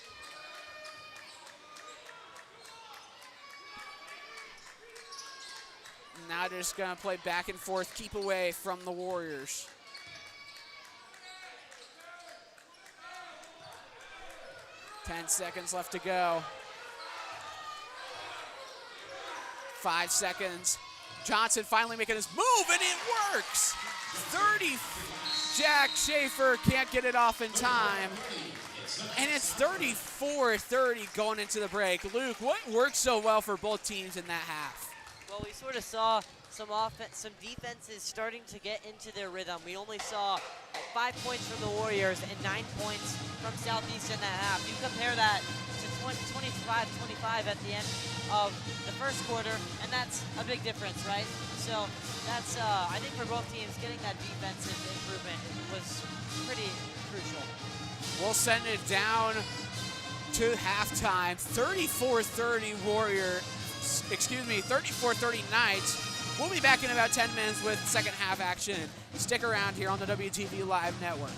Speaker 1: Now they're just gonna play back and forth, keep away from the Warriors. Ten seconds left to go. 5 seconds. Johnson finally making his move, and it works. 30. Jack Schaefer can't get it off in time. And it's 34-30 going into the break. Luke, what worked so well for both teams in that half?
Speaker 2: Well, we sort of saw some defenses starting to get into their rhythm. We only saw 5 points from the Warriors and 9 points from Southeast in that half. You compare that to 25-25 at the end of the first quarter, and that's a big difference, right? So that's, I think for both teams, getting that defensive improvement was pretty crucial.
Speaker 1: We'll send it down to halftime. 34-30 Knights. We'll be back in about 10 minutes with second half action. Stick around here on the WTV Live Network.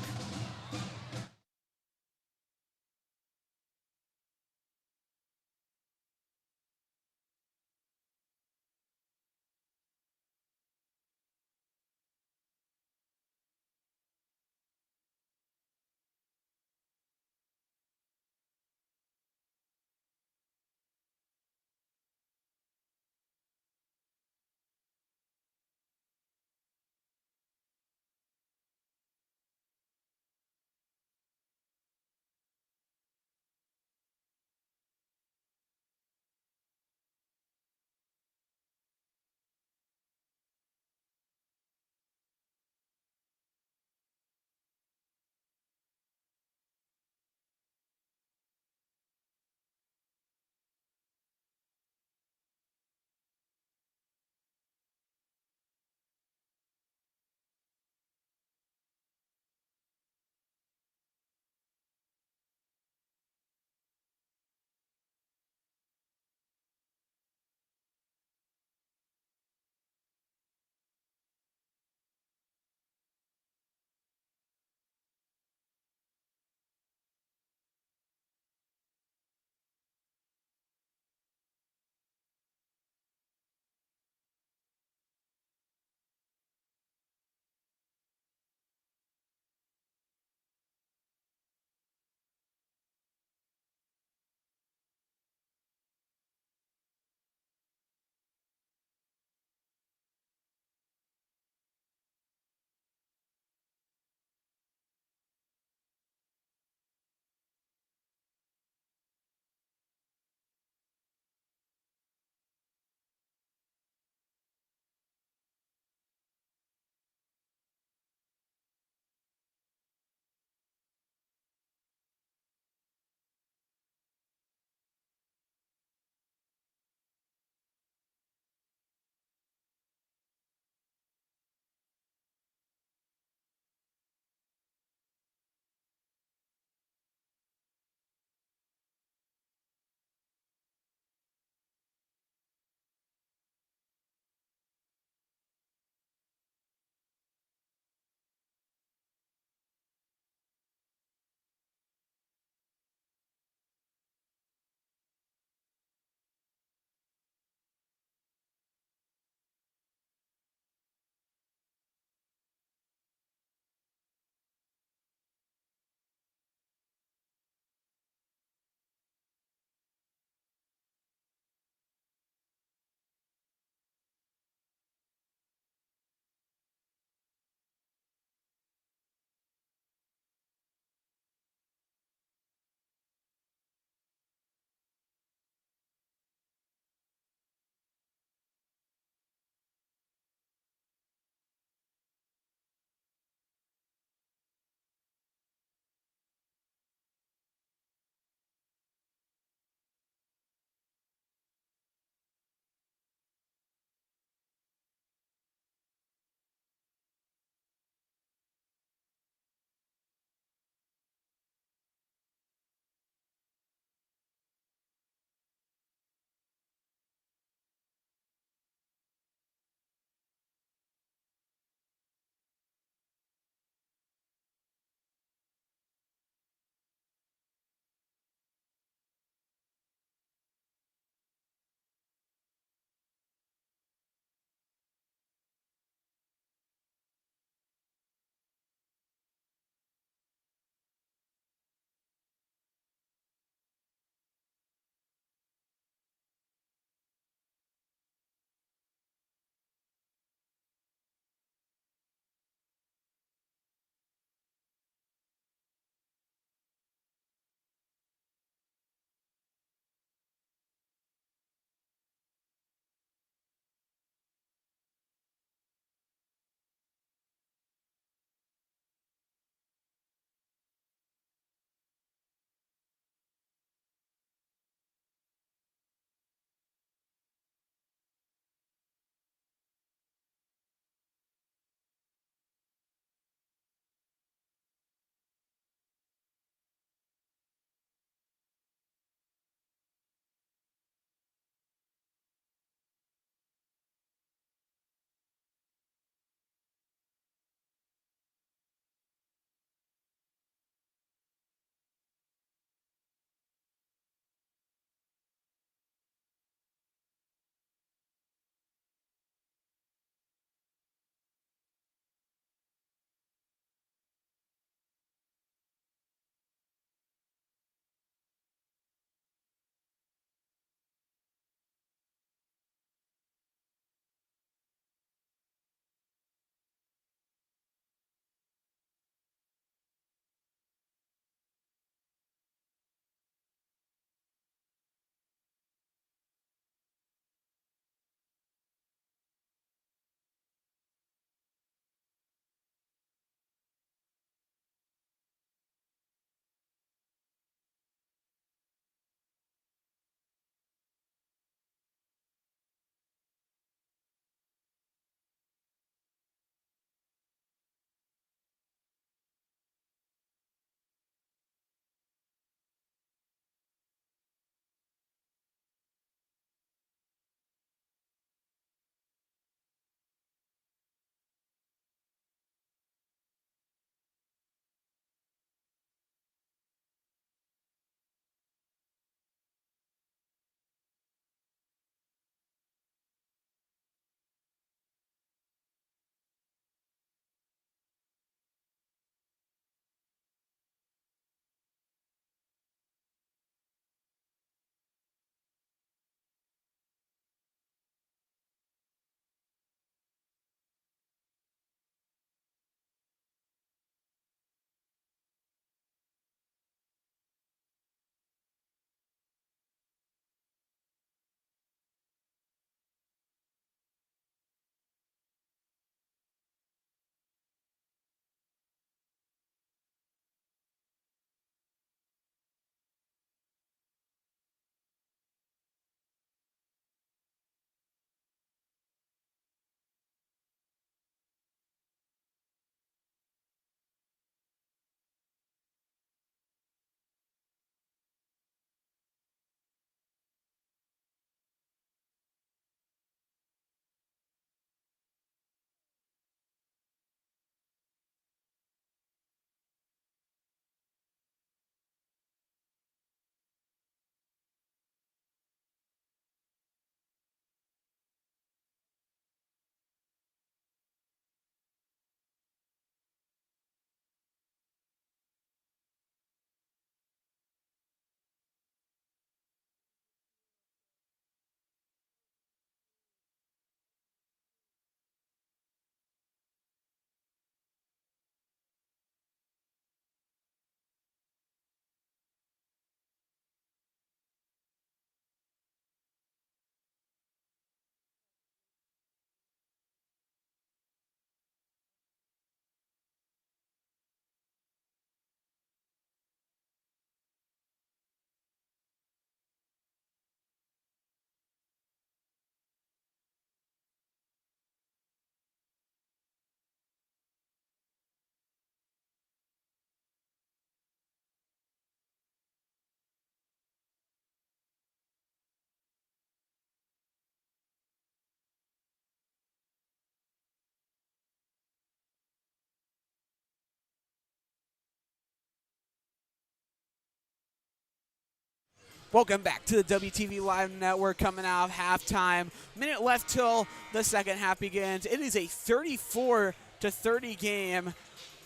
Speaker 1: Welcome back to the WTV Live Network coming out of halftime. Minute left till the second half begins. It is a 34-30 game,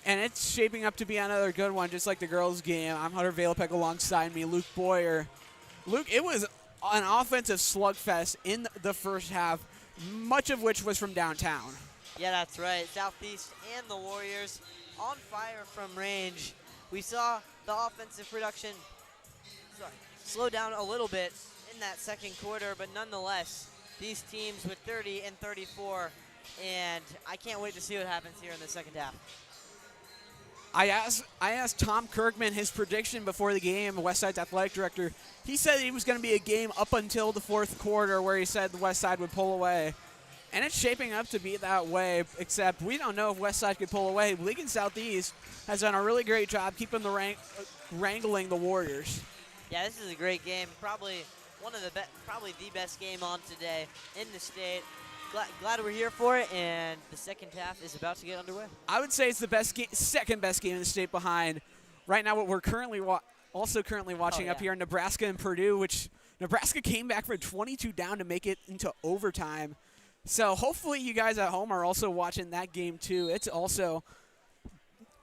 Speaker 1: and it's shaping up to be another good one, just like the girls' game. I'm Hunter Valopek alongside me, Luke Boyer. Luke, it was an offensive slugfest in the first half, much of which was from downtown.
Speaker 2: Yeah, that's right. Southeast and the Warriors on fire from range. We saw the offensive production slow down a little bit in that second quarter, but nonetheless, these teams with 30 and 34, and I can't wait to see what happens here in the second half.
Speaker 1: I asked Tom Kirkman his prediction before the game, Westside's athletic director. He said it was going to be a game up until the fourth quarter where he said the Westside would pull away. And it's shaping up to be that way, except we don't know if Westside could pull away. Lincoln Southeast has done a really great job keeping the wrangling the Warriors.
Speaker 2: Yeah, this is a great game. Probably one of the probably the best game on today in the state. Glad we're here for it, and the second half is about to get underway.
Speaker 1: I would say it's the best second best game in the state behind right now what we're currently watching up here in Nebraska and Purdue, which Nebraska came back from 22 down to make it into overtime. So hopefully you guys at home are also watching that game too. It's also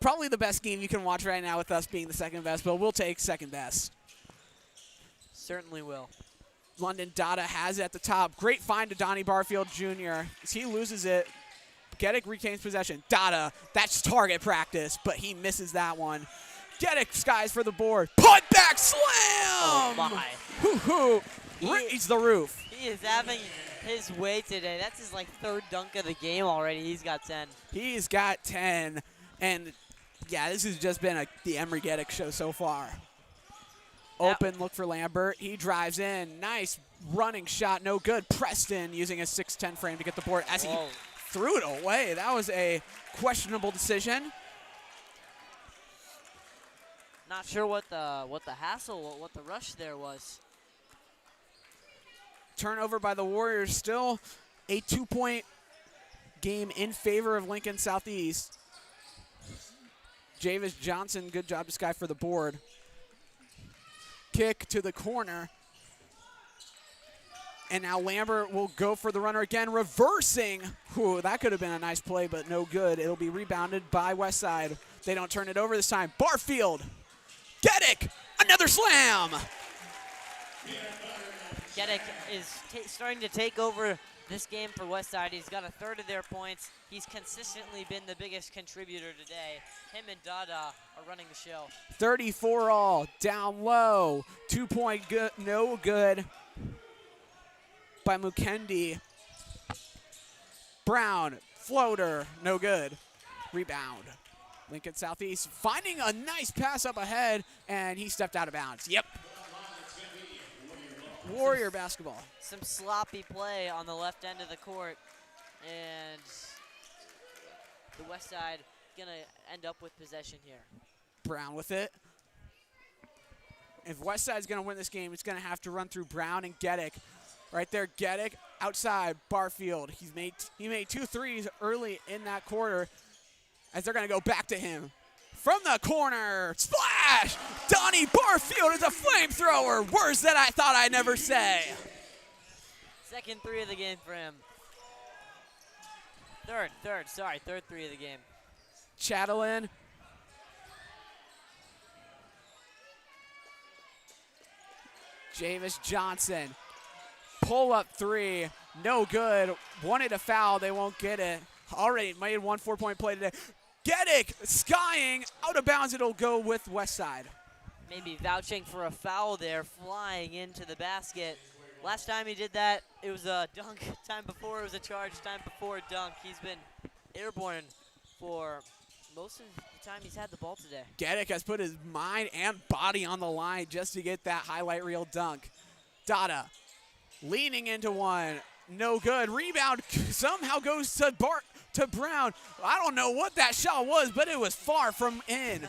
Speaker 1: probably the best game you can watch right now with us being the second best, but we'll take second best.
Speaker 2: Certainly will.
Speaker 1: London Dada has it at the top. Great find to Donnie Barfield Jr. As he loses it, Geddick retains possession. Dada, that's target practice, but he misses that one. Geddick skies for the board. Put back slam!
Speaker 2: Oh, my.
Speaker 1: Hoo-hoo. Raise the roof.
Speaker 2: He is having his way today. That's his, third dunk of the game already. He's got 10.
Speaker 1: He's got 10. And, yeah, this has just been the Emery Geddick show so far. Open look for Lambert. He drives in. Nice running shot. No good. Preston using a 6'10 frame to get the board as he threw it away. That was a questionable decision.
Speaker 2: Not sure what the hassle, what the rush there was.
Speaker 1: Turnover by the Warriors. Still a 2-point game in favor of Lincoln Southeast. Javis Johnson, good job to sky for the board. Kick to the corner. And now Lambert will go for the runner again, reversing. Ooh, that could have been a nice play, but no good. It'll be rebounded by Westside. They don't turn it over this time. Barfield. Geddick, another slam.
Speaker 2: Geddick is starting to take over this game for Westside. He's got a third of their points. He's consistently been the biggest contributor today. Him and Dada are running the show.
Speaker 1: 34 all, down low. 2-point good, no good by Mukendi. Brown, floater, no good. Rebound. Lincoln Southeast finding a nice pass up ahead, and he stepped out of bounds. Yep. Warrior basketball.
Speaker 2: Some sloppy play on the left end of the court, and the Westside gonna end up with possession here.
Speaker 1: Brown with it. If Westside's gonna win this game, it's gonna have to run through Brown and Geddick. Right there, Geddick outside Barfield. He made 2 threes early in that quarter, as they're gonna go back to him. From the corner, splash! Donnie Barfield is a flamethrower. Words that I thought I'd never say.
Speaker 2: Second three of the game for him. Third three of the game.
Speaker 1: Chatelain. Javis Johnson. Pull up three, no good. Wanted a foul, they won't get it. Already made 1 4-point play today. Geddick skying out of bounds. It'll go with Westside.
Speaker 2: Maybe vouching for a foul there, flying into the basket. Last time he did that, it was a dunk. Time before it was a charge. Time before a dunk. He's been airborne for most of the time he's had the ball today.
Speaker 1: Geddick has put his mind and body on the line just to get that highlight reel dunk. Dada leaning into one. No good. Rebound somehow goes to Brown. I don't know what that shot was, but it was far from in.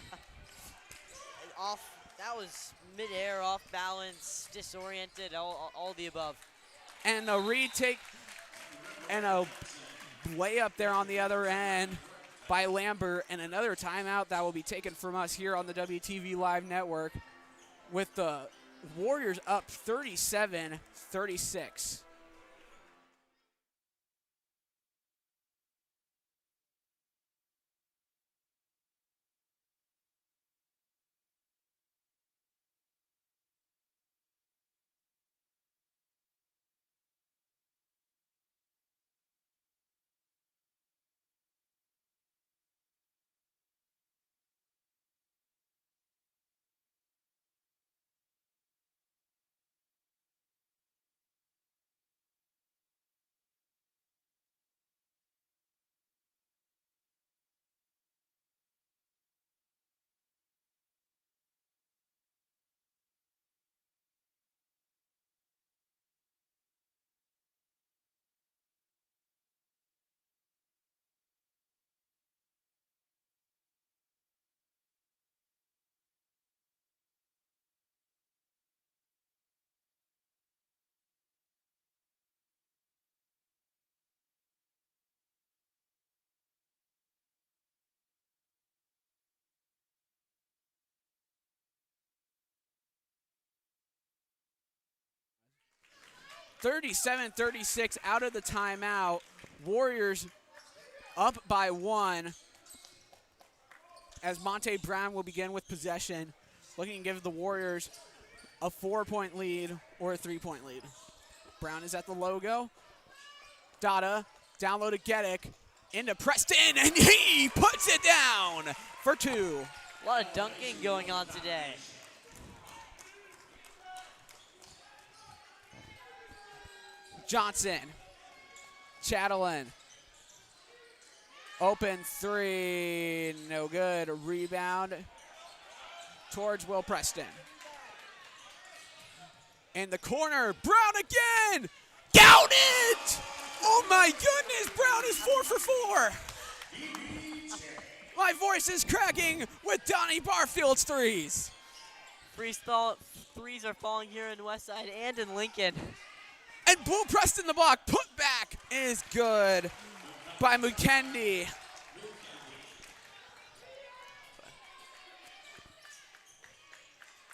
Speaker 2: That was midair, off balance, disoriented, all the above.
Speaker 1: And a retake and a layup there on the other end by Lambert, and another timeout that will be taken from us here on the WTV Live Network with the Warriors up 37-36. (37-36) out of the timeout. Warriors up by 1 as Monte Brown will begin with possession, looking to give the Warriors a 4-point lead or a 3-point lead. Brown is at the logo. Dada, down low to Geddick, into Preston, and he puts it down for 2.
Speaker 2: A lot of dunking going on today.
Speaker 1: Johnson, Chatelain, open 3, no good. A rebound towards Will Preston. In the corner, Brown again! Count it! Oh my goodness, Brown is 4 for 4. My voice is cracking with Donnie Barfield's threes.
Speaker 2: Threes are falling here in Westside and in Lincoln.
Speaker 1: And Will Preston the block, put back is good by McKendy.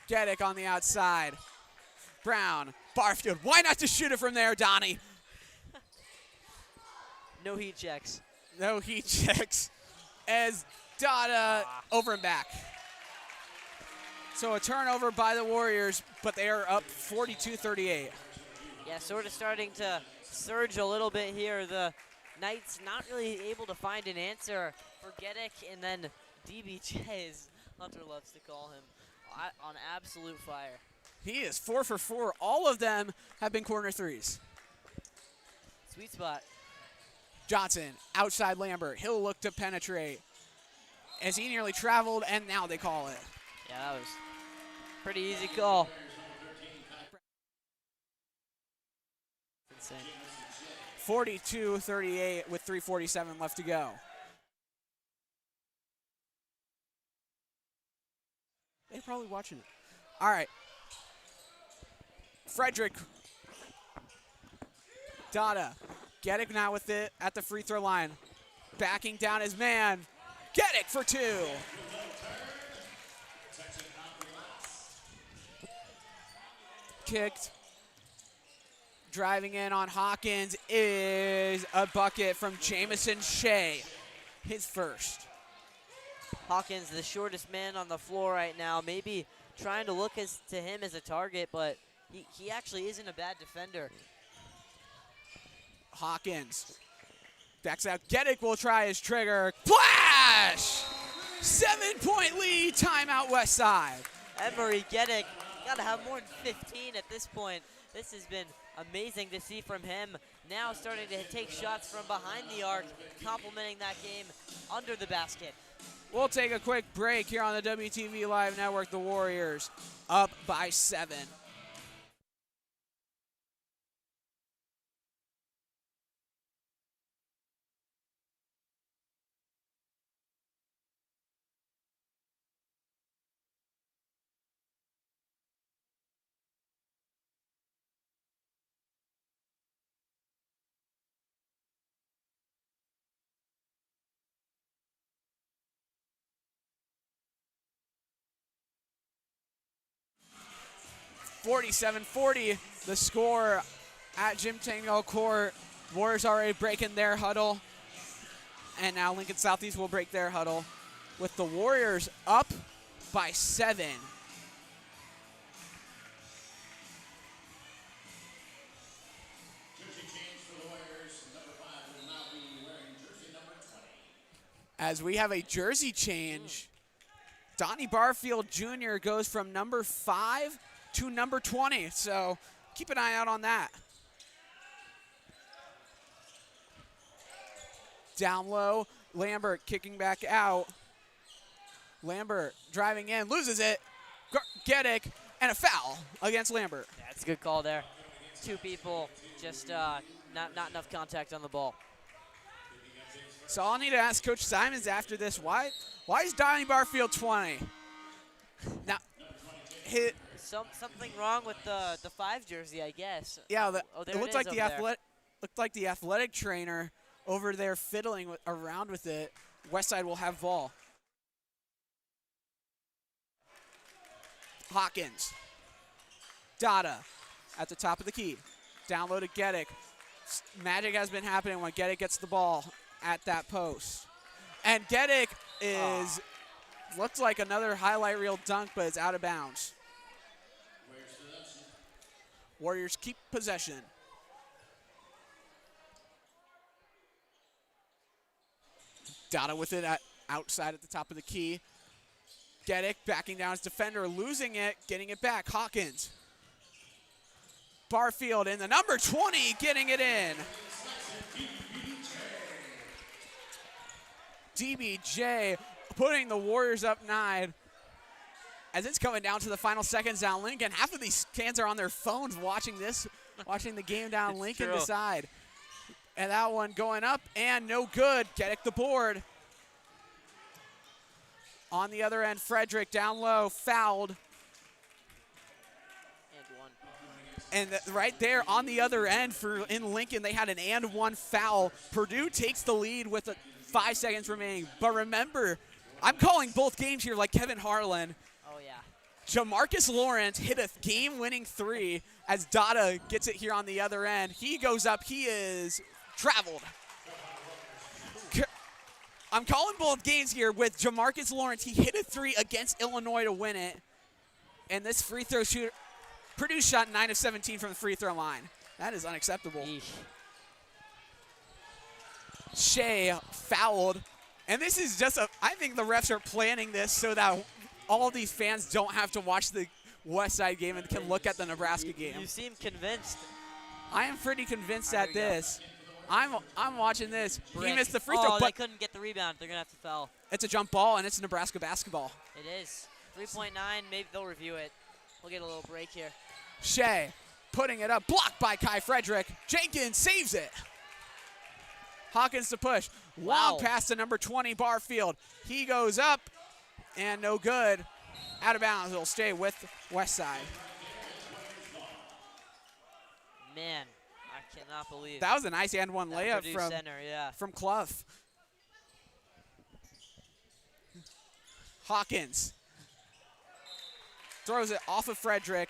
Speaker 1: Geddick on the outside. Brown, Barfield, why not just shoot it from there, Donnie?
Speaker 2: No heat checks.
Speaker 1: No heat checks as Dada over and back. So a turnover by the Warriors, but they are up 42-38.
Speaker 2: Yeah, sort of starting to surge a little bit here. The Knights not really able to find an answer for Geddick, and then DBJ, as Hunter loves to call him, on absolute fire.
Speaker 1: He is 4 for 4. All of them have been corner threes.
Speaker 2: Sweet spot.
Speaker 1: Johnson, outside Lambert. He'll look to penetrate as he nearly traveled, and now they call it.
Speaker 2: Yeah, that was a pretty easy call. Insane.
Speaker 1: 42-38 with 3:47 left to go. They're probably watching it. All right. Frederick. Dada. Geddick now with it at the free throw line. Backing down his man. Geddick for 2. Kicked. Driving in on Hawkins is a bucket from Jamison Shea, his first.
Speaker 2: Hawkins, the shortest man on the floor right now, maybe trying to look to him as a target, but he actually isn't a bad defender.
Speaker 1: Hawkins backs out. Geddick will try his trigger. Flash! 7-point lead, timeout Westside.
Speaker 2: Emery Geddick, got to have more than 15 at this point. This has been amazing to see from him. Now starting to take shots from behind the arc, complementing that game under the basket.
Speaker 1: We'll take a quick break here on the WTV Live Network. The Warriors up by 7. 47-40, the score at Jim Tango Court. Warriors already breaking their huddle. And now Lincoln Southeast will break their huddle with the Warriors up by 7. As we have a jersey change, Donnie Barfield Jr. goes from number 5 to number 20. So keep an eye out on that. Down low, Lambert kicking back out. Lambert driving in, loses it. Geddick, and a foul against Lambert.
Speaker 2: Yeah, it's a good call there. 2 people, just not enough contact on the ball.
Speaker 1: So I'll need to ask Coach Simons after this, why is Donnie Barfield 20? Now,
Speaker 2: Something wrong with the 5 jersey, I guess.
Speaker 1: Yeah,
Speaker 2: there
Speaker 1: it looked
Speaker 2: is
Speaker 1: like the athletic trainer over there fiddling around with it. Westside will have ball. Hawkins. Dada at the top of the key. Down low to Geddick. Magic has been happening when Geddick gets the ball at that post. And Geddick looks like another highlight reel dunk, but it's out of bounds. Warriors keep possession. Dada with it outside at the top of the key. Geddick backing down his defender, losing it, getting it back. Hawkins. Barfield in the number 20, getting it in. DBJ putting the Warriors up 9. As it's coming down to the final seconds down Lincoln, half of these fans are on their phones watching the game down Lincoln decide. And that one going up and no good. Geddick the board. On the other end, Frederick down low, fouled. And right there on the other end in Lincoln, they had an and 1 foul. Purdue takes the lead with 5 seconds remaining. But remember, I'm calling both games here like Kevin Harlan.
Speaker 2: Oh, yeah.
Speaker 1: Jamarcus Lawrence hit a game-winning 3 as Dada gets it here on the other end. He goes up. He is traveled. I'm calling both games here with Jamarcus Lawrence. He hit a 3 against Illinois to win it. And this free throw shooter, Purdue shot 9 of 17 from the free throw line. That is unacceptable.
Speaker 2: Eesh.
Speaker 1: Shea fouled. And this is just I think the refs are planning this so that all these fans don't have to watch the Westside game and can look at the Nebraska game.
Speaker 2: You seem convinced.
Speaker 1: I am pretty convinced at this. I'm watching this.
Speaker 2: Brick.
Speaker 1: He missed the free throw,
Speaker 2: they
Speaker 1: but
Speaker 2: couldn't get the rebound. They're going to have to foul.
Speaker 1: it's a jump ball, and it's Nebraska basketball.
Speaker 2: It is. 3.9, maybe they'll review it. We'll get a little break here.
Speaker 1: Shea putting it up, blocked by Kai Frederick. Jenkins saves it. Hawkins to push. Long
Speaker 2: Wow.
Speaker 1: pass to number 20, Barfield. He goes up, and no good. Out of bounds. It'll stay with Westside.
Speaker 2: Man, I cannot believe
Speaker 1: That was a nice and 1
Speaker 2: that
Speaker 1: layup
Speaker 2: Purdue
Speaker 1: from
Speaker 2: center, yeah.
Speaker 1: Clough. Hawkins throws it off of Frederick.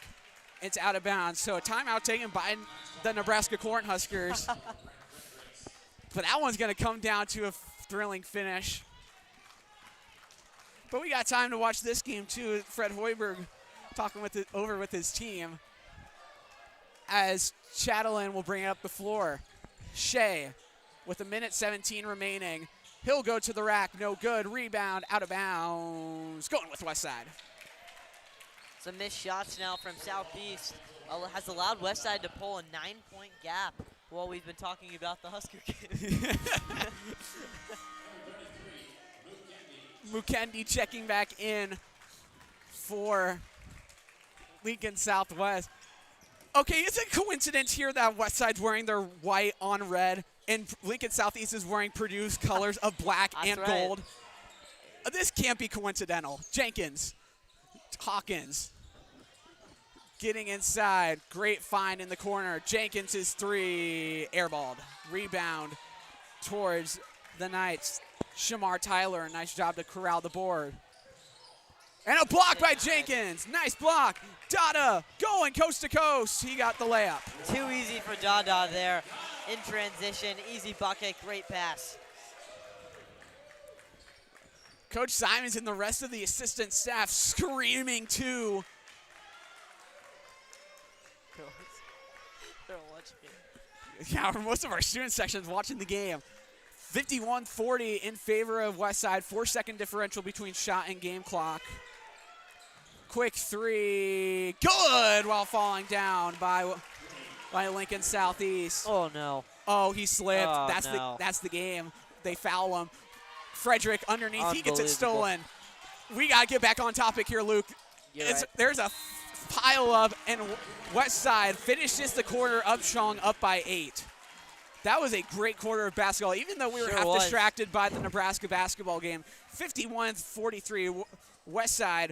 Speaker 1: It's out of bounds. So a timeout taken by the Nebraska Cornhuskers. But that one's going to come down to a thrilling finish. But we got time to watch this game too. Fred Hoiberg talking over with his team. As Chatelain will bring it up the floor. Shea with 1:17 remaining. He'll go to the rack. No good. Rebound. Out of bounds. Going with Westside.
Speaker 2: Some missed shots now from Southeast has allowed Westside to pull a 9-point gap while we've been talking about the Husker game.
Speaker 1: Mukendi checking back in for Lincoln Southwest. Okay, is it a coincidence here that Westside's wearing their white on red and Lincoln Southeast is wearing Purdue's colors of black and
Speaker 2: right.
Speaker 1: gold? This can't be coincidental. Jenkins, Hawkins, getting inside. Great find in the corner. Jenkins is 3, airballed. Rebound towards the Knights. Shamar Tyler, a nice job to corral the board. And a block by Jenkins. Nice block. Dada going coast to coast. He got the layup.
Speaker 2: Too easy for Dada there. In transition, easy bucket, great pass.
Speaker 1: Coach Simons and the rest of the assistant staff screaming too.
Speaker 2: They're watching it.
Speaker 1: Yeah, most of our student sections watching the game. 51-40 in favor of Westside. 4-second differential between shot and game clock. Quick three, good, while falling down by Lincoln Southeast.
Speaker 2: Oh no.
Speaker 1: Oh, he slipped.
Speaker 2: Oh,
Speaker 1: That's the game. They foul him. Frederick underneath, he gets it stolen. We gotta get back on topic here, Luke.
Speaker 2: Right.
Speaker 1: There's a pile up, and Westside finishes the quarter up strong, up by 8. That was a great quarter of basketball, even though we were half distracted by the Nebraska basketball game. 51-43, Westside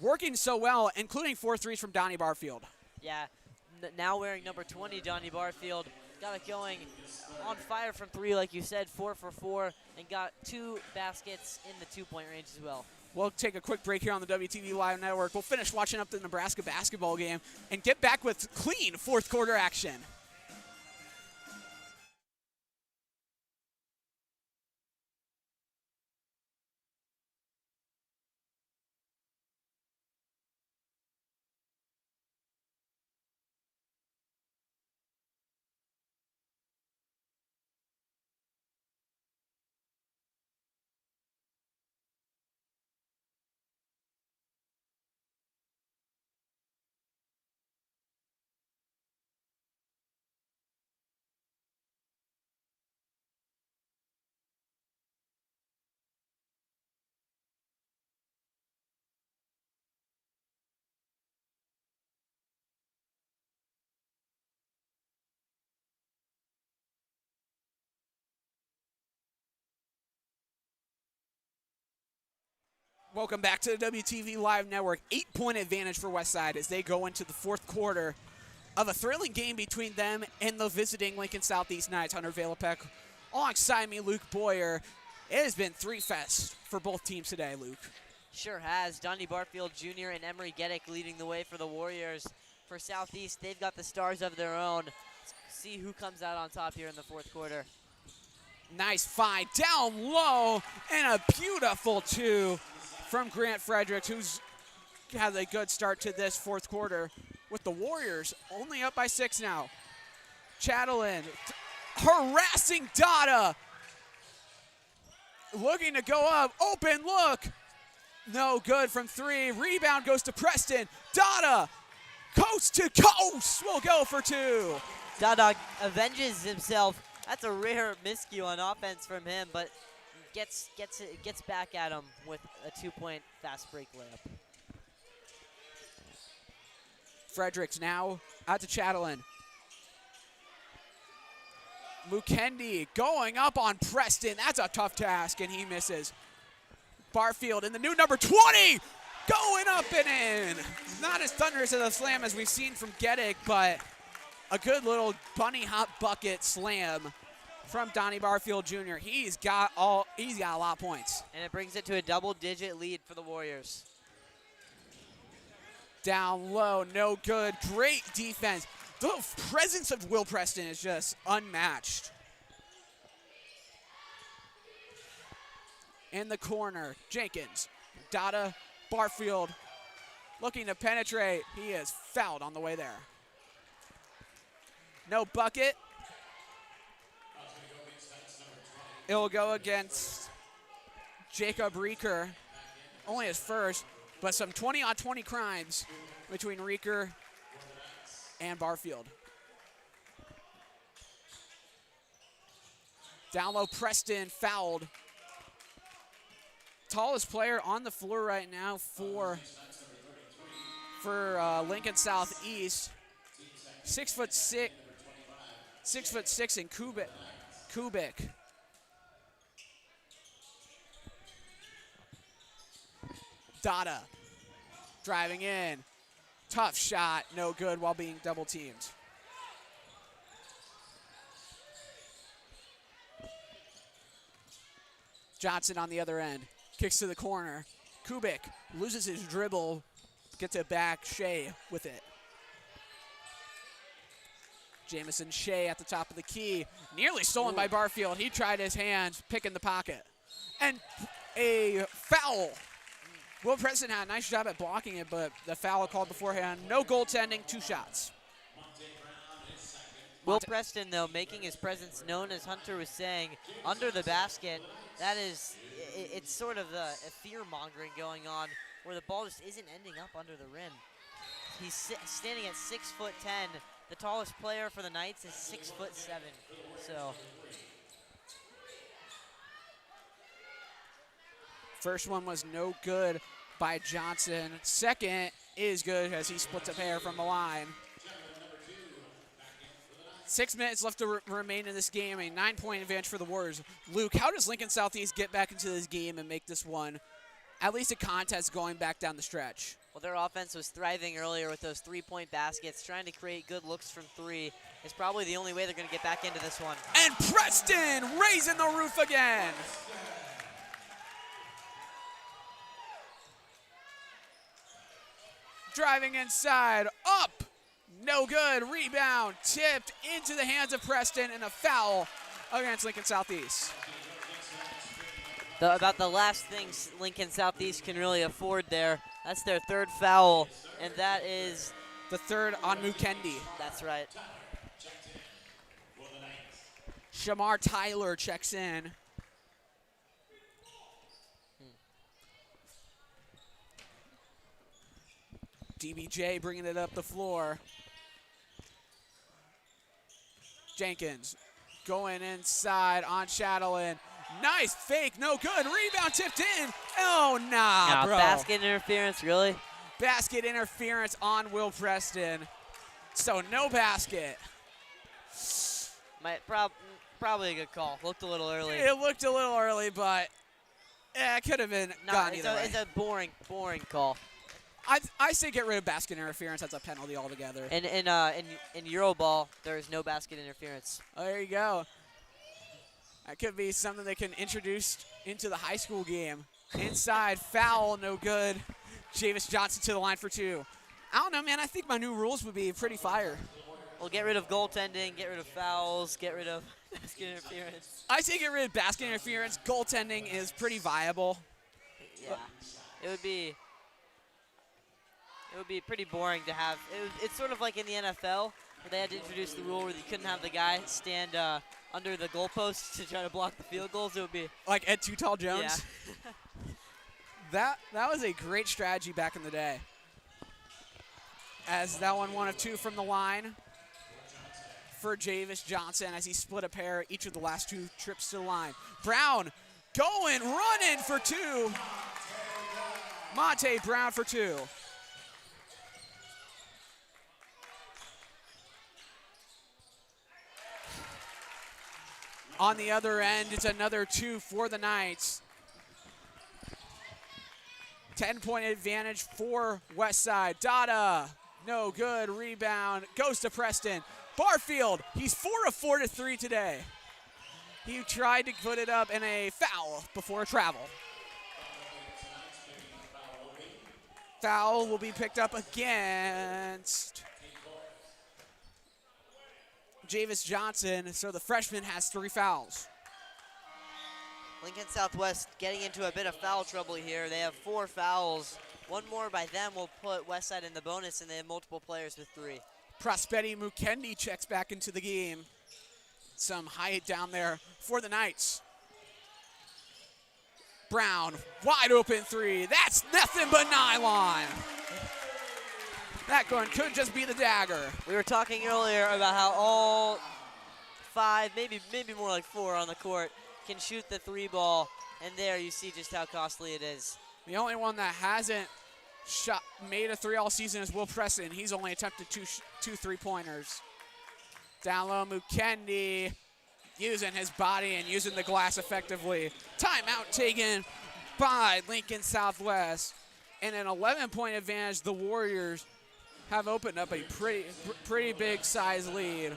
Speaker 1: working so well, including 4 threes from Donnie Barfield.
Speaker 2: Yeah, now wearing number 20, Donnie Barfield, got it going on fire from 3, like you said, 4 for 4, and got 2 baskets in the 2-point range as well.
Speaker 1: We'll take a quick break here on the WTV Live Network. We'll finish watching up the Nebraska basketball game and get back with clean fourth quarter action. Welcome back to the WTV Live Network. 8-point advantage for Westside as they go into the fourth quarter of a thrilling game between them and the visiting Lincoln Southeast Knights. Hunter Valapek alongside me, Luke Boyer. It has been 3 fests for both teams today, Luke.
Speaker 2: Sure has. Donnie Barfield Jr. and Emery Geddick leading the way for the Warriors. For Southeast, they've got the stars of their own. Let's see who comes out on top here in the fourth quarter.
Speaker 1: Nice find down low and a beautiful 2 from Grant Fredericks, who's had a good start to this fourth quarter with the Warriors only up by 6 now. Chatelain harassing Dada. Looking to go up, open look. No good from 3. Rebound goes to Preston. Dada, coast to coast, will go for 2.
Speaker 2: Dada avenges himself. That's a rare miscue on offense from him, but gets back at him with a 2-point fast break layup.
Speaker 1: Fredericks now out to Chatelain. Mukendi going up on Preston. That's a tough task, and he misses. Barfield in the new number 20, going up and in. Not as thunderous of a slam as we've seen from Geddick, but a good little bunny hop bucket slam from Donnie Barfield Jr. He's got a lot of points.
Speaker 2: And it brings it to a double-digit lead for the Warriors.
Speaker 1: Down low, no good. Great defense. The presence of Will Preston is just unmatched. In the corner, Jenkins, Dada, Barfield looking to penetrate. He is fouled on the way there. No bucket. It'll go against Jacob Reeker. Only his first, but some 20-on-20 crimes between Reeker and Barfield. Down low, Preston fouled. Tallest player on the floor right now for Lincoln Southeast. 6'6", 6'6", and Kubik. Dada driving in. Tough shot, no good while being double teamed. Johnson on the other end. Kicks to the corner. Kubik loses his dribble, gets it back. Shea with it. Jamison Shea at the top of the key. Nearly stolen by Barfield. He tried his hands, picking the pocket. And a foul. Will Preston had a nice job at blocking it, but the foul called beforehand. No goaltending, 2 shots.
Speaker 2: Will Preston, though, making his presence known, as Hunter was saying, under the basket. That is, it's sort of the fear-mongering going on where the ball just isn't ending up under the rim. He's standing at 6'10". The tallest player for the Knights is 6'7". So
Speaker 1: first one was no good by Johnson. Second is good as he splits a pair from the line. 6 minutes left to remain in this game, a 9-point advantage for the Warriors. Luke, how does Lincoln Southeast get back into this game and make this one at least a contest going back down the stretch?
Speaker 2: Well, their offense was thriving earlier with those 3-point baskets. Trying to create good looks from 3 is probably the only way they're going to get back into this one.
Speaker 1: And Preston raising the roof again. Driving inside, up, no good. Rebound, tipped into the hands of Preston, and a foul against Lincoln Southeast.
Speaker 2: About the last thing Lincoln Southeast can really afford there. That's their 3rd foul, and that is
Speaker 1: the 3rd on Mukendi.
Speaker 2: That's right.
Speaker 1: Shamar Tyler checks in. DBJ bringing it up the floor. Jenkins going inside on Chatelain. Nice fake, no good. Rebound tipped in. Oh, nah, bro.
Speaker 2: Basket interference, really?
Speaker 1: Basket interference on Will Preston. So no basket.
Speaker 2: Probably a good call. Looked a little early.
Speaker 1: It looked a little early, but it could have been gone either way.
Speaker 2: It's a boring call.
Speaker 1: I say get rid of basket interference. That's a penalty altogether.
Speaker 2: And in Euroball, there is no basket interference.
Speaker 1: Oh, there you go. That could be something they can introduce into the high school game. Inside, foul, no good. Javis Johnson to the line for 2. I don't know, man. I think my new rules would be pretty fire.
Speaker 2: Well, get rid of goaltending, get rid of fouls, get rid of basket interference.
Speaker 1: I say get rid of basket interference. Goaltending is pretty viable.
Speaker 2: Yeah, it would be pretty boring to have. It's sort of like in the NFL where they had to introduce the rule where you couldn't have the guy stand under the goalpost to try to block the field goals. It would be
Speaker 1: like Ed Too Tall Jones.
Speaker 2: Yeah.
Speaker 1: that was a great strategy back in the day. As that one of 2 from the line for Javis Johnson as he split a pair each of the last 2 trips to the line. Brown going, running for 2. Monte Brown for 2. On the other end, it's another 2 for the Knights. 10-point advantage for Westside. Dada, no good. Rebound goes to Preston. Barfield, he's 4 of 4 to 3 today. He tried to put it up in a foul before travel. Foul will be picked up against Javis Johnson, so the freshman has 3 fouls.
Speaker 2: Lincoln Southwest getting into a bit of foul trouble here. They have 4 fouls. One more by them will put Westside in the bonus, and they have multiple players with 3.
Speaker 1: Prospetti Mukendi checks back into the game. Some height down there for the Knights. Brown, wide open 3. That's nothing but nylon. That one could just be the dagger.
Speaker 2: We were talking earlier about how all 5, maybe more like 4 on the court can shoot the 3 ball, and there you see just how costly it is.
Speaker 1: The only one that hasn't made a 3 all season is Will Preston. He's only attempted 2 3-pointers. Down low, Mukendi using his body and using the glass effectively. Timeout taken by Lincoln Southwest. And an 11-point advantage, the Warriors have opened up a pretty big size lead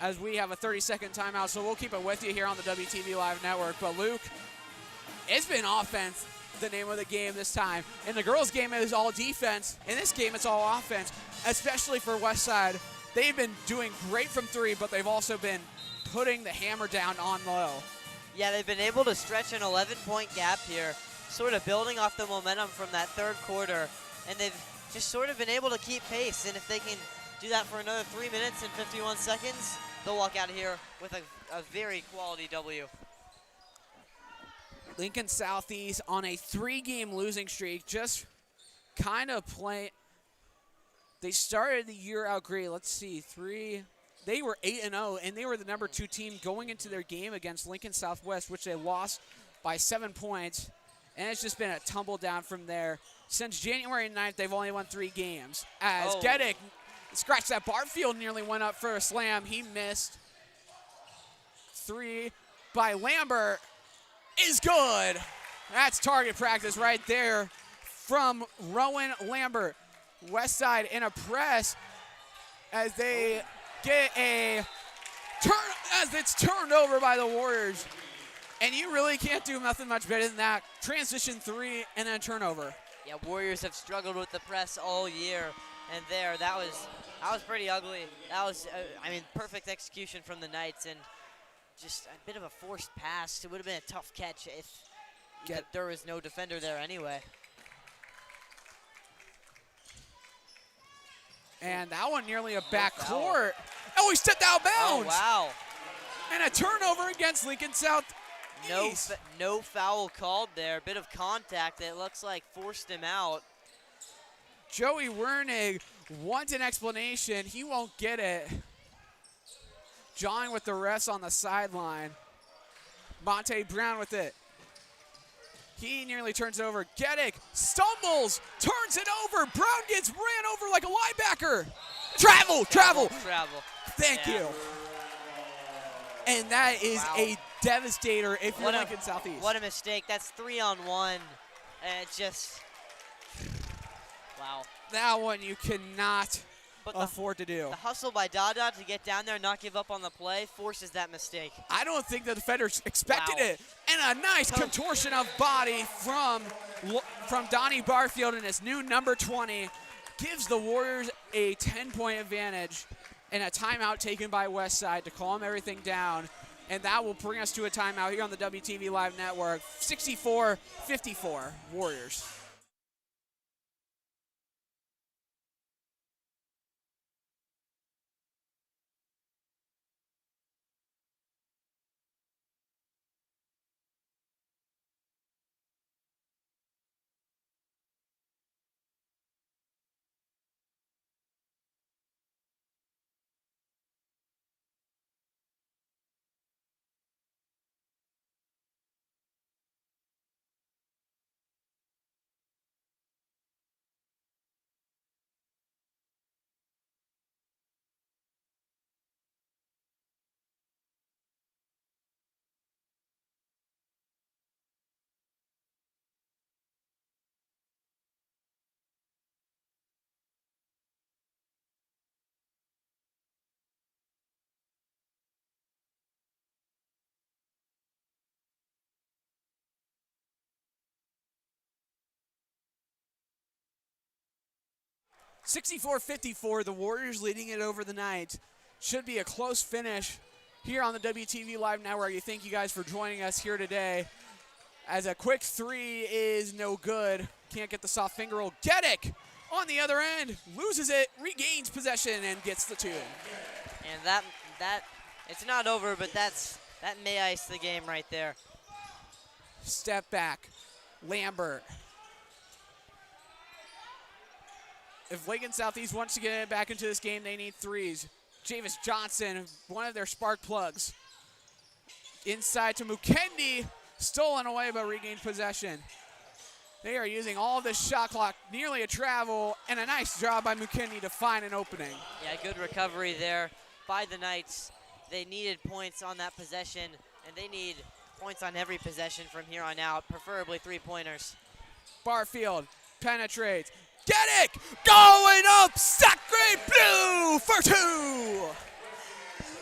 Speaker 1: as we have a 30-second timeout. So we'll keep it with you here on the WTV Live Network. But Luke, it's been offense the name of the game this time. In the girls' game, it was all defense. In this game, it's all offense, especially for Westside. They've been doing great from three, but they've also been putting the hammer down on low.
Speaker 2: Yeah, they've been able to stretch an 11-point gap here, sort of building off the momentum from that third quarter, and they've just sort of been able to keep pace. And if they can do that for another 3 minutes and 51 seconds, they'll walk out of here with a very quality W.
Speaker 1: Lincoln Southeast on a 3-game losing streak, just kind of playing. They started the year out great. Let's see, they were 8-0, and they were the number 2 team going into their game against Lincoln Southwest, which they lost by 7 points. And it's just been a tumble down from there. Since January 9th, they've only won 3 games. As Geddick scratched that. Barfield nearly went up for a slam. He missed. 3 by Lambert is good. That's target practice right there from Rowan Lambert. Westside in a press as they get a turn, as it's turned over by the Warriors. And you really can't do nothing much better than that. Transition 3 and then turnover.
Speaker 2: Yeah, Warriors have struggled with the press all year, and that was pretty ugly. That was, perfect execution from the Knights, and just a bit of a forced pass. It would have been a tough catch if there was no defender there anyway.
Speaker 1: And that one nearly a backcourt. Oh, he stepped out of bounds.
Speaker 2: Oh, wow.
Speaker 1: And a turnover against Lincoln South.
Speaker 2: No foul called there. Bit of contact that looks like forced him out.
Speaker 1: Joey Wernig wants an explanation. He won't get it. John with the refs on the sideline. Monte Brown with it. He nearly turns it over. Geddick stumbles, turns it over. Brown gets ran over like a linebacker. Travel. Thank you. And that is a devastator if you're Lincoln Southeast.
Speaker 2: What a mistake. That's 3-on-1. And it just, wow.
Speaker 1: That one you cannot afford to do.
Speaker 2: The hustle by Dada to get down there and not give up on the play forces that mistake.
Speaker 1: I don't think the defenders expected it. And a nice contortion of body from Donnie Barfield and his new number 20 gives the Warriors a 10-point advantage. And a timeout taken by Westside to calm everything down. And that will bring us to a timeout here on the WTV Live Network. 64-54 Warriors. (64-54), the Warriors leading it over the night. Should be a close finish here on the WTV Live Network. Thank you guys for joining us here today. As a quick 3 is no good. Can't get the soft finger roll. Geddick on the other end, loses it, regains possession, and gets the 2.
Speaker 2: And that it's not over, but that may ice the game right there.
Speaker 1: Step back, Lambert. If Lincoln Southeast wants to get back into this game, they need 3s. Javis Johnson, one of their spark plugs. Inside to Mukendi, stolen away but regained possession. They are using all of this shot clock, nearly a travel, and a nice job by Mukendi to find an opening.
Speaker 2: Yeah, good recovery there by the Knights. They needed points on that possession, and they need points on every possession from here on out, preferably 3-pointers.
Speaker 1: Barfield penetrates. Geddick going up, Sacre Blue for 2.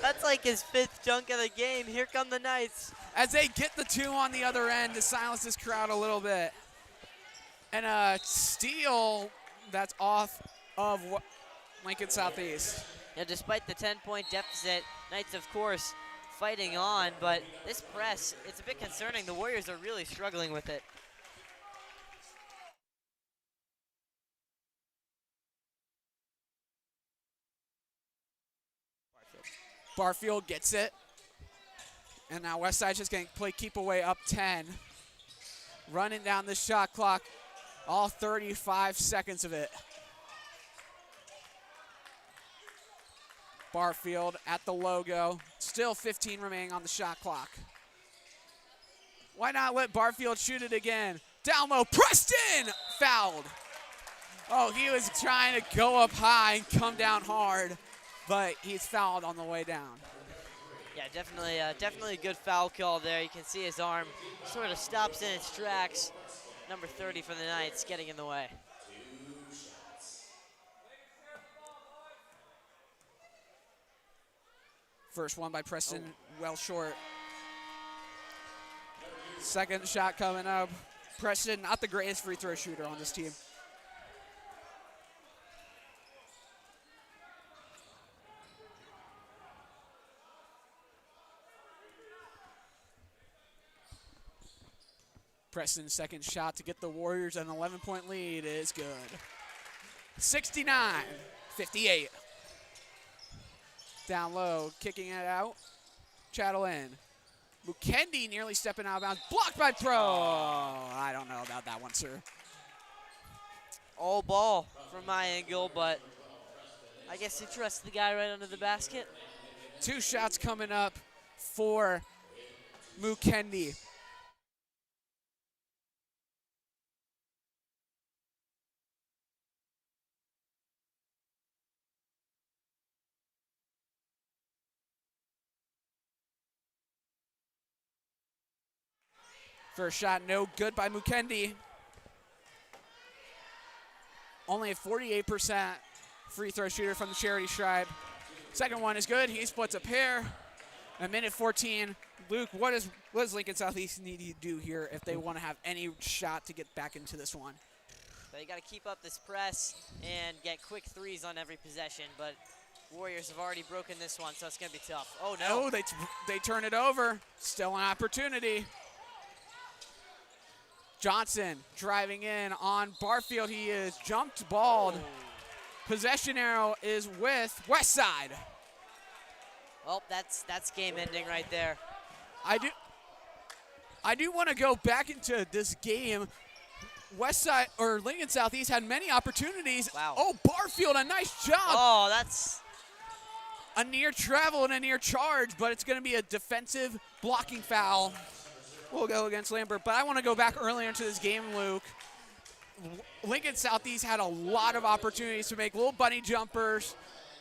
Speaker 2: That's like his 5th dunk of the game. Here come the Knights.
Speaker 1: As they get the 2 on the other end to silence this crowd a little bit. And a steal that's off of Lincoln Southeast.
Speaker 2: Yeah, despite the 10-point deficit, Knights, of course, fighting on, but this press, it's a bit concerning. The Warriors are really struggling with it.
Speaker 1: Barfield gets it. And now Westside's just going to play keep away up 10. Running down the shot clock, all 35 seconds of it. Barfield at the logo, still 15 remaining on the shot clock. Why not let Barfield shoot it again? Down low, Preston fouled. Oh, he was trying to go up high and come down hard, but he's fouled on the way down.
Speaker 2: Yeah, definitely a good foul call there. You can see his arm sort of stops in its tracks. Number 30 for the Knights getting in the way.
Speaker 1: First one by Preston, well short. Second shot coming up. Preston, not the greatest free throw shooter on this team. Preston's second shot to get the Warriors an 11-point lead is good. 69-58. Down low, kicking it out. Chattel in. Mukendi nearly stepping out of bounds. Blocked by Pro. I don't know about that one, sir.
Speaker 2: All ball from my angle, but I guess you trust the guy right under the basket.
Speaker 1: Two shots coming up for Mukendi. First shot, no good by Mukendi. Only a 48% free throw shooter from the charity stripe. Second one is good. He splits a pair. A minute 14. Luke, what does Lincoln Southeast need to do here if they want to have any shot to get back into this one?
Speaker 2: So you got to keep up this press and get quick threes on every possession, but Warriors have already broken this one, so it's going to be tough. Oh, no.
Speaker 1: Oh, they turn it over. Still an opportunity. Johnson driving in on Barfield. He is jumped balled. Possession arrow is with Westside.
Speaker 2: Well, that's game ending right there.
Speaker 1: I do want to go back into this game. Westside or Lincoln Southeast had many opportunities.
Speaker 2: Wow.
Speaker 1: Oh, Barfield, a nice job.
Speaker 2: Oh, that's
Speaker 1: a near travel and a near charge, but it's going to be a defensive blocking foul. We'll go against Lambert, but I want to go back earlier into this game, Luke. Lincoln Southeast had a lot of opportunities to make little bunny jumpers,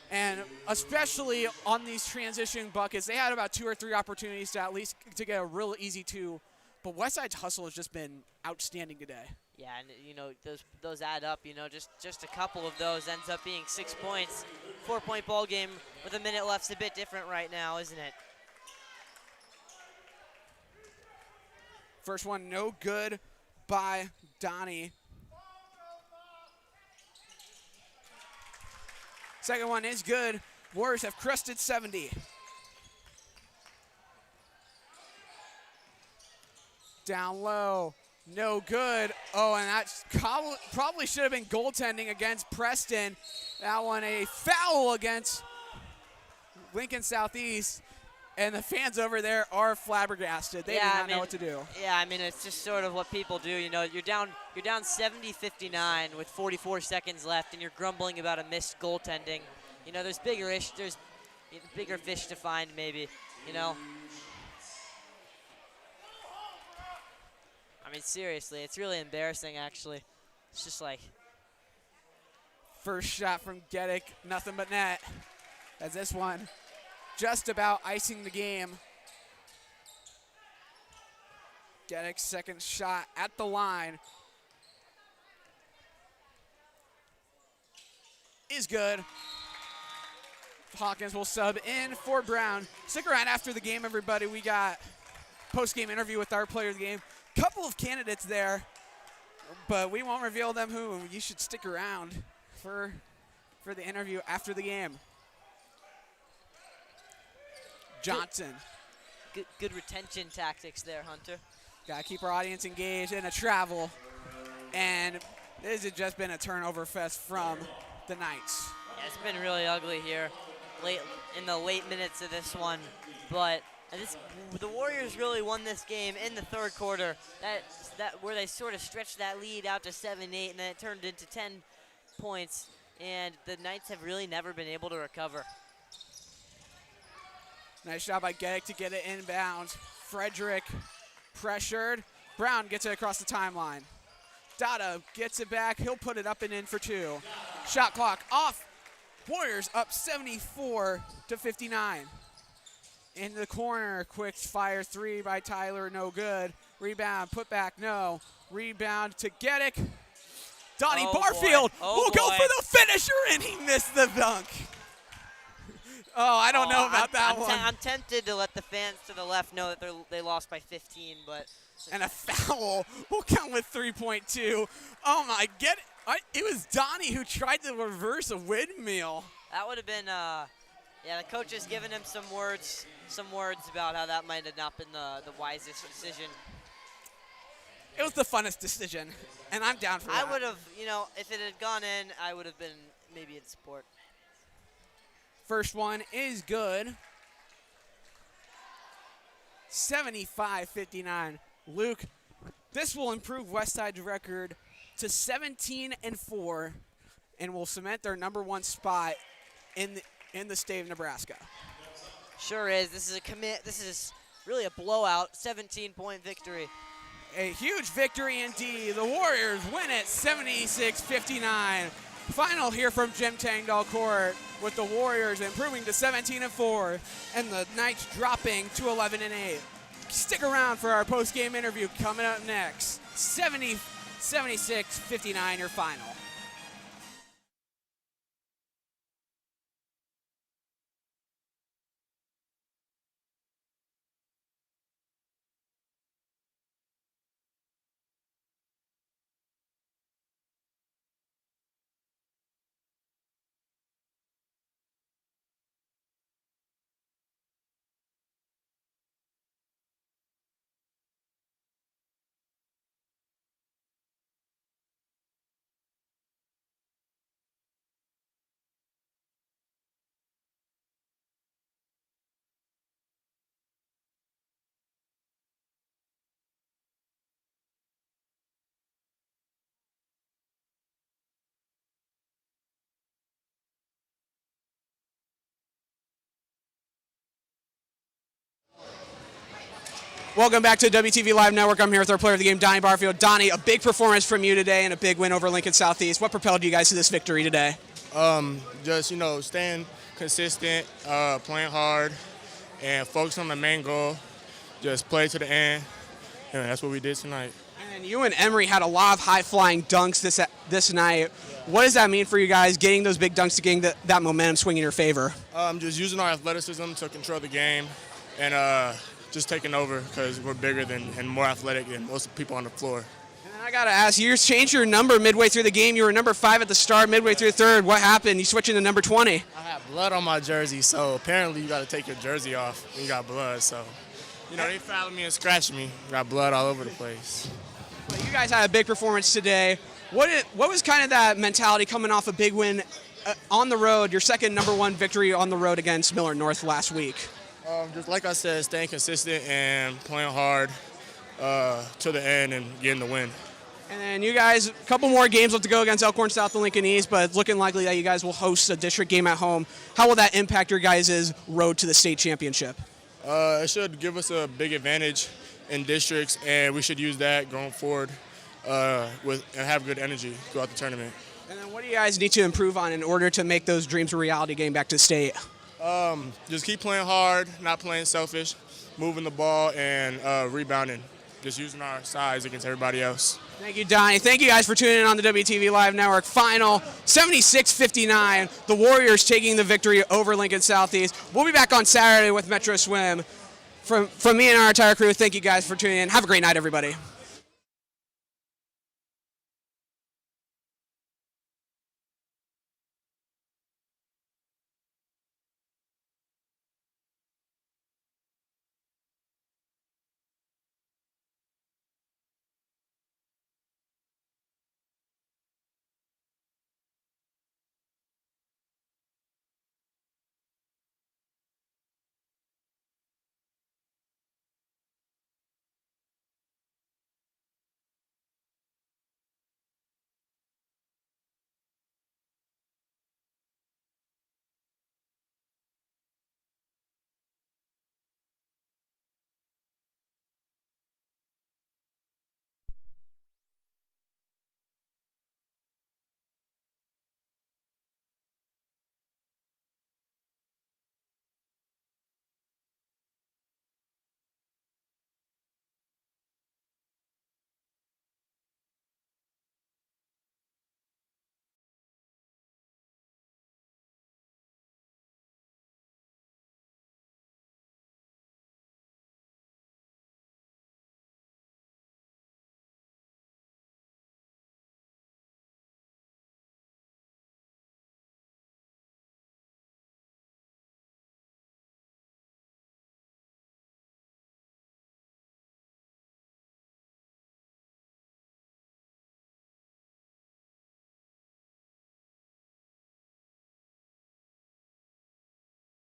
Speaker 1: and especially on these transition buckets, they had about 2 or 3 opportunities to at least to get a real easy 2. But Westside's hustle has just been outstanding today.
Speaker 2: Yeah, and you know those add up. You know, just a couple of those ends up being 6 points. 4-point ball game with a minute left's a bit different right now, isn't it?
Speaker 1: First one, no good by Donnie. Second one is good. Warriors have crested 70. Down low, no good. Oh, and that probably should have been goaltending against Preston. That one a foul against Lincoln Southeast. And the fans over there are flabbergasted. They do not know what to do.
Speaker 2: Yeah, I mean, it's just sort of what people do. You know, you're down 70-59 with 44 seconds left, and you're grumbling about a missed goaltending. You know, there's bigger fish to find, maybe. You know. I mean, seriously, it's really embarrassing, actually. It's just like.
Speaker 1: First shot from Geddick, nothing but net. As this one just about icing the game. Geddick's second shot at the line is good. Hawkins will sub in for Brown. Stick around after the game, everybody. We got post-game interview with our player of the game. Couple of candidates there. but we won't reveal them who. You should stick around for the interview after the game. Johnson.
Speaker 2: Good retention tactics there, Hunter.
Speaker 1: Got to keep our audience engaged in a travel. And this has just been a turnover fest from the Knights.
Speaker 2: Yeah, it's been really ugly here in the late minutes of this one. But the Warriors really won this game in the third quarter. Where they sort of stretched that lead out to 7-8, and then it turned into 10 points. And the Knights have really never been able to recover.
Speaker 1: Nice job by Geddick to get it inbound. Frederick pressured. Brown gets it across the timeline. Dada gets it back. He'll put it up and in for 2. Shot clock off. Warriors up 74-59. In the corner, quick fire 3 by Tyler, no good. Rebound, put back, no. Rebound to Geddick. Donnie Barfield will go for the finisher, and he missed the dunk. Oh, I don't know about that one.
Speaker 2: I'm tempted to let the fans to the left know that they lost by 15, but.
Speaker 1: And a foul will count with 3.2. Oh my, it was Donnie who tried to reverse a windmill.
Speaker 2: That would have been, yeah, the coach has given him some words about how that might have not been the wisest decision.
Speaker 1: It was the funnest decision, and I'm down for that.
Speaker 2: I would have, if it had gone in, I would have been maybe in support.
Speaker 1: First one is good. 75-59. Luke, this will improve Westside's record to 17-4 and will cement their #1 spot in the state of Nebraska.
Speaker 2: Sure is. This is really a blowout, 17-point victory.
Speaker 1: A huge victory indeed. The Warriors win it 76-59. Final here from Jim Tangdahl Court with the Warriors improving to 17-4 and the Knights dropping to 11-8. Stick around for our post-game interview coming up next. 76-59 your final. Welcome back to WTV Live Network. I'm here with our player of the game, Donnie Barfield. Donnie, a big performance from you today and a big win over Lincoln Southeast. What propelled you guys to this victory today?
Speaker 5: Just, staying consistent, playing hard, and focus on the main goal. Just play to the end, and that's what we did tonight.
Speaker 1: And you and Emery had a lot of high-flying dunks this night. What does that mean for you guys, getting those big dunks, to getting that momentum swing in your favor?
Speaker 5: Just using our athleticism to control the game and just taking over because we're bigger and more athletic than most people on the floor.
Speaker 1: And I got to ask, you changed your number midway through the game. You were number 5 at the start, midway through the third. What happened? You switching to number 20.
Speaker 5: I have blood on my jersey, so apparently you got to take your jersey off when you got blood. So, they fouled me and scratched me. Got blood all over the place.
Speaker 1: Well, you guys had a big performance today. What was kind of that mentality coming off a big win on the road, your second #1 victory on the road against Millard North last week?
Speaker 5: Just like I said, staying consistent and playing hard to the end and getting the win.
Speaker 1: And then you guys, a couple more games left to go against Elkhorn South and Lincoln East, but it's looking likely that you guys will host a district game at home. How will that impact your guys' road to the state championship?
Speaker 5: It should give us a big advantage in districts, and we should use that going forward and have good energy throughout the tournament.
Speaker 1: And then what do you guys need to improve on in order to make those dreams a reality getting back to state?
Speaker 5: Just keep playing hard, not playing selfish, moving the ball, and rebounding. Just using our size against everybody else.
Speaker 1: Thank you, Donnie. Thank you guys for tuning in on the WTV Live Network. Final 76-59. The Warriors taking the victory over Lincoln Southeast. We'll be back on Saturday with Metro Swim. From me and our entire crew, thank you guys for tuning in. Have a great night, everybody.